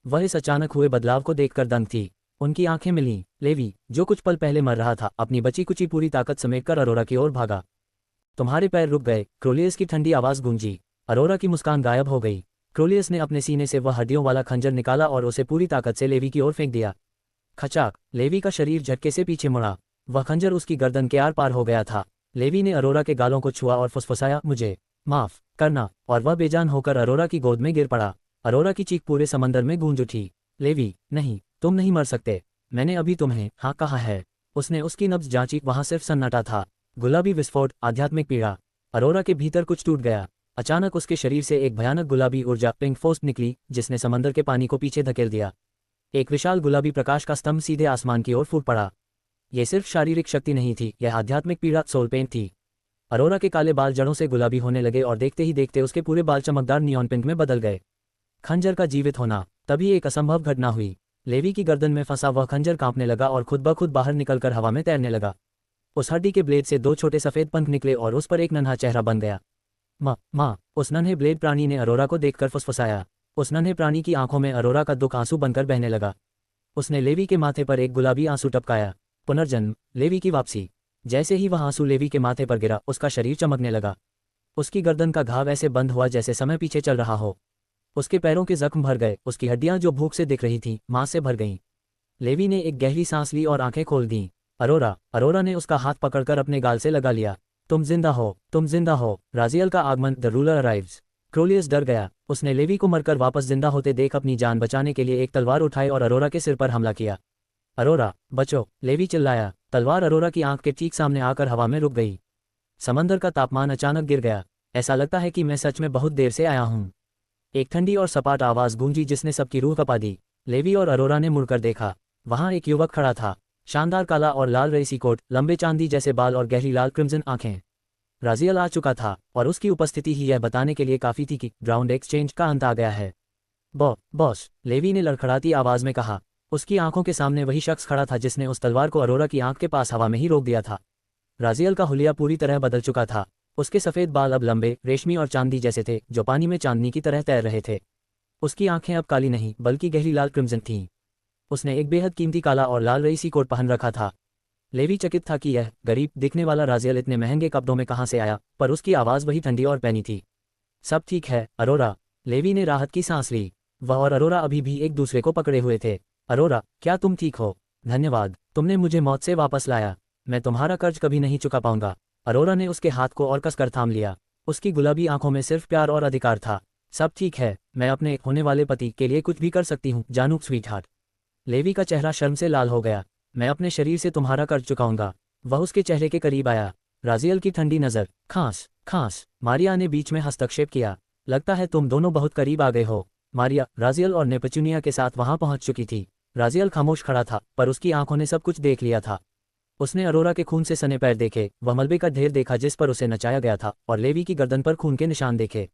वह इस अचानक हुए बदलाव को देखकर दंग थी। उनकी आंखें मिलीं। लेवी, जो कुछ पल पहले मर रहा था, अपनी बची कुची पूरी ताकत समेटकर अरोरा की ओर भागा। तुम्हारे पैर रुक गए, क्रोलियस की ठंडी आवाज गूंजी। अरोरा की मुस्कान गायब हो गई। क्रोलियस ने अपने सीने से वह हड्डियों वाला खंजर निकाला और उसे पूरी ताकत से लेवी की ओर फेंक दिया। खचाक, लेवी का शरीर झटके से पीछे मुड़ा। वह खंजर उसकी गर्दन के आर पार हो गया था। लेवी ने अरोरा के गालों को छुआ और फुसफुसाया, मुझे माफ करना, और वह बेजान होकर अरोरा की गोद में गिर पड़ा। अरोरा की चीख पूरे समंदर में गूंज उठी। लेवी, नहीं, तुम नहीं मर सकते, मैंने अभी तुम्हें हाँ कहा है। उसने उसकी नब्ज जांची, वहां सिर्फ सन्नाटा था। गुलाबी विस्फोट, आध्यात्मिक पीड़ा। अरोरा के भीतर कुछ टूट गया। अचानक उसके शरीर से एक भयानक गुलाबी ऊर्जा, पिंक फोर्स, निकली, जिसने समंदर के पानी को पीछे धकेल दिया। एक विशाल गुलाबी प्रकाश का स्तंभ सीधे आसमान की ओर फूट पड़ा। यह सिर्फ शारीरिक शक्ति नहीं थी, यह आध्यात्मिक पीड़ा, सोल पेन थी। अरोरा के काले बाल जड़ों से गुलाबी होने लगे और देखते ही देखते उसके पूरे बाल चमकदार नियॉन पिंक में बदल गए। खंजर का जीवित होना। तभी एक असंभव घटना हुई। लेवी की गर्दन में फंसा वह खंजर कांपने लगा और खुद ब खुद बाहर निकलकर हवा में तैरने लगा। उस हड्डी के ब्लेड से 2 छोटे सफेद पंख निकले और उस पर एक नन्हा चेहरा बन गया। माँ, उस नन्हे ब्लेड प्राणी ने अरोरा को देखकर फुसफुसाया। उस नन्हे प्राणी की आंखों में अरोरा का दुख आंसू बनकर बहने लगा। उसने लेवी के माथे पर एक गुलाबी आंसू टपकाया। पुनर्जन्म, लेवी की वापसी। जैसे ही वह आंसू लेवी के माथे पर गिरा, उसका शरीर चमकने लगा। उसकी गर्दन का घाव ऐसे बंद हुआ जैसे समय पीछे चल रहा हो। उसके पैरों के जख्म भर गए, उसकी हड्डियां जो भूख से दिख रही थीं, मांस से भर गईं। लेवी ने एक गहरी सांस ली और आंखें खोल दीं। अरोरा ने उसका हाथ पकड़कर अपने गाल से लगा लिया। तुम जिंदा हो, तुम जिंदा हो। राजियल का आगमन, द रूलर अराइव्स। क्रोलियस डर गया। उसने लेवी को मरकर वापस जिंदा होते देख अपनी जान बचाने के लिए एक तलवार उठाई और अरोरा के सिर पर हमला किया। अरोरा, बचो, लेवी चिल्लाया। तलवार अरोरा की आंख के ठीक सामने आकर हवा में रुक गई। समंदर का तापमान अचानक गिर गया। ऐसा लगता है कि मैं सच में बहुत देर से आया हूँ। एक ठंडी और सपाट आवाज गूंजी जिसने सबकी रूह कपा दी। लेवी और अरोरा ने मुड़कर देखा। वहां एक युवक खड़ा था। शानदार काला और लाल रईसी कोट, लंबे चांदी जैसे बाल और गहरी लाल क्रिम्जन आंखें। राजियल आ चुका था और उसकी उपस्थिति ही यह बताने के लिए काफी थी कि ग्राउंड एक्सचेंज का अंत आ गया है। बॉस, लेवी ने लड़खड़ाती आवाज में कहा। उसकी आंखों के सामने वही शख्स खड़ा था जिसने उस तलवार को अरोरा की आंख के पास हवा में ही रोक दिया था। राजियल का हुलिया पूरी तरह बदल चुका था। उसके सफेद बाल अब लंबे, रेशमी और चांदी जैसे थे, जो पानी में चांदनी की तरह तैर रहे थे। उसकी आंखें अब काली नहीं, बल्कि गहरी लाल क्रिम्जन थीं। उसने एक बेहद कीमती काला और लाल रईसी कोट पहन रखा था। लेवी चकित था कि यह गरीब दिखने वाला राजियल इतने महंगे कपड़ों में कहां से आया, पर उसकी आवाज वही ठंडी और पैनी थी। सब ठीक है, अरोरा। लेवी ने राहत की सांस ली। वह और अरोरा अभी भी एक दूसरे को पकड़े हुए थे। अरोरा, क्या तुम ठीक हो? धन्यवाद, तुमने मुझे मौत से वापस लाया। मैं तुम्हारा कर्ज कभी नहीं चुका पाऊंगा। अरोरा ने उसके हाथ को और कसकर थाम लिया। उसकी गुलाबी आंखों में सिर्फ प्यार और अधिकार था। सब ठीक है, मैं अपने होने वाले पति के लिए कुछ भी कर सकती हूँ, जानू स्वीटहार्ट। लेवी का चेहरा शर्म से लाल हो गया। मैं अपने शरीर से तुम्हारा कर्ज चुकाऊंगा। वह उसके चेहरे के करीब आया। राजियल की ठंडी नज़र। खांस खांस। मारिया ने बीच में हस्तक्षेप किया। लगता है तुम दोनों बहुत करीब आ गए हो। मारिया, राजियल और नेपच्यूनिया के साथ वहां पहुंच चुकी थी। राजियल खामोश खड़ा था, पर उसकी आंखों ने सब कुछ देख लिया था। उसने अरोरा के खून से सने पैर देखे, वह मलबे का ढेर देखा जिस पर उसे नचाया गया था, और लेवी की गर्दन पर खून के निशान देखे।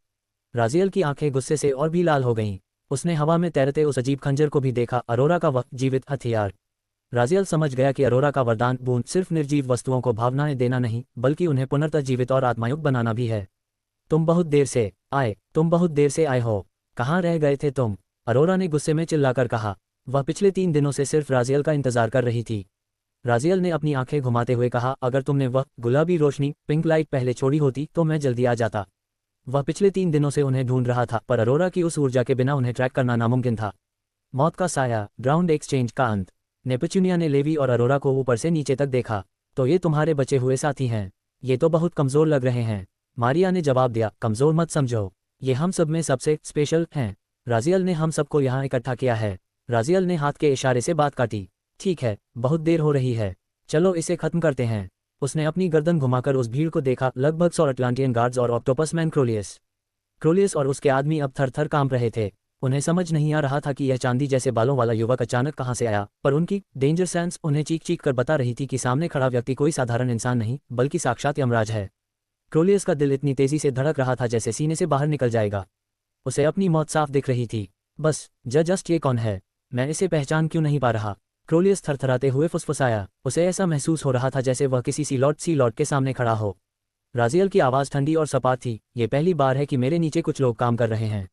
राजियल की आंखें गुस्से से और भी लाल हो गईं। उसने हवा में तैरते उस अजीब खंजर को भी देखा, अरोरा का वह जीवित हथियार। राजियल समझ गया कि अरोरा का वरदान बूंद सिर्फ निर्जीव वस्तुओं को भावनाएं देना नहीं, बल्कि उन्हें पुनर्तः जीवित और आत्मायुक्त बनाना भी है। तुम बहुत देर से आए हो। कहाँ रह गए थे तुम? अरोरा ने गुस्से में चिल्लाकर कहा। वह पिछले 3 दिनों से सिर्फ राजियल का इंतजार कर रही थी। राजियल ने अपनी आंखें घुमाते हुए कहा, अगर तुमने वह गुलाबी रोशनी, पिंक लाइट पहले छोड़ी होती तो मैं जल्दी आ जाता। वह पिछले 3 दिनों से उन्हें ढूंढ रहा था, पर अरोरा की उस ऊर्जा के बिना उन्हें ट्रैक करना नामुमकिन था। मौत का साया, ग्राउंड एक्सचेंज का अंत। नेपच्यूनिया ने लेवी और अरोरा को ऊपर से नीचे तक देखा। तो ये तुम्हारे बचे हुए साथी हैं? ये तो बहुत कमज़ोर लग रहे हैं। मारिया ने जवाब दिया, कमज़ोर मत समझो, ये हम सब में सबसे स्पेशल हैं। राजियल ने हम सबको यहाँ इकट्ठा किया है। राजियल ने हाथ के इशारे से बात काटी। ठीक है, बहुत देर हो रही है, चलो इसे खत्म करते हैं। उसने अपनी गर्दन घुमाकर उस भीड़ को देखा, लगभग 100 अटलांटियन गार्ड्स और ऑक्टोपस मैन क्रोलियस और उसके आदमी अब थर थर कांप रहे थे। उन्हें समझ नहीं आ रहा था कि यह चांदी जैसे बालों वाला युवक अचानक कहाँ से आया, पर उनकी डेंजर सेंस उन्हें चीख चीख कर बता रही थी कि सामने खड़ा व्यक्ति कोई साधारण इंसान नहीं, बल्कि साक्षात यमराज है। क्रोलियस का दिल इतनी तेजी से धड़क रहा था जैसे सीने से बाहर निकल जाएगा। उसे अपनी मौत साफ दिख रही थी। बस जस्ट ये कौन है? मैं इसे पहचान क्यों नहीं पा रहा? क्रोलियस थरथराते हुए फुसफुसाया। उसे ऐसा महसूस हो रहा था जैसे वह किसी सी लॉर्ड के सामने खड़ा हो। राजियल की आवाज़ ठंडी और सपाट थी। ये पहली बार है कि मेरे नीचे कुछ लोग काम कर रहे हैं,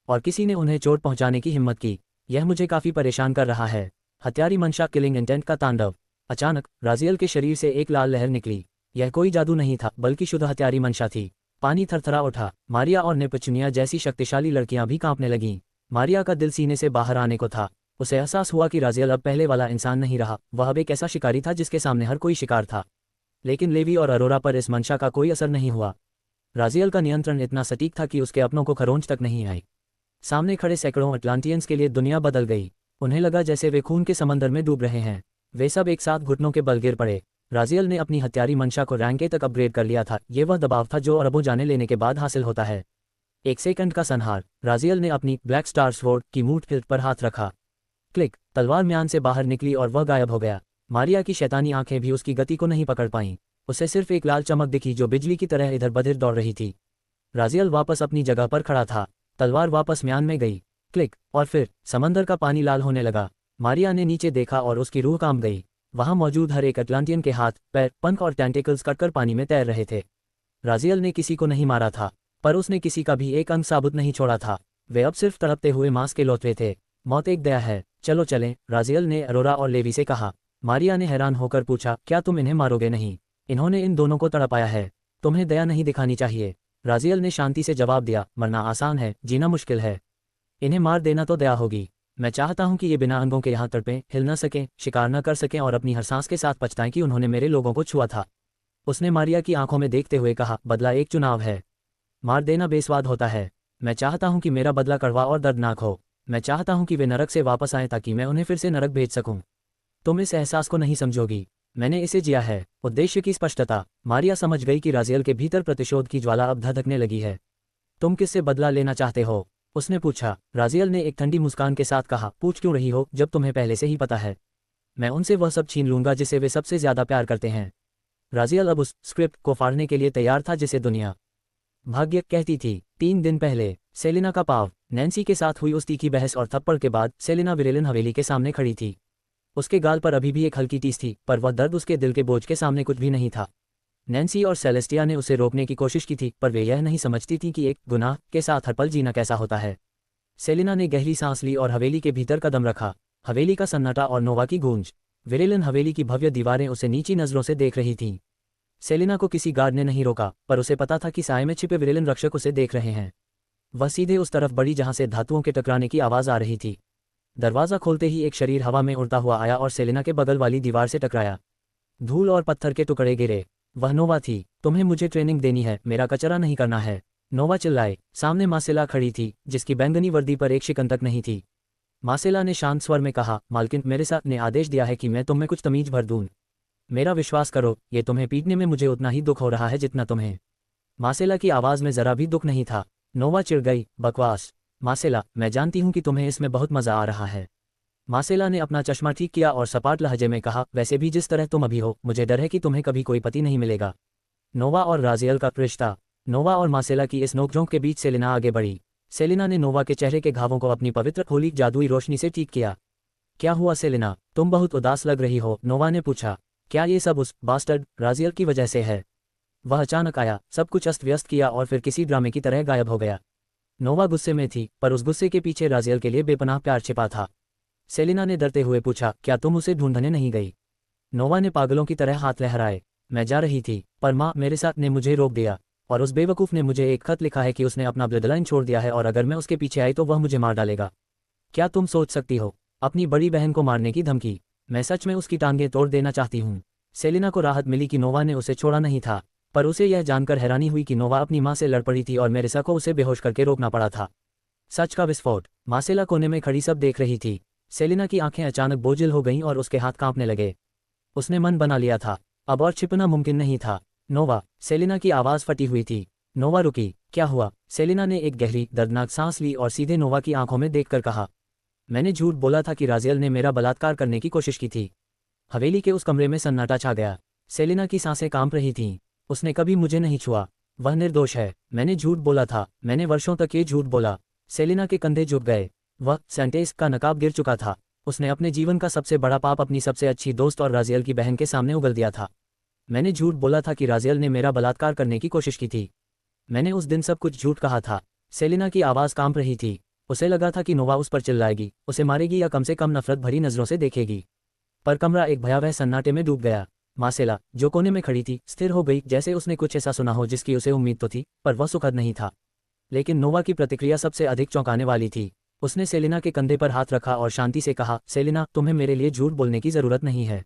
और किसी ने उन्हें चोट पहुंचाने की हिम्मत की। यह मुझे काफ़ी परेशान कर रहा है। हत्यारी मंशा, किलिंग इंटेंट का तांडव। अचानक राजियल के शरीर से एक लाल लहर निकली। यह कोई जादू नहीं था, बल्कि शुद्ध हत्यारी मंशा थी। पानी थरथरा उठा। मारिया और नेपच्यूनिया जैसी शक्तिशाली लड़कियां भी कांपने लगीं। मारिया का दिल सीने से बाहर आने को था। उसे एहसास हुआ कि राजियल अब पहले वाला इंसान नहीं रहा, वह अब एक ऐसा शिकारी था जिसके सामने हर कोई शिकार था। लेकिन लेवी और अरोरा पर इस मंशा का कोई असर नहीं हुआ। राजियल का नियंत्रण इतना सटीक था कि उसके अपनों को खरोंच तक नहीं आई। सामने खड़े सैकड़ों अटलांटियंस के लिए दुनिया बदल गई। उन्हें लगा जैसे वे खून के समंदर में डूब रहे हैं। वे सब एक साथ घुटनों के बल गिर पड़े। राजियल ने अपनी हत्यारी मंशा को रैंक ए तक अपग्रेड कर लिया था। ये वह दबाव था जो अरबों जाने लेने के बाद हासिल होता है। एक सेकंड का संहार। राजियल ने अपनी ब्लैक स्टार स्वॉर्ड की मूठ हिल्ट पर हाथ रखा। क्लिक, तलवार म्यान से बाहर निकली और वह गायब हो गया। मारिया की शैतानी आंखें भी उसकी गति को नहीं पकड़ पाईं। उसे सिर्फ एक लाल चमक दिखी जो बिजली की तरह इधर बधिर दौड़ रही थी। राजियल वापस अपनी जगह पर खड़ा था। तलवार वापस म्यान में गई। क्लिक, और फिर समंदर का पानी लाल होने लगा। मारिया ने नीचे देखा और उसकी रूह कांप गई। वहां मौजूद हर एक अटलांटियन के हाथ, पैर, पंख और टेंटिकल्स कटकर पानी में तैर रहे थे। राजियल ने किसी को नहीं मारा था, पर उसने किसी का भी एक अंग साबुत नहीं छोड़ा था। वे अब सिर्फ तड़पते हुए मांस के लौटे थे। मौत एक दया है, चलो चलें, राजियल ने अरोरा और लेवी से कहा। मारिया ने हैरान होकर पूछा, क्या तुम इन्हें मारोगे नहीं? इन्होंने इन दोनों को तड़पाया है, तुम्हें दया नहीं दिखानी चाहिए। राजियल ने शांति से जवाब दिया, मरना आसान है, जीना मुश्किल है। इन्हें मार देना तो दया होगी। मैं चाहता हूं कि ये बिना अंगों के यहाँ तड़पें, हिल न सकें, शिकार न कर सकें और अपनी हर सांस के साथ पछताएं कि उन्होंने मेरे लोगों को छुआ था। उसने मारिया की आंखों में देखते हुए कहा, बदला एक चुनाव है। मार देना बेस्वाद होता है। मैं चाहता हूं कि मेरा बदला कड़वा और दर्दनाक हो। मैं चाहता हूं कि वे नरक से वापस आएं ताकि मैं उन्हें फिर से नरक भेज सकूं। तुम इस एहसास को नहीं समझोगी, मैंने इसे जिया है। उद्देश्य की स्पष्टता। मारिया समझ गई कि राजियल के भीतर प्रतिशोध की ज्वाला अब धधकने लगी है। तुम किससे बदला लेना चाहते हो? उसने पूछा। राजियल ने एक ठंडी मुस्कान के साथ कहा, पूछ क्यों रही हो जब तुम्हें पहले से ही पता है। मैं उनसे वह सब छीन लूंगा जिसे वे सबसे ज्यादा प्यार करते हैं। राजियल अब उस स्क्रिप्ट को फाड़ने के लिए तैयार था जिसे दुनिया भाग्य कहती थी। 3 दिन पहले सेलिना का पाव। नैन्सी के साथ हुई उस तीखी बहस और थप्पड़ के बाद सेलिना विरेलिन हवेली के सामने खड़ी थी। उसके गाल पर अभी भी एक हल्की टीस थी, पर वह दर्द उसके दिल के बोझ के सामने कुछ भी नहीं था। नैन्सी और सेलेस्टिया ने उसे रोकने की कोशिश की थी, पर वे यह नहीं समझती थी कि एक गुनाह के साथ हर पल जीना कैसा होता है। सेलिना ने गहरी सांस ली और हवेली के भीतर कदम रखा। हवेली का सन्नाटा और नोवा की गूंज। विरेलिन हवेली की भव्य दीवारें उसे नीची नजरों से देख रही थीं। सेलिना को किसी गार्ड ने नहीं रोका, पर उसे पता था कि साए में छिपे विरेलिन रक्षक उसे देख रहे हैं। वह सीधे उस तरफ बढ़ी जहां से धातुओं के टकराने की आवाज़ आ रही थी। दरवाज़ा खोलते ही एक शरीर हवा में उड़ता हुआ आया और सेलेना के बगल वाली दीवार से टकराया। धूल और पत्थर के टुकड़े गिरे। वह नोवा थी। तुम्हें मुझे ट्रेनिंग देनी है, मेरा कचरा नहीं करना है, नोवा चिल्लाए। सामने मार्सेला खड़ी थी, जिसकी बैंगनी वर्दी पर एक शिकन तक नहीं थी। मार्सेला ने शांत स्वर में कहा, मालकिन, मेरे साथ ने आदेश दिया है कि मैं तुम में कुछ तमीज भर दूं। मेरा विश्वास करो, ये तुम्हें पीटने में मुझे उतना ही दुख हो रहा है जितना तुम्हें। मार्सेला की आवाज़ में ज़रा भी दुख नहीं था। नोवा चिढ़ गई, बकवास। मार्सेला, मैं जानती हूं कि तुम्हें इसमें बहुत मज़ा आ रहा है। मार्सेला ने अपना चश्मा ठीक किया और सपाट लहजे में कहा, वैसे भी जिस तरह तुम अभी हो, मुझे डर है कि तुम्हें कभी कोई पति नहीं मिलेगा। नोवा और राजियल का रिश्ता। नोवा और मार्सेला की इस नोकझोंक के बीच सेलेना आगे बढ़ी। सेलेना ने नोवा के चेहरे के घावों को अपनी पवित्र होली जादुई रोशनी से ठीक किया। क्या हुआ सेलेना, तुम बहुत उदास लग रही हो, नोवा ने पूछा। क्या ये सब उस बास्टर्ड राजियल की वजह से है? वह अचानक आया, सब कुछ अस्त व्यस्त किया और फिर किसी ड्रामे की तरह गायब हो गया। नोवा गुस्से में थी, पर उस गुस्से के पीछे राजियल के लिए बेपनाह प्यार छिपा था। सेलेना ने डरते हुए पूछा, क्या तुम उसे ढूंढने नहीं गई? नोवा ने पागलों की तरह हाथ लहराए। मैं जा रही थी, पर माँ मेरे साथ ने मुझे रोक दिया, और उस बेवकूफ़ ने मुझे एक खत लिखा है कि उसने अपना ब्लडलाइन छोड़ दिया है और अगर मैं उसके पीछे आई तो वह मुझे मार डालेगा। क्या तुम सोच सकती हो, अपनी बड़ी बहन को मारने की धमकी? मैं सच में उसकी टांगें तोड़ देना चाहती हूँ। सेलेना को राहत मिली कि नोवा ने उसे छोड़ा नहीं था, पर उसे यह जानकर हैरानी हुई कि नोवा अपनी माँ से लड़ पड़ी थी और मेरेसा को उसे बेहोश करके रोकना पड़ा था। सच का विस्फोट। मार्सेला कोने में खड़ी सब देख रही थी। सेलेना की आंखें अचानक बोझिल हो गईं और उसके हाथ कांपने लगे। उसने मन बना लिया था, अब और छिपना मुमकिन नहीं था। नोवा, सेलेना की आवाज़ फटी हुई थी। नोवा रुकी। क्या हुआ? सेलेना ने एक गहरी दर्दनाक सांस ली और सीधे नोवा की आंखों में देखकर कहा, मैंने झूठ बोला था कि राजियल ने मेरा बलात्कार करने की कोशिश की थी। हवेली के उस कमरे में सन्नाटा छा गया। सेलेना की सांसें कांप रही थीं। उसने कभी मुझे नहीं छुआ। वह निर्दोष है। मैंने झूठ बोला था, मैंने वर्षों तक ये झूठ बोला। सेलेना के कंधे झुक गए। वह सेंटेस का नकाब गिर चुका था। उसने अपने जीवन का सबसे बड़ा पाप अपनी सबसे अच्छी दोस्त और राजियल की बहन के सामने उगल दिया था। मैंने झूठ बोला था कि राजियल ने मेरा बलात्कार करने की कोशिश की थी। मैंने उस दिन सब कुछ झूठ कहा था। सेलेना की आवाज़ कांप रही थी। उसे लगा था कि नोवा उस पर चिल्लाएगी, उसे मारेगी या कम से कम नफरत भरी नज़रों से देखेगी। पर कमरा एक भयावह सन्नाटे में डूब गया। मार्सेला, जो कोने में खड़ी थी, स्थिर हो गई, जैसे उसने कुछ ऐसा सुना हो जिसकी उसे उम्मीद तो थी, पर वह सुखद नहीं था। लेकिन नोवा की प्रतिक्रिया सबसे अधिक चौंकाने वाली थी। उसने सेलेना के कंधे पर हाथ रखा और शांति से कहा, सेलेना, तुम्हें मेरे लिए झूठ बोलने की ज़रूरत नहीं है।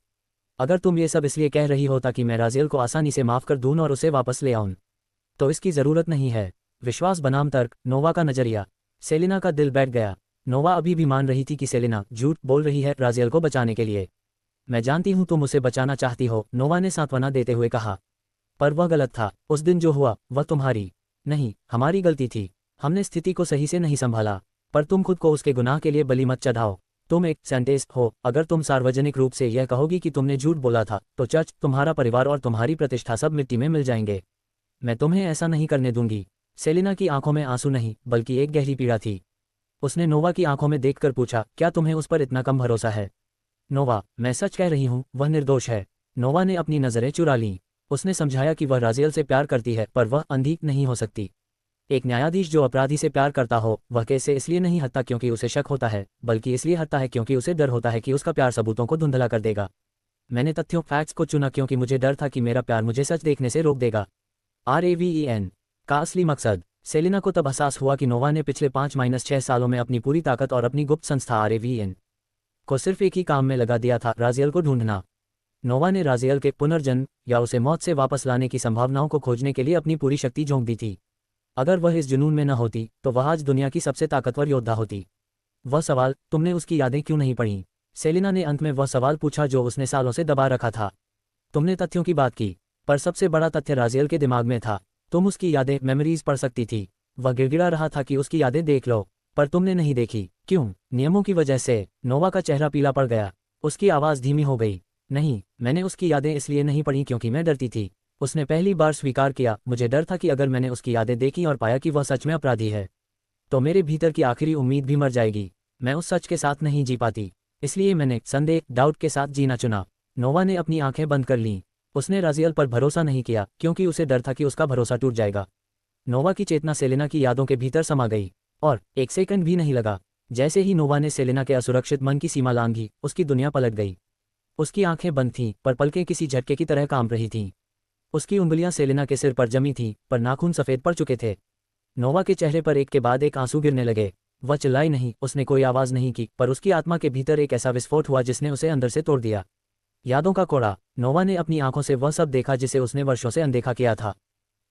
अगर तुम ये सब इसलिए कह रही हो ताकि मैं राजियल को आसानी से माफ़ कर दूं और उसे वापस ले आऊं, तो इसकी ज़रूरत नहीं है। विश्वास बनाम तर्क, नोवा का नज़रिया। सेलेना का दिल बैठ गया। नोवा अभी भी मान रही थी कि सेलेना झूठ बोल रही है राजियल को बचाने के लिए। मैं जानती हूं तुम उसे बचाना चाहती हो, नोवा ने सांत्वना देते हुए कहा। पर वह गलत था। उस दिन जो हुआ वह तुम्हारी नहीं, हमारी गलती थी। हमने स्थिति को सही से नहीं संभाला। पर तुम खुद को उसके गुनाह के लिए बलि मत चढ़ाओ। तुम एक सेंटेस हो। अगर तुम सार्वजनिक रूप से यह कहोगी कि तुमने झूठ बोला था, तो चर्च, तुम्हारा परिवार और तुम्हारी प्रतिष्ठा सब मिट्टी में मिल जाएंगे। मैं तुम्हें ऐसा नहीं करने दूंगी। सेलेना की आंखों में आंसू नहीं, बल्कि एक गहरी पीड़ा थी। उसने नोवा की आंखों में देखकर पूछा, क्या तुम्हें उस पर इतना कम भरोसा है? नोवा, मैं सच कह रही हूँ, वह निर्दोष है। नोवा ने अपनी नज़रें चुरा लीं। उसने समझाया कि वह राजियल से प्यार करती है, पर वह अंधी नहीं हो सकती। एक न्यायाधीश जो अपराधी से प्यार करता हो, वह कैसे इसलिए नहीं हत्ता क्योंकि उसे शक होता है, बल्कि इसलिए हत्ता है क्योंकि उसे डर होता है कि उसका प्यार सबूतों को धुंधला कर देगा। मैंने तथ्यों, फैक्ट्स को चुना क्योंकि मुझे डर था कि मेरा प्यार मुझे सच देखने से रोक देगा। RAVEN का असली मकसद। सेलेना को तब एहसास हुआ कि नोवा ने पिछले 5-6 सालों में अपनी पूरी ताकत और अपनी गुप्त संस्था RAVEN को सिर्फ एक ही काम में लगा दिया था, राजियल को ढूंढना। नोवा ने राजियल के पुनर्जन्म या उसे मौत से वापस लाने की संभावनाओं को खोजने के लिए अपनी पूरी शक्ति झोंक दी थी। अगर वह इस जुनून में न होती, तो वह आज दुनिया की सबसे ताकतवर योद्धा होती। वह सवाल, तुमने उसकी यादें क्यों नहीं पढ़ीं? सेलेना ने अंत में वह सवाल पूछा जो उसने सालों से दबा रखा था। तुमने तथ्यों की बात की, पर सबसे बड़ा तथ्य राजियल के दिमाग में था। तुम उसकी यादें, मेमोरीज पढ़ सकती थी। वह गिड़गिड़ा रहा था कि उसकी यादें देख लो, पर तुमने नहीं देखी। क्यों? नियमों की वजह से। नोवा का चेहरा पीला पड़ गया। उसकी आवाज़ धीमी हो गई। नहीं, मैंने उसकी यादें इसलिए नहीं पढ़ी क्योंकि मैं डरती थी। उसने पहली बार स्वीकार किया, मुझे डर था कि अगर मैंने उसकी यादें देखी और पाया कि वह सच में अपराधी है, तो मेरे भीतर की आखिरी उम्मीद भी मर जाएगी। मैं उस सच के साथ नहीं जी पाती। इसलिए मैंने संदेह, डाउट के साथ जीना चुना। नोवा ने अपनी आंखें बंद कर लीं। उसने राजियल पर भरोसा नहीं किया क्योंकि उसे डर था कि उसका भरोसा टूट जाएगा। नोवा की चेतना सेलेना की यादों के भीतर समा गई, और एक सेकंड भी नहीं लगा। जैसे ही नोवा ने सेलेना के असुरक्षित मन की सीमा लांघी, उसकी दुनिया पलट गई। उसकी आंखें बंद थीं, पर पलकें किसी झटके की तरह कांप रही थीं। उसकी उंगलियां सेलेना के सिर पर जमी थीं, पर नाखून सफ़ेद पड़ चुके थे। नोवा के चेहरे पर एक के बाद एक आंसू गिरने लगे। वह चिल्लाई नहीं, उसने कोई आवाज़ नहीं की, पर उसकी आत्मा के भीतर एक ऐसा विस्फोट हुआ जिसने उसे अंदर से तोड़ दिया। यादों का कोड़ा। नोवा ने अपनी आंखों से वह सब देखा जिसे उसने वर्षों से अनदेखा किया था।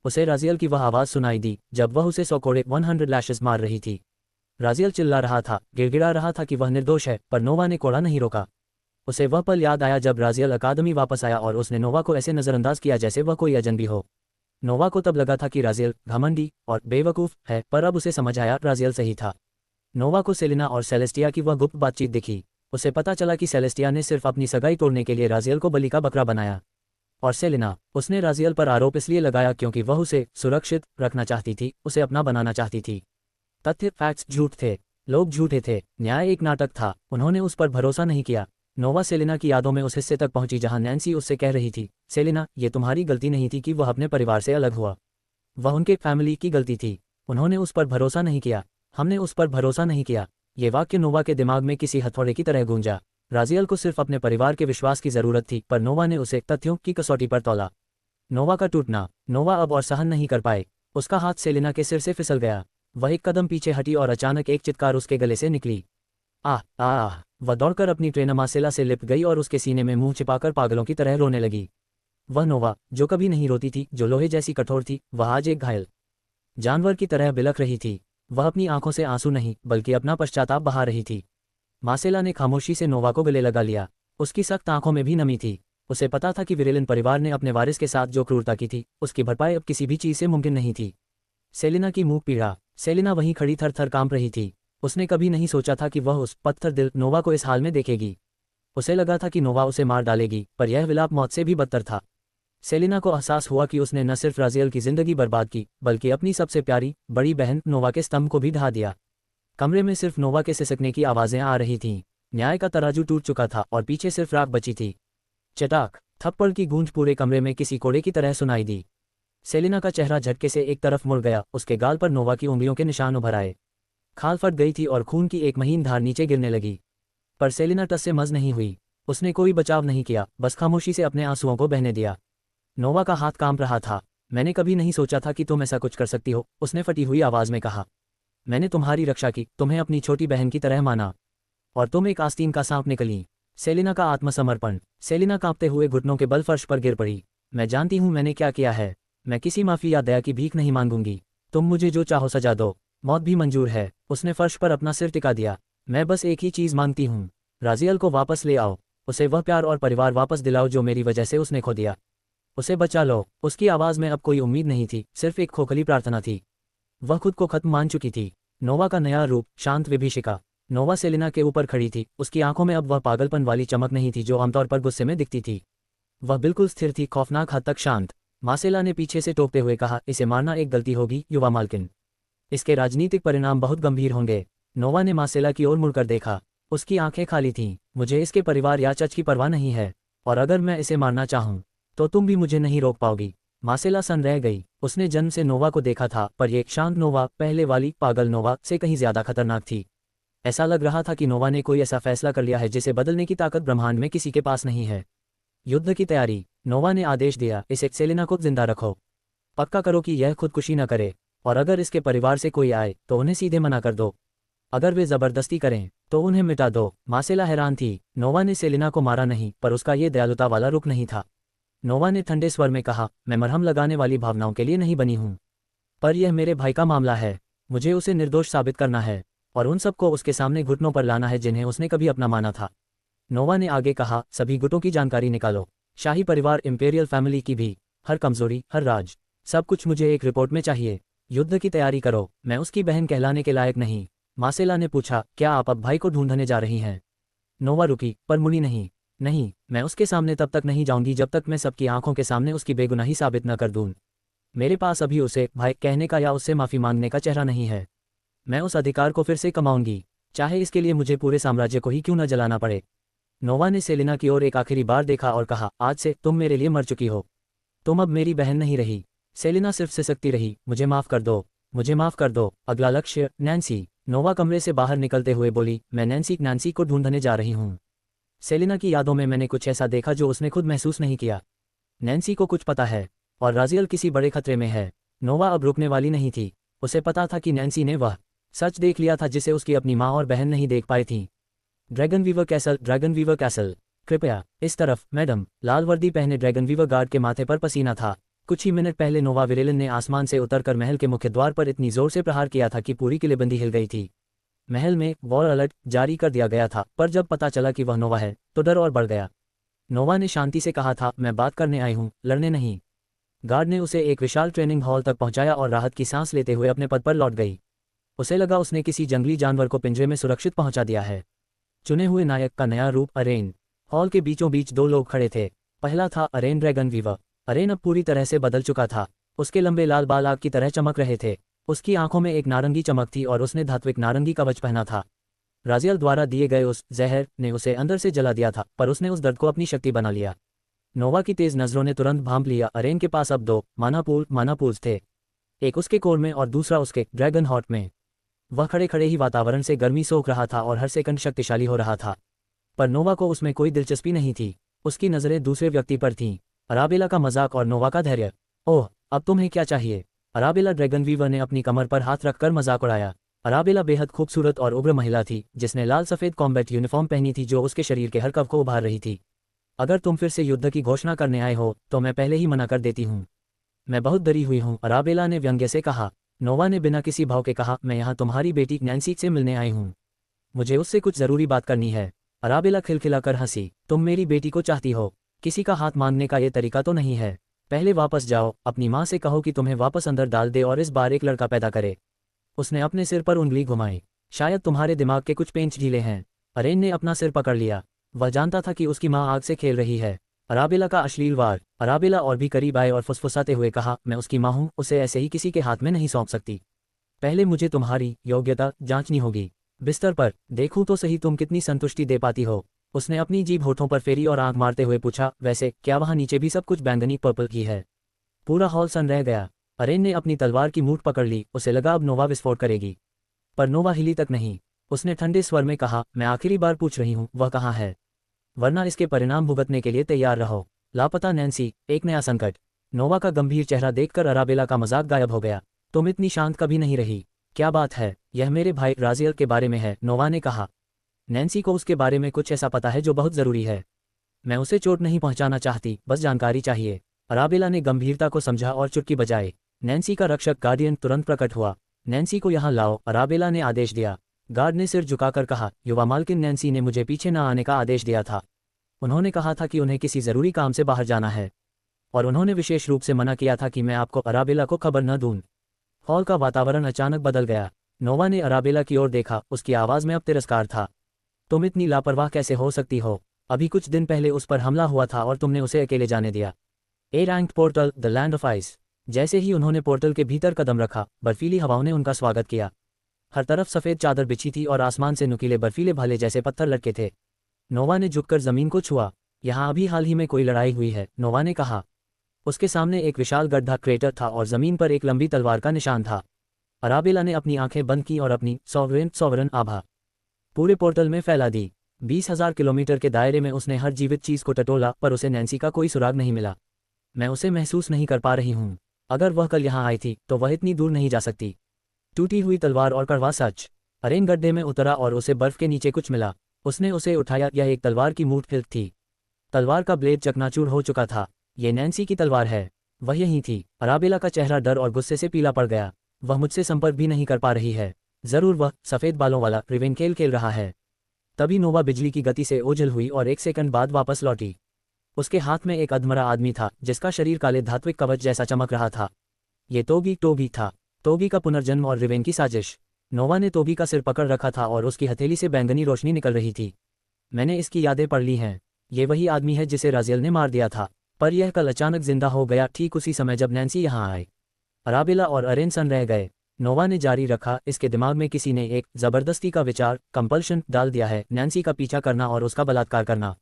उसे राजियल की वह आवाज़ सुनाई दी जब वह उसे 100 कोड़े 100 लैशेस मार रही थी। राजियल चिल्ला रहा था, गिड़गिड़ा रहा था कि वह निर्दोष है, पर नोवा ने कोड़ा नहीं रोका। उसे वह पल याद आया जब राजियल अकादमी वापस आया और उसने नोवा को ऐसे नज़रअंदाज किया जैसे वह कोई अजनबी हो। नोवा को तब लगा था कि राजियल घमंडी और बेवकूफ़ है, पर अब उसे समझ आया राजियल सही था। नोवा को सेलिना और सेलेस्टिया की वह गुप्त बातचीत दिखी। उसे पता चला कि सेलेस्टिया ने सिर्फ अपनी सगाई तोड़ने के लिए राजियल को बलि का बकरा बनाया। और सेलिना, उसने राजियल पर आरोप इसलिए लगाया क्योंकि वह उसे सुरक्षित रखना चाहती थी, उसे अपना बनाना चाहती थी। तथ्य फैक्ट्स झूठ थे, लोग झूठे थे, न्याय एक नाटक था। उन्होंने उस पर भरोसा नहीं किया। नोवा सेलिना की यादों में उस हिस्से तक पहुंची जहां नैन्सी उससे कह रही थी, सेलिना, ये तुम्हारी गलती नहीं थी कि वह अपने परिवार से अलग हुआ। वह उनके फैमिली की गलती थी। उन्होंने उस पर भरोसा नहीं किया। हमने उस पर भरोसा नहीं किया। ये वाक्य नोवा के दिमाग में किसी हथौड़े की तरह गूंजा। राजियल को सिर्फ अपने परिवार के विश्वास की जरूरत थी, पर नोवा ने उसे तथ्यों की कसौटी पर तौला। नोवा का टूटना। नोवा अब और सहन नहीं कर पाए। उसका हाथ सेलिना के सिर से फिसल गया। वह एक कदम पीछे हटी और अचानक एक चित्कार उसके गले से निकली। आह आह! वह दौड़कर अपनी ट्रेन मासेला से लिपट गई और उसके सीने में मुंह छिपाकर पागलों की तरह रोने लगी। वह नोवा, जो कभी नहीं रोती थी, जो लोहे जैसी कठोर थी, वह आज एक घायल जानवर की तरह बिलख रही थी। वह अपनी आंखों से आंसू नहीं, बल्कि अपना पश्चाताप बहा रही थी। मासेला ने खामोशी से नोवा को गले लगा लिया। उसकी सख्त आंखों में भी नमी थी। उसे पता था कि विरेलिन परिवार ने अपने वारिस के साथ जो क्रूरता की थी, उसकी भरपाई अब किसी भी चीज़ से मुमकिन नहीं थी। सेलिना की मुंह पीड़ा। सेलिना वहीं खड़ी थर थर कांप रही थी। उसने कभी नहीं सोचा था कि वह उस पत्थर दिल नोवा को इस हाल में देखेगी। उसे लगा था कि नोवा उसे मार डालेगी, पर यह विलाप मौत से भी बदतर था। सेलिना को एहसास हुआ कि उसने न सिर्फ राजियल की जिंदगी बर्बाद की, बल्कि अपनी सबसे प्यारी बड़ी बहन नोवा के स्तंभ को भी ढहा दिया। कमरे में सिर्फ नोवा के सिसकने की आवाज़ें आ रही थीं। न्याय का तराजू टूट चुका था और पीछे सिर्फ राख बची थी। चटाक थप्पड़ की गूंज पूरे कमरे में किसी कोड़े की तरह सुनाई दी। सेलिना का चेहरा झटके से एक तरफ मुड़ गया। उसके गाल पर नोवा की उंगलियों के निशान उभर आए। खाल फट गई थी और खून की एक महीन धार नीचे गिरने लगी। पर सेलिना टस से मज नहीं हुई। उसने कोई बचाव नहीं किया, बस खामोशी से अपने आंसुओं को बहने दिया। नोवा का हाथ कांप रहा था। मैंने कभी नहीं सोचा था कि तुम ऐसा कुछ कर सकती हो, उसने फटी हुई आवाज़ में कहा। मैंने तुम्हारी रक्षा की, तुम्हें अपनी छोटी बहन की तरह माना, और तुम एक आस्तीन का सांप निकली। सेलिना का आत्मसमर्पण। सेलिना कांपते हुए घुटनों के बल फर्श पर गिर पड़ी। मैं जानती हूँ मैंने क्या किया है। मैं किसी माफ़ी या दया की भीख नहीं मांगूंगी। तुम मुझे जो चाहो सजा दो, मौत भी मंजूर है। उसने फर्श पर अपना सिर टिका दिया। मैं बस एक ही चीज़ मांगती हूँ, राजियल को वापस ले आओ। उसे वह प्यार और परिवार वापस दिलाओ जो मेरी वजह से उसने खो दिया। उसे बचा लो। उसकी आवाज़ में अब कोई उम्मीद नहीं थी, सिर्फ एक खोखली प्रार्थना थी। वह खुद को खत्म मान चुकी थी। नोवा का नया रूप, शांत विभीषिका। नोवा सेलिना के ऊपर खड़ी थी। उसकी आंखों में अब वह पागलपन वाली चमक नहीं थी जो आमतौर पर गुस्से में दिखती थी। वह बिल्कुल स्थिर थी, खौफनाक हद तक शांत। मासेला ने पीछे से टोकते हुए कहा, इसे मारना एक गलती होगी युवा मालकिन। इसके राजनीतिक परिणाम बहुत गंभीर होंगे। नोवा ने मासेला की ओर मुड़कर देखा। उसकी आंखें खाली थीं। मुझे इसके परिवार या चर्च की परवाह नहीं है, और अगर मैं इसे मारना चाहूँ तो तुम भी मुझे नहीं रोक पाओगी। मासेला सन रह गई। उसने जन्म से नोवा को देखा था, पर यह शांत नोवा पहले वाली पागल नोवा से कहीं ज्यादा खतरनाक थी। ऐसा लग रहा था कि नोवा ने कोई ऐसा फैसला कर लिया है जिसे बदलने की ताकत ब्रह्मांड में किसी के पास नहीं है। युद्ध की तैयारी। नोवा ने आदेश दिया, इसे सेलिना को जिंदा रखो। पक्का करो कि यह खुदकुशी न करे, और अगर इसके परिवार से कोई आए तो उन्हें सीधे मना कर दो। अगर वे जबरदस्ती करें तो उन्हें मिटा दो। मासेला हैरान थी। नोवा ने सेलिना को मारा नहीं, पर उसका ये दयालुता वाला रुख नहीं था। नोवा ने ठंडे स्वर में कहा, मैं मरहम लगाने वाली भावनाओं के लिए नहीं बनी हूं, पर यह मेरे भाई का मामला है। मुझे उसे निर्दोष साबित करना है, और उन सबको उसके सामने घुटनों पर लाना है जिन्हें उसने कभी अपना माना था। नोवा ने आगे कहा, सभी गुटों की जानकारी निकालो, शाही परिवार, इंपेरियल फैमिली की भी, हर कमजोरी, हर राज, सब कुछ मुझे एक रिपोर्ट में चाहिए। युद्ध की तैयारी करो। मैं उसकी बहन कहलाने के लायक नहीं। मासेला ने पूछा, क्या आप अब भाई को ढूंढने जा रही हैं? नोवा रुकी, पर मुड़ी नहीं। नहीं, मैं उसके सामने तब तक नहीं जाऊंगी जब तक मैं सबकी आंखों के सामने उसकी बेगुनाही साबित न कर दूं। मेरे पास अभी उसे भाई कहने का या उससे माफ़ी मांगने का चेहरा नहीं है। मैं उस अधिकार को फिर से कमाऊंगी, चाहे इसके लिए मुझे पूरे साम्राज्य को ही क्यों न जलाना पड़े। नोवा ने सेलिना की ओर एक आखिरी बार देखा और कहा, आज से तुम मेरे लिए मर चुकी हो। तुम अब मेरी बहन नहीं रही। सेलिना सिर्फ सिसकती रही, मुझे माफ़ कर दो, मुझे माफ़ कर दो। अगला लक्ष्य, नैन्सी। नोवा कमरे से बाहर निकलते हुए बोली, मैं नैन्सी को ढूंढने जा रही हूँ। सेलिना की यादों में मैंने कुछ ऐसा देखा जो उसने खुद महसूस नहीं किया। नैन्सी को कुछ पता है, और राजियल किसी बड़े खतरे में है। नोवा अब रुकने वाली नहीं थी। उसे पता था कि नैन्सी ने वह सच देख लिया था जिसे उसकी अपनी माँ और बहन नहीं देख पाई थीं। ड्रैगनवीवर कैसल, ड्रैगनवीवर कैसल, कृपया इस तरफ मैडम। लाल वर्दी पहने ड्रैगनवीवर गार्ड के माथे पर पसीना था। कुछ ही मिनट पहले नोवा विरेलन ने आसमान से उतरकर महल के मुख्य द्वार पर इतनी जोर से प्रहार किया था कि पूरी किलेबंदी हिल गई थी। महल में वॉर अलर्ट जारी कर दिया गया था, पर जब पता चला कि वह नोवा है तो डर और बढ़ गया। नोवा ने शांति से कहा था, मैं बात करने आई हूँ, लड़ने नहीं। गार्ड ने उसे एक विशाल ट्रेनिंग हॉल तक पहुंचाया और राहत की सांस लेते हुए अपने पद पर लौट गई। उसे लगा उसने किसी जंगली जानवर को पिंजरे में सुरक्षित पहुंचा दिया है। चुने हुए नायक का नया रूप अरेन। हॉल के बीचों बीच दो लोग खड़े थे। पहला था अरेन ड्रैगनवीवर। अरेन अब पूरी तरह से बदल चुका था। उसके लंबे लाल बाल आग की तरह चमक रहे थे। उसकी आंखों में एक नारंगी चमक थी और उसने धात्विक नारंगी कवच पहना था। राजियल द्वारा दिए गए उस जहर ने उसे अंदर से जला दिया था, पर उसने उस दर्द को अपनी शक्ति बना लिया। नोवा की तेज नजरों ने तुरंत भांप लिया। अरेन के पास अब दो मानापूल्स थे, एक उसके कोर में और दूसरा उसके ड्रैगन हॉर्ट में। वह खड़े खड़े ही वातावरण से गर्मी सोख रहा था और हर सेकंड शक्तिशाली हो रहा था। पर नोवा को उसमें कोई दिलचस्पी नहीं थी। उसकी नज़रें दूसरे व्यक्ति पर थीं, अराबेला का मजाक और नोवा का धैर्य। ओह, अब तुम्हें क्या चाहिए? अराबेला ड्रैगनवीवर ने अपनी कमर पर हाथ रखकर मजाक उड़ाया। अराबेला बेहद खूबसूरत और उग्र महिला थी, जिसने लाल सफ़ेद कॉम्बैट यूनिफॉर्म पहनी थी जो उसके शरीर के हर कव को उभार रही थी। अगर तुम फिर से युद्ध की घोषणा करने आए हो तो मैं पहले ही मना कर देती हूँ। मैं बहुत डरी हुई हूँ, अराबेला ने व्यंग्य से कहा। नोवा ने बिना किसी भाव के कहा, मैं यहाँ तुम्हारी बेटी नैन्सी से मिलने आई हूँ। मुझे उससे कुछ ज़रूरी बात करनी है। अराबेला खिलखिलाकर हंसी। तुम मेरी बेटी को चाहती हो? किसी का हाथ मांगने का ये तरीका तो नहीं है। पहले वापस जाओ, अपनी माँ से कहो कि तुम्हें वापस अंदर डाल दे और इस बार एक लड़का पैदा करे। उसने अपने सिर पर उंगली घुमाई। शायद तुम्हारे दिमाग के कुछ पेंच ढीले हैं। अरेन ने अपना सिर पकड़ लिया। वह जानता था कि उसकी माँ आग से खेल रही है। अराबेला का अश्लील वार। अराबेला और भी करीब आए और फुसफुसाते हुए कहा, मैं उसकी माँ हूँ, उसे ऐसे ही किसी के हाथ में नहीं सौंप सकती। पहले मुझे तुम्हारी योग्यता जांचनी होगी। बिस्तर पर देखूं तो सही तुम कितनी संतुष्टि दे पाती हो। उसने अपनी जीभ होठों पर फेरी और आंख मारते हुए पूछा, वैसे क्या वहां नीचे भी सब कुछ बैंगनी पर्पल की है? पूरा हॉल सन रह गया। अरेन ने अपनी तलवार की मूठ पकड़ ली। उसे लगा अब नोवा विस्फोट करेगी, पर नोवा हिली तक नहीं। उसने ठंडे स्वर में कहा, मैं आखिरी बार पूछ रही हूँ, वह कहाँ है? वरना इसके परिणाम भुगतने के लिए तैयार रहो। लापता नैन्सी, एक नया संकट। नोवा का गंभीर चेहरा देखकर अराबेला का मजाक गायब हो गया। तुम इतनी शांत कभी नहीं रही। क्या बात है? यह मेरे भाई राजियल के बारे में है, नोवा ने कहा। नैन्सी को उसके बारे में कुछ ऐसा पता है जो बहुत ज़रूरी है। मैं उसे चोट नहीं पहुंचाना चाहती, बस जानकारी चाहिए। अराबेला ने गंभीरता को समझा और चुटकी बजाई। नैन्सी का रक्षक गार्डियन तुरंत प्रकट हुआ। नैन्सी को यहाँ लाओ, अराबेला ने आदेश दिया। गार्ड ने सिर झुकाकर कहा, युवा मालकिन नैन्सी ने मुझे पीछे न आने का आदेश दिया था। उन्होंने कहा था कि उन्हें किसी ज़रूरी काम से बाहर जाना है, और उन्होंने विशेष रूप से मना किया था कि मैं आपको अराबेला को खबर न दूं। हॉल का वातावरण अचानक बदल गया। नोवा ने अराबेला की ओर देखा। उसकी आवाज़ में अब तिरस्कार था। तुम इतनी लापरवाह कैसे हो सकती हो? अभी कुछ दिन पहले उस पर हमला हुआ था और तुमने उसे अकेले जाने दिया। A ranked portal, the land of ice. जैसे ही उन्होंने पोर्टल के भीतर कदम रखा, बर्फीली हवाओं ने उनका स्वागत किया। हर तरफ सफ़ेद चादर बिछी थी और आसमान से नुकीले बर्फीले भाले जैसे पत्थर लटके थे। नोवा ने झुककर ज़मीन को छुआ। यहाँ अभी हाल ही में कोई लड़ाई हुई है, नोवा ने कहा। उसके सामने एक विशाल गड्ढा क्रेटर था और ज़मीन पर एक लंबी तलवार का निशान था। अराबेला ने अपनी आंखें बंद की और अपनी सॉवरेन आभा पूरे पोर्टल में फैला दी। 20,000 किलोमीटर के दायरे में उसने हर जीवित चीज़ को टटोला, पर उसे नैन्सी का कोई सुराग नहीं मिला। मैं उसे महसूस नहीं कर पा रही हूँ। अगर वह कल यहाँ आई थी तो वह इतनी दूर नहीं जा सकती। टूटी हुई तलवार और कड़वा सच। अरेन गड्ढे में उतरा और उसे बर्फ के नीचे कुछ मिला। उसने उसे उठाया। यह एक तलवार की मूठ फिल्क थी। तलवार का ब्लेड चकनाचूर हो चुका था। ये नैन्सी की तलवार है। वह यहीं थी। अराबेला का चेहरा डर और गुस्से से पीला पड़ गया। वह मुझसे संपर्क भी नहीं कर पा रही है। जरूर वह सफ़ेद बालों वाला रिवेनकेल खेल रहा है। तभी नोवा बिजली की गति से ओझल हुई और 1 सेकंड बाद वापस लौटी। उसके हाथ में एक अधमरा आदमी था, जिसका शरीर काले धात्विक कवच जैसा चमक रहा था। ये टोगी था। टोगी का पुनर्जन्म और रिवेन की साजिश। नोवा ने टोगी का सिर पकड़ रखा था और उसकी हथेली से बैंगनी रोशनी निकल रही थी। मैंने इसकी यादें पढ़ ली हैं। ये वही आदमी है जिसे राजियल ने मार दिया था, पर यह कल अचानक जिंदा हो गया, ठीक उसी समय जब नैन्सी यहाँ आए। अराबेला और अरेन सन रह गए। नोवा ने जारी रखा, इसके दिमाग में किसी ने एक जबरदस्ती का विचार, कंपल्शन डाल दिया है, नैन्सी का पीछा करना और उसका बलात्कार करना।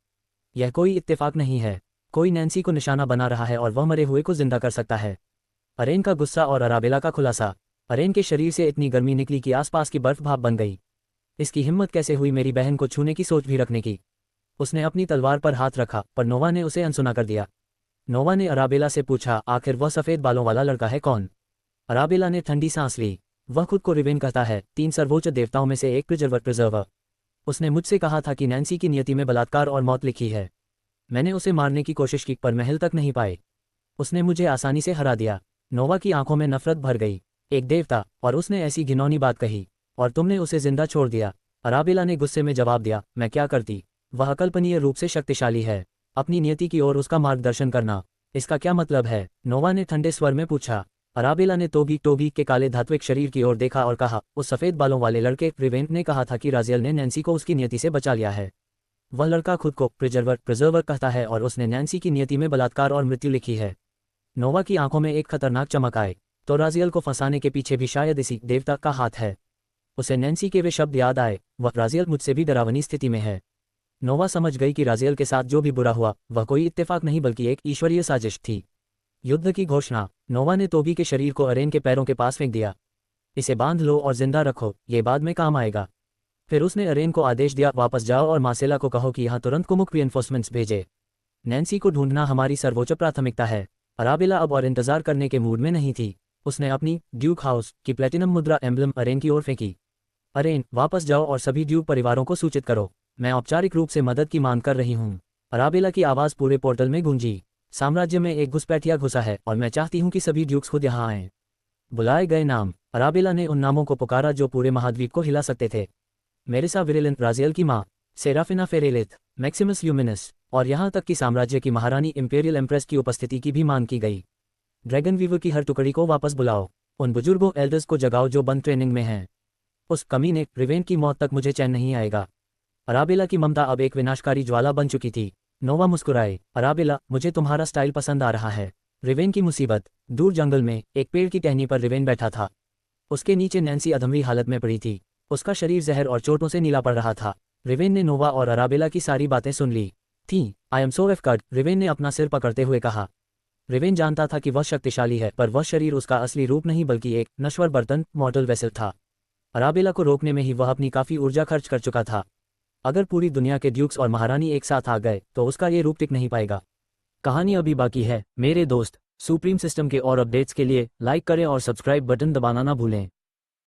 यह कोई इत्तेफाक नहीं है। कोई नैन्सी को निशाना बना रहा है और वह मरे हुए को जिंदा कर सकता है। अरेन का गुस्सा और अराबेला का खुलासा। अरेन के शरीर से इतनी गर्मी निकली कि आसपास की बर्फ भाप बन गई। इसकी हिम्मत कैसे हुई मेरी बहन को छूने की सोच भी रखने की? उसने अपनी तलवार पर हाथ रखा, पर नोवा ने उसे अनसुना कर दिया। नोवा ने अराबेला से पूछा, आखिर वह सफ़ेद बालों वाला लड़का है कौन? अराबेला ने ठंडी सांस ली। वह खुद को रिवेन कहता है, 3 सर्वोच्च देवताओं में से एक प्रिजर्वर। उसने मुझसे कहा था कि नैन्सी की नियति में बलात्कार और मौत लिखी है। मैंने उसे मारने की कोशिश की पर महल तक नहीं पाए। उसने मुझे आसानी से हरा दिया। नोवा की आंखों में नफरत भर गई। एक देवता, और उसने ऐसी घिनौनी बात कही, और तुमने उसे जिंदा छोड़ दिया। अराबेला ने गुस्से में जवाब दिया, मैं क्या करती? वह अकल्पनीय रूप से शक्तिशाली है। अपनी नियति की ओर उसका मार्गदर्शन करना, इसका क्या मतलब है? नोवा ने ठंडे स्वर में पूछा। अराबेला ने टोबी के काले धात्विक शरीर की ओर देखा और कहा, उस सफ़ेद बालों वाले लड़के रिवेंट ने कहा था कि राजियल ने नैन्सी को उसकी नियति से बचा लिया है। वह लड़का खुद को प्रिजर्वर कहता है और उसने नैन्सी की नियति में बलात्कार और मृत्यु लिखी है। नोवा की आंखों में एक खतरनाक चमक आए। तो राजियल को फंसाने के पीछे भी शायद इसी देवता का हाथ है। उसे नैन्सी के वे शब्द याद आए, वह राजियल मुझसे भी डरावनी स्थिति में है। नोवा समझ गई कि राजियल के साथ जो भी बुरा हुआ वह कोई इत्तेफाक नहीं बल्कि एक ईश्वरीय साजिश थी। युद्ध की घोषणा। नोवा ने टोबी के शरीर को अरेन के पैरों के पास फेंक दिया। इसे बांध लो और जिंदा रखो, ये बाद में काम आएगा। फिर उसने अरेन को आदेश दिया, वापस जाओ और मार्सेला को कहो कि यहाँ तुरंत कुमुक रीइंफोर्समेंट्स भेजे। नैन्सी को ढूंढना हमारी सर्वोच्च प्राथमिकता है। अराबेला अब और इंतजार करने के मूड में नहीं थी। उसने अपनी ड्यूक हाउस की प्लेटिनम मुद्रा एम्बलम अरेन की ओर फेंकी। अरेन, वापस जाओ और सभी ड्यूक परिवारों को सूचित करो, मैं औपचारिक रूप से मदद की मांग कर रही हूँ। अराबेला की आवाज़ पूरे पोर्टल में गूंजी। साम्राज्य में एक घुसपैठिया घुसा है और मैं चाहती हूँ कि सभी ड्यूक्स खुद यहाँ आएं। बुलाए गए नाम। अराबेला ने उन नामों को पुकारा जो पूरे महाद्वीप को हिला सकते थे। मेरिसा विरेलिन, राजियल की माँ, सेराफिना फेरेलिथ, मैक्सिमस ल्यूमिनस, और यहाँ तक कि साम्राज्य की महारानी इंपेरियल एम्प्रेस की उपस्थिति की भी मांग की गई। ड्रैगन वीवर की हर टुकड़ी को वापस बुलाओ। उन बुजुर्गों एल्डर्स को जगाओ जो बंद ट्रेनिंग में हैं। उस कमीने रिवेन की मौत तक मुझे चैन नहीं आएगा। अराबेला की ममता अब एक विनाशकारी ज्वाला बन चुकी थी। नोवा मुस्कुराए। अराबेला, मुझे तुम्हारा स्टाइल पसंद आ रहा है। रिवेन की मुसीबत। दूर जंगल में एक पेड़ की टहनी पर रिवेन बैठा था। उसके नीचे नैन्सी अधमरी हालत में पड़ी थी। उसका शरीर जहर और चोटों से नीला पड़ रहा था। रिवेन ने नोवा और अराबेला की सारी बातें सुन ली थीं। आई एम सो एफकर्ड, रिवेन ने अपना सिर पकड़ते हुए कहा। रिवेन जानता था कि वह शक्तिशाली है, पर वह शरीर उसका असली रूप नहीं बल्कि एक नश्वर बर्तन, मॉडल वेसल था। अराबेला को रोकने में ही वह अपनी काफ़ी ऊर्जा खर्च कर चुका था। अगर पूरी दुनिया के ड्यूक्स और महारानी एक साथ आ गए तो उसका ये रूप टिक नहीं पाएगा। कहानी अभी बाकी है मेरे दोस्त। सुप्रीम सिस्टम के और अपडेट्स के लिए लाइक करें और सब्सक्राइब बटन दबाना ना भूलें।